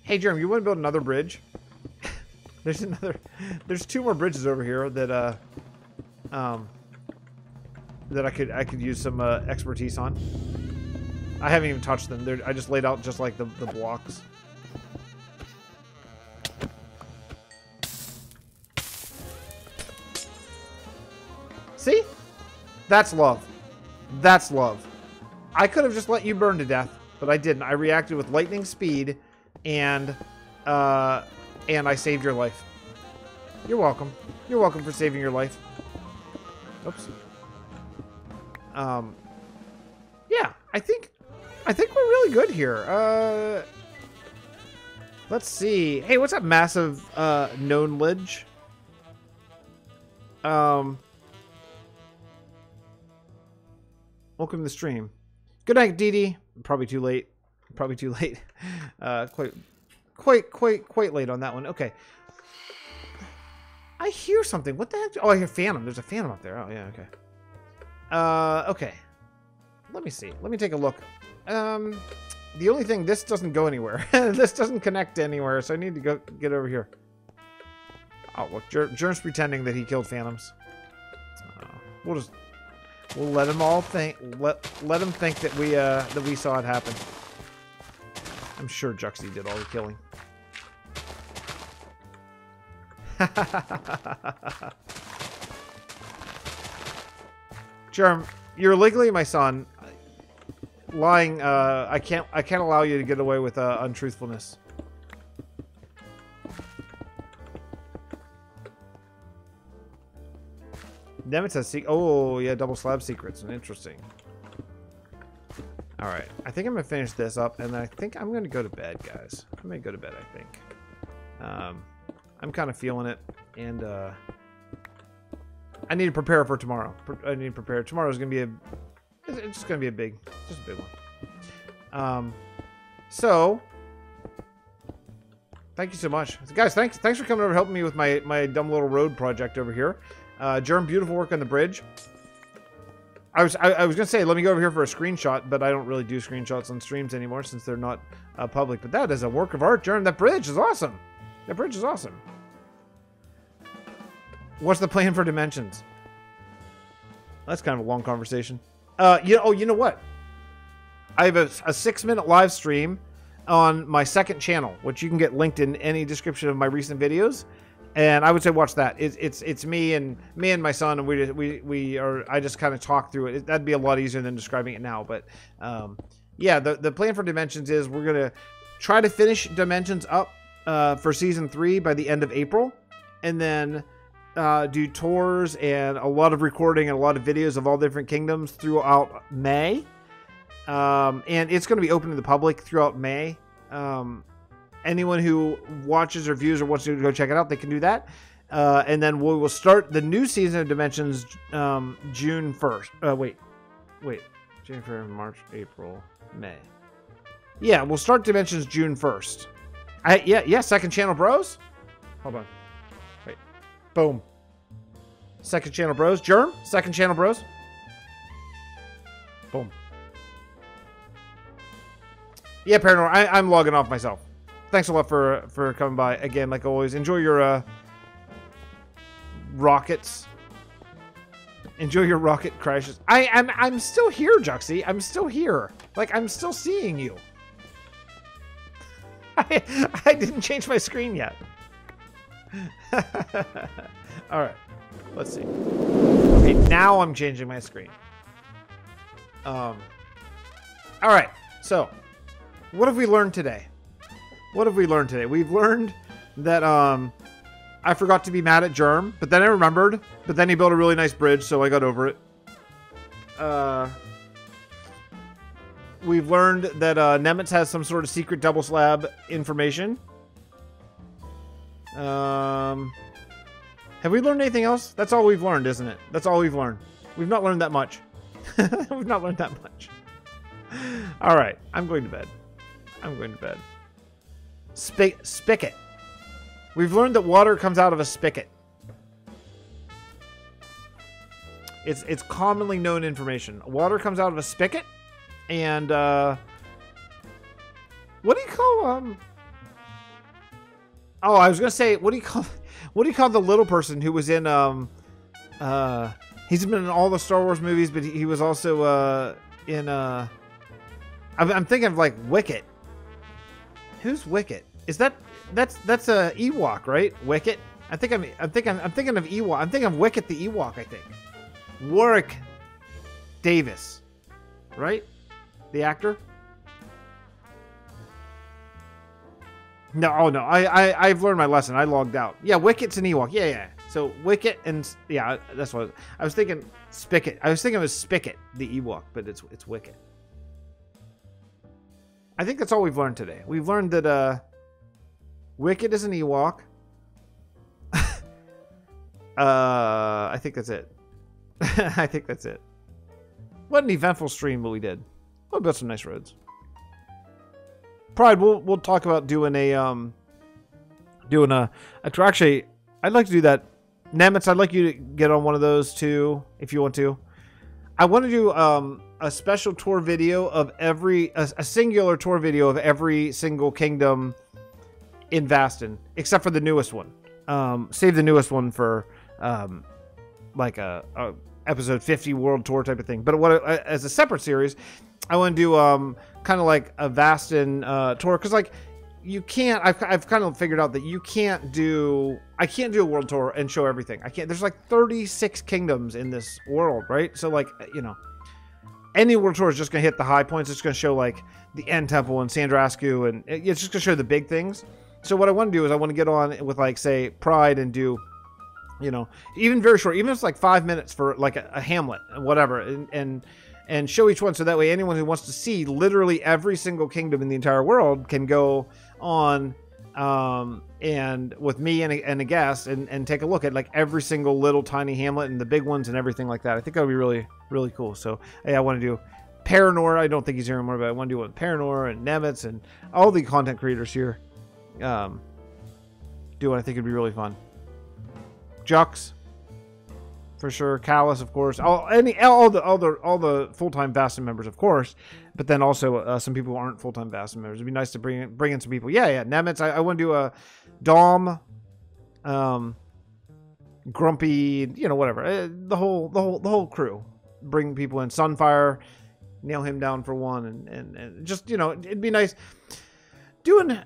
Speaker 1: Hey Germ, you want to build another bridge? There's 2 more bridges over here that that I could use some expertise on. I haven't even touched them. I just laid out just like the blocks. See? That's love. That's love. I could have just let you burn to death, but I didn't. I reacted with lightning speed, and I saved your life. You're welcome. You're welcome for saving your life. Oops. Yeah, I think we're really good here. Let's see. Hey, what's up, massive known ledge? Welcome to the stream. Good night, Dee Dee. Probably too late. Probably too late. Quite late on that one. Okay. I hear something. What the heck? Oh, I hear Phantom. There's a Phantom up there. Oh, yeah, okay. Okay. Let me see. Let me take a look. The only thing, this doesn't go anywhere. This doesn't connect anywhere, so I need to go get over here. Oh, look. Germ's pretending that he killed Phantoms. We'll let him all think. Let him think that we saw it happen. I'm sure Juxie did all the killing. Germ, you're legally my son. Lying, I can't allow you to get away with untruthfulness. Nemitz has oh yeah, double slab secrets. Interesting. All right, I think I'm gonna finish this up, and I think I'm gonna go to bed, guys. I'm gonna go to bed. I think. I'm kind of feeling it, and I need to prepare for tomorrow. I need to prepare. Tomorrow's gonna be it's just gonna be just a big one. So thank you so much, guys. Thanks for coming over, helping me with my dumb little road project over here. Germ, beautiful work on the bridge. I was gonna say, let me go over here for a screenshot, but I don't really do screenshots on streams anymore since they're not public. But that is a work of art, Germ. That bridge is awesome. That bridge is awesome. What's the plan for Dimensions? That's kind of a long conversation. You know what? I have a 6-minute live stream on my second channel, which you can get linked in any description of my recent videos. And I would say watch that. It's me and my son, and I just kind of talk through it. That'd be a lot easier than describing it now. But yeah, the plan for Dimensions is we're gonna try to finish Dimensions up for season 3 by the end of April, and then do tours and a lot of recording and a lot of videos of all different kingdoms throughout May. And it's going to be open to the public throughout May. Anyone who watches or views or wants to go check it out, they can do that. And then we will start the new season of Dimensions June 1st. Wait. January, March, April, May. Yeah, we'll start Dimensions June 1st. Yeah, second channel bros. Hold on. Wait. Boom. Second channel bros. Germ, second channel bros. Boom. Yeah, Paranor, I'm logging off myself. Thanks a lot for coming by. Again, like always, enjoy your rockets. Enjoy your rocket crashes. I'm still here, Juxie. I'm still here. Like, I'm still seeing you. I didn't change my screen yet. All right. Let's see. Okay, now I'm changing my screen. All right. So, what have we learned today? What have we learned today? We've learned that I forgot to be mad at Germ, but then I remembered. But then he built a really nice bridge, so I got over it. We've learned that Nemitz has some sort of secret double slab information. Have we learned anything else? That's all we've learned, isn't it? That's all we've learned. We've not learned that much. We've not learned that much. All right, I'm going to bed. I'm going to bed. Spigot. We've learned that water comes out of a spigot. It's commonly known information. Water comes out of a spigot, and what do you call Oh, I was gonna say, what do you call the little person who was in he's been in all the Star Wars movies, but he was also in I'm thinking of like Wicket. Who's Wicket? Is that's a Ewok, right? Wicket. I'm thinking of Ewok. I'm thinking of Wicket the Ewok. I think Warwick Davis, right? The actor. No, oh no, I've learned my lesson. I logged out. Yeah, Wicket's an Ewok. Yeah. So Wicket and yeah, that's what I was thinking. Spigot. I was thinking it was Spigot the Ewok, but it's Wicket. I think that's all we've learned today. We've learned that Wicket is an Ewok. I think that's it. I think that's it. What an eventful stream that we did. We built some nice roads. Pride, we'll talk about doing a actually, I'd like to do that Nemitz, I'd like you to get on one of those too, if you want to. I want to do a special tour video of a singular tour video of every single kingdom in Vasten, except for the newest one. Save the newest one for like a episode 50 world tour type of thing. But as a separate series, I want to do kind of like a Vasten tour, because like you can't. I've kind of figured out that you can't do. I can't do a world tour and show everything. I can't. There's like 36 kingdoms in this world, right? So like, you know, any world tour is just gonna hit the high points. It's gonna show like the End Temple and Sandrascu, and it's just gonna show the big things. So what I want to do is I want to get on with like say Pride and do, you know, even very short, even if it's like 5 minutes for like a hamlet and whatever, and show each one, so that way anyone who wants to see literally every single kingdom in the entire world can go on and with me and a guest and take a look at like every single little tiny hamlet and the big ones and everything like that. I think that would be really, really cool. So yeah, I want to do Paranor. I don't think he's here anymore, but I want to do one with Paranor and Nemitz and all the content creators here. Do what I think would be really fun. Jux, for sure. Callus, of course. All the full-time Vasten members, of course. But then also some people who aren't full-time Vasten members. It'd be nice to bring in some people. Yeah. Nemitz. I want to do a Dom, Grumpy, you know, whatever. The whole crew. Bring people in. Sunfire, nail him down for one, and just, you know, it'd be nice doing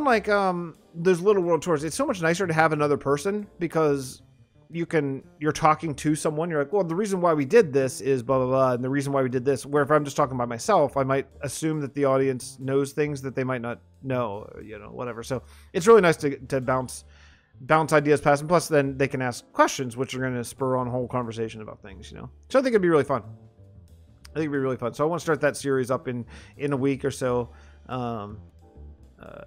Speaker 1: like those little world tours. It's so much nicer to have another person, because you're talking to someone. You're like, well, the reason why we did this is blah blah blah, and the reason why we did this. Where if I'm just talking by myself, I might assume that the audience knows things that they might not know, you know, whatever. So it's really nice to bounce ideas past, and plus then they can ask questions, which are going to spur on a whole conversation about things, you know. So I think it'd be really fun. So I want to start that series up in a week or so.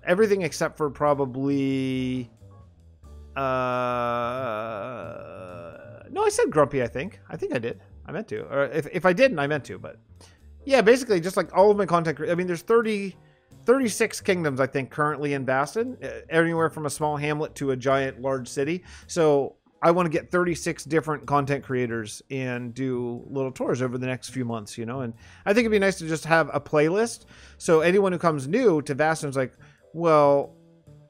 Speaker 1: Everything except for probably no, I said Grumpy. I think I did. I meant to, or if I didn't, I meant to. But yeah, basically just like all of my content. I mean, there's 36 kingdoms, I think, currently in Vasten, anywhere from a small hamlet to a giant large city. So I want to get 36 different content creators and do little tours over the next few months, you know. And I think it'd be nice to just have a playlist, so anyone who comes new to Vasten is like, well,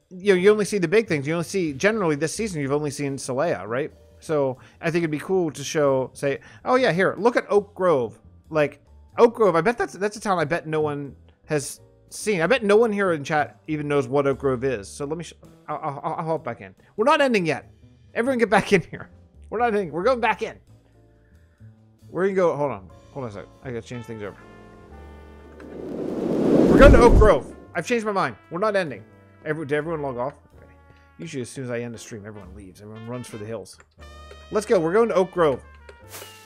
Speaker 1: you know, you only see the big things. You only see, generally this season, you've only seen Solea, right? So I think it'd be cool to say, oh yeah, here, look at Oak Grove. Like Oak Grove, I bet that's a town I bet no one has seen. I bet no one here in chat even knows what Oak Grove is. So let me, I'll hop back in. We're not ending yet. Everyone get back in here. We're not ending. We're going back in. We're gonna go, hold on a sec. I gotta change things over. We're going to Oak Grove. I've changed my mind. We're not ending. Did everyone log off? Okay. Usually as soon as I end the stream, everyone leaves. Everyone runs for the hills. Let's go. We're going to Oak Grove.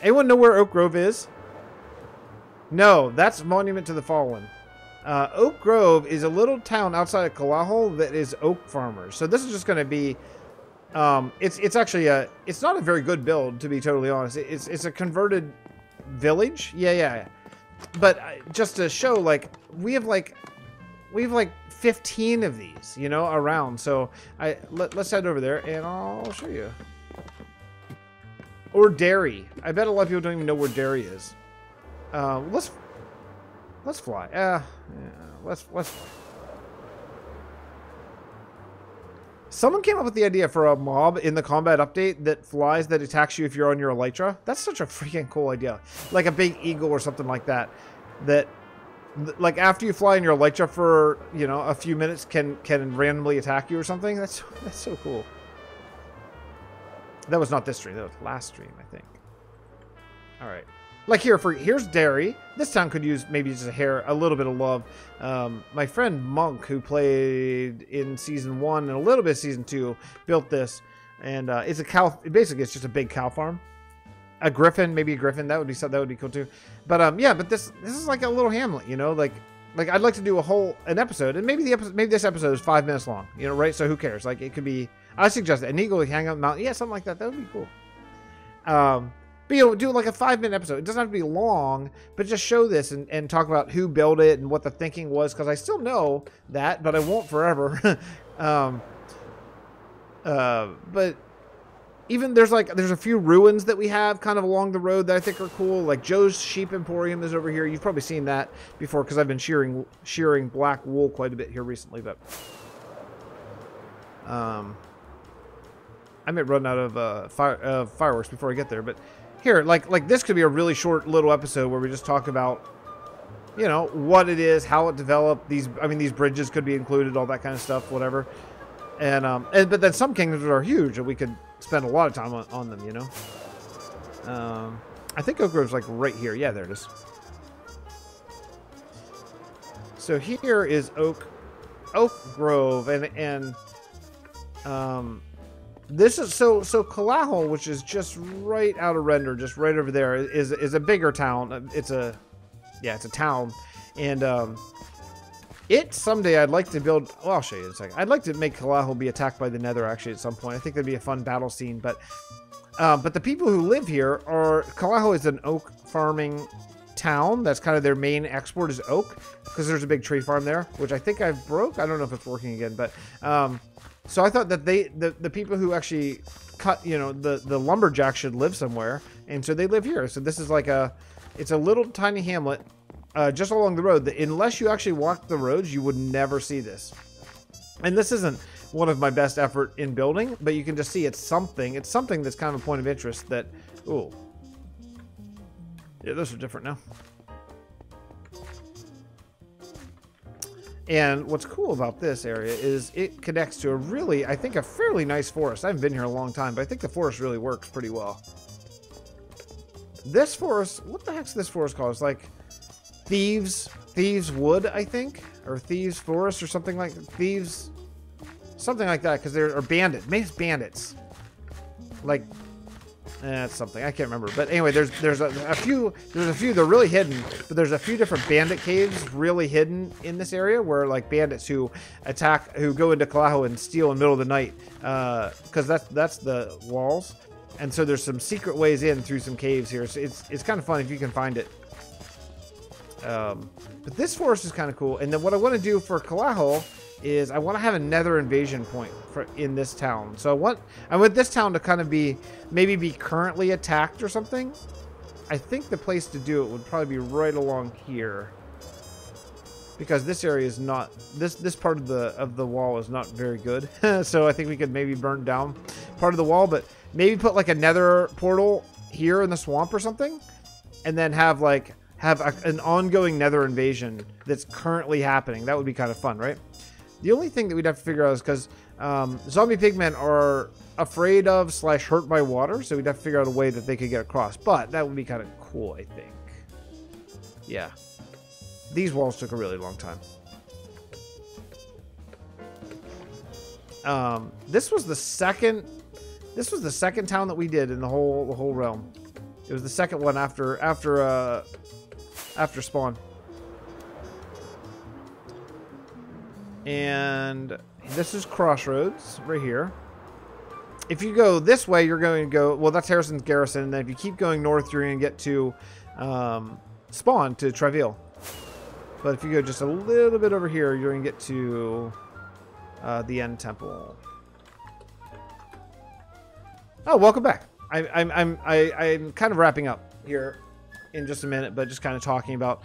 Speaker 1: Anyone know where Oak Grove is? No, that's Monument to the Fallen. Oak Grove is a little town outside of Kalahol that is oak farmers. So this is just going to be... it's actually it's not a very good build, to be totally honest. It's a converted village. Yeah. But just to show, like, we have like 15 of these, you know, around. So let's head over there and I'll show you. Or Derry. I bet a lot of people don't even know where Derry is. Let's fly. Yeah, let's fly. Someone came up with the idea for a mob in the combat update that flies, that attacks you if you're on your elytra. That's such a freaking cool idea. Like a big eagle or something like that. That, like, after you fly in your elytra for, you know, a few minutes, can randomly attack you or something. That's so cool. That was not this stream. That was last stream, I think. All right. Like here's Derry. This town could use maybe just a little bit of love. My friend Monk, who played in season 1 and a little bit of season 2, built this, and it's a cow. Basically, it's just a big cow farm. A griffin, maybe a griffin. That would be cool too. But yeah, but this is like a little hamlet, you know. Like I'd like to do an episode, and maybe this episode is 5 minutes long, you know, right? So who cares? Like it could be. I suggest an eagle hang out on the mountain, yeah, something like that. That would be cool. But, you know, do like a 5-minute episode. It doesn't have to be long, but just show this and talk about who built it and what the thinking was, because I still know that, but I won't forever. But even there's a few ruins that we have kind of along the road that I think are cool. Like Joe's Sheep Emporium is over here. You've probably seen that before because I've been shearing black wool quite a bit here recently. But I may run out of fireworks before I get there. But here, like this could be a really short little episode where we just talk about, you know, what it is, how it developed. These bridges could be included, all that kind of stuff, whatever. And but then some kingdoms are huge, and we could spend a lot of time on them, you know. I think Oak Grove's like right here. Yeah, there it is. So here is Oak Grove, and this is so Kalahol, which is just right out of render, just right over there, is a bigger town. It's a town, and it someday I'd like to build. Well, I'll show you in a second. I'd like to make Kalahol be attacked by the Nether actually at some point. I think that'd be a fun battle scene. But the people who live here are Kalahol is an oak farming town. That's kind of their main export is oak because there's a big tree farm there, which I think I've broke. I don't know if it's working again, but so I thought that the people who actually cut, you know, the lumberjacks should live somewhere, and so they live here. So this is like it's a little tiny hamlet. Just along the road, unless you actually walk the roads, you would never see this. And this isn't one of my best effort in building, but you can just see it's something that's kind of a point of interest that, ooh. Yeah, those are different now. And what's cool about this area is it connects to I think a fairly nice forest. I haven't been here a long time, but I think the forest really works pretty well. This forest, what the heck's this forest called? It's like Thieves Wood, I think, or Thieves Forest, or something like something like that. Because there are bandits, maybe it's bandits. Like, it's something I can't remember. But anyway, there's a few. They're really hidden, but there's a few different bandit caves really hidden in this area where like bandits who go into Kalahol and steal in the middle of the night. Because that's the walls, and so there's some secret ways in through some caves here. So it's kind of fun if you can find it. But this forest is kind of cool. And then what I want to do for Kalahol is I want to have a nether invasion point in this town. So I want this town to kind of maybe be currently attacked or something. I think the place to do it would probably be right along here, because this area is not, this part of the wall is not very good. So I think we could maybe burn down part of the wall, but maybe put like a nether portal here in the swamp or something, and then have an ongoing nether invasion that's currently happening. That would be kind of fun, right? The only thing that we'd have to figure out is because zombie pigmen are afraid of / hurt by water, so we'd have to figure out a way that they could get across. But that would be kind of cool, I think. Yeah. These walls took a really long time. This was the second town that we did in the whole realm. It was the second one after spawn. And this is Crossroads right here. If you go this way, you're going to go, well, that's Harrison's Garrison, and then if you keep going north, you're going to get to spawn, to Travail. But if you go just a little bit over here, you're going to get to the End Temple. Oh, welcome back. I'm kind of wrapping up here in just a minute, but just kind of talking about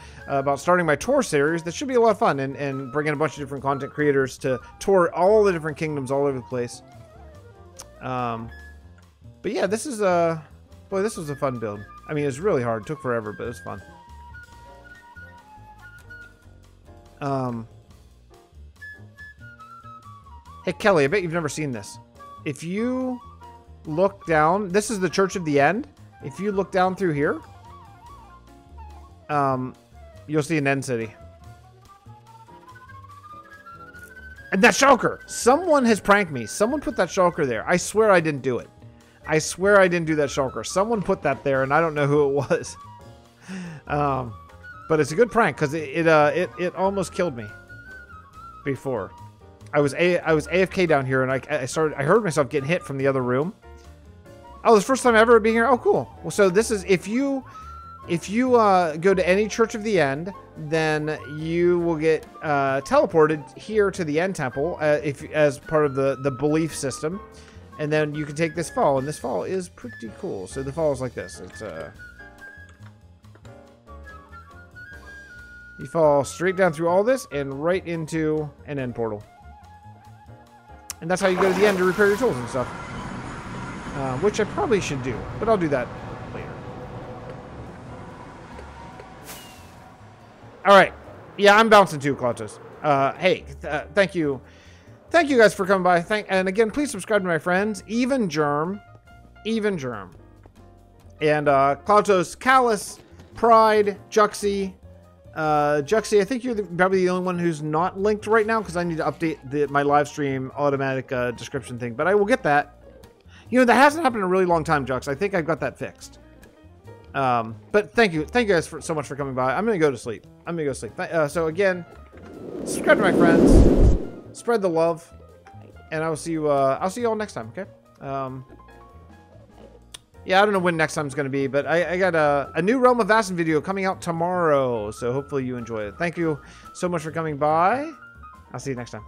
Speaker 1: starting my tour series. That should be a lot of fun, and bringing a bunch of different content creators to tour all the different kingdoms all over the place. But yeah, this is boy, this was a fun build. I mean, it was really hard. It took forever, but it was fun. Hey Kelly, I bet you've never seen this. If you look down, this is the Church of the End. If you look down through here, you'll see an end city. And that shulker! Someone has pranked me. Someone put that shulker there. I swear I didn't do it. I swear I didn't do that shulker. Someone put that there, and I don't know who it was. But it's a good prank, because it almost killed me before. I was AFK down here, and I heard myself getting hit from the other room. Oh, this is the first time ever being here? Oh, cool. Well, so this is, if you go to any Church of the End, then you will get teleported here to the End Temple as part of the belief system. And then you can take this fall, and this fall is pretty cool. So the fall is like this. It's you fall straight down through all this and right into an end portal. And that's how you go to the end to repair your tools and stuff. Which I probably should do, but I'll do that later. All right. Yeah, I'm bouncing too, Klautos. Hey, thank you. Thank you guys for coming by. And again, please subscribe to my friends. Even Germ. And Klautos, Callus, Pride, Juxie. Juxie, I think you're probably the only one who's not linked right now because I need to update my live stream automatic description thing. But I will get that. You know, that hasn't happened in a really long time, Jux. I think I've got that fixed. But thank you guys so much for coming by. I'm gonna go to sleep. So again, subscribe to my friends, spread the love, and I will see you. I'll see you all next time. Okay. Yeah, I don't know when next time's gonna be, but I got a new Realm of Vasten video coming out tomorrow, so hopefully you enjoy it. Thank you so much for coming by. I'll see you next time.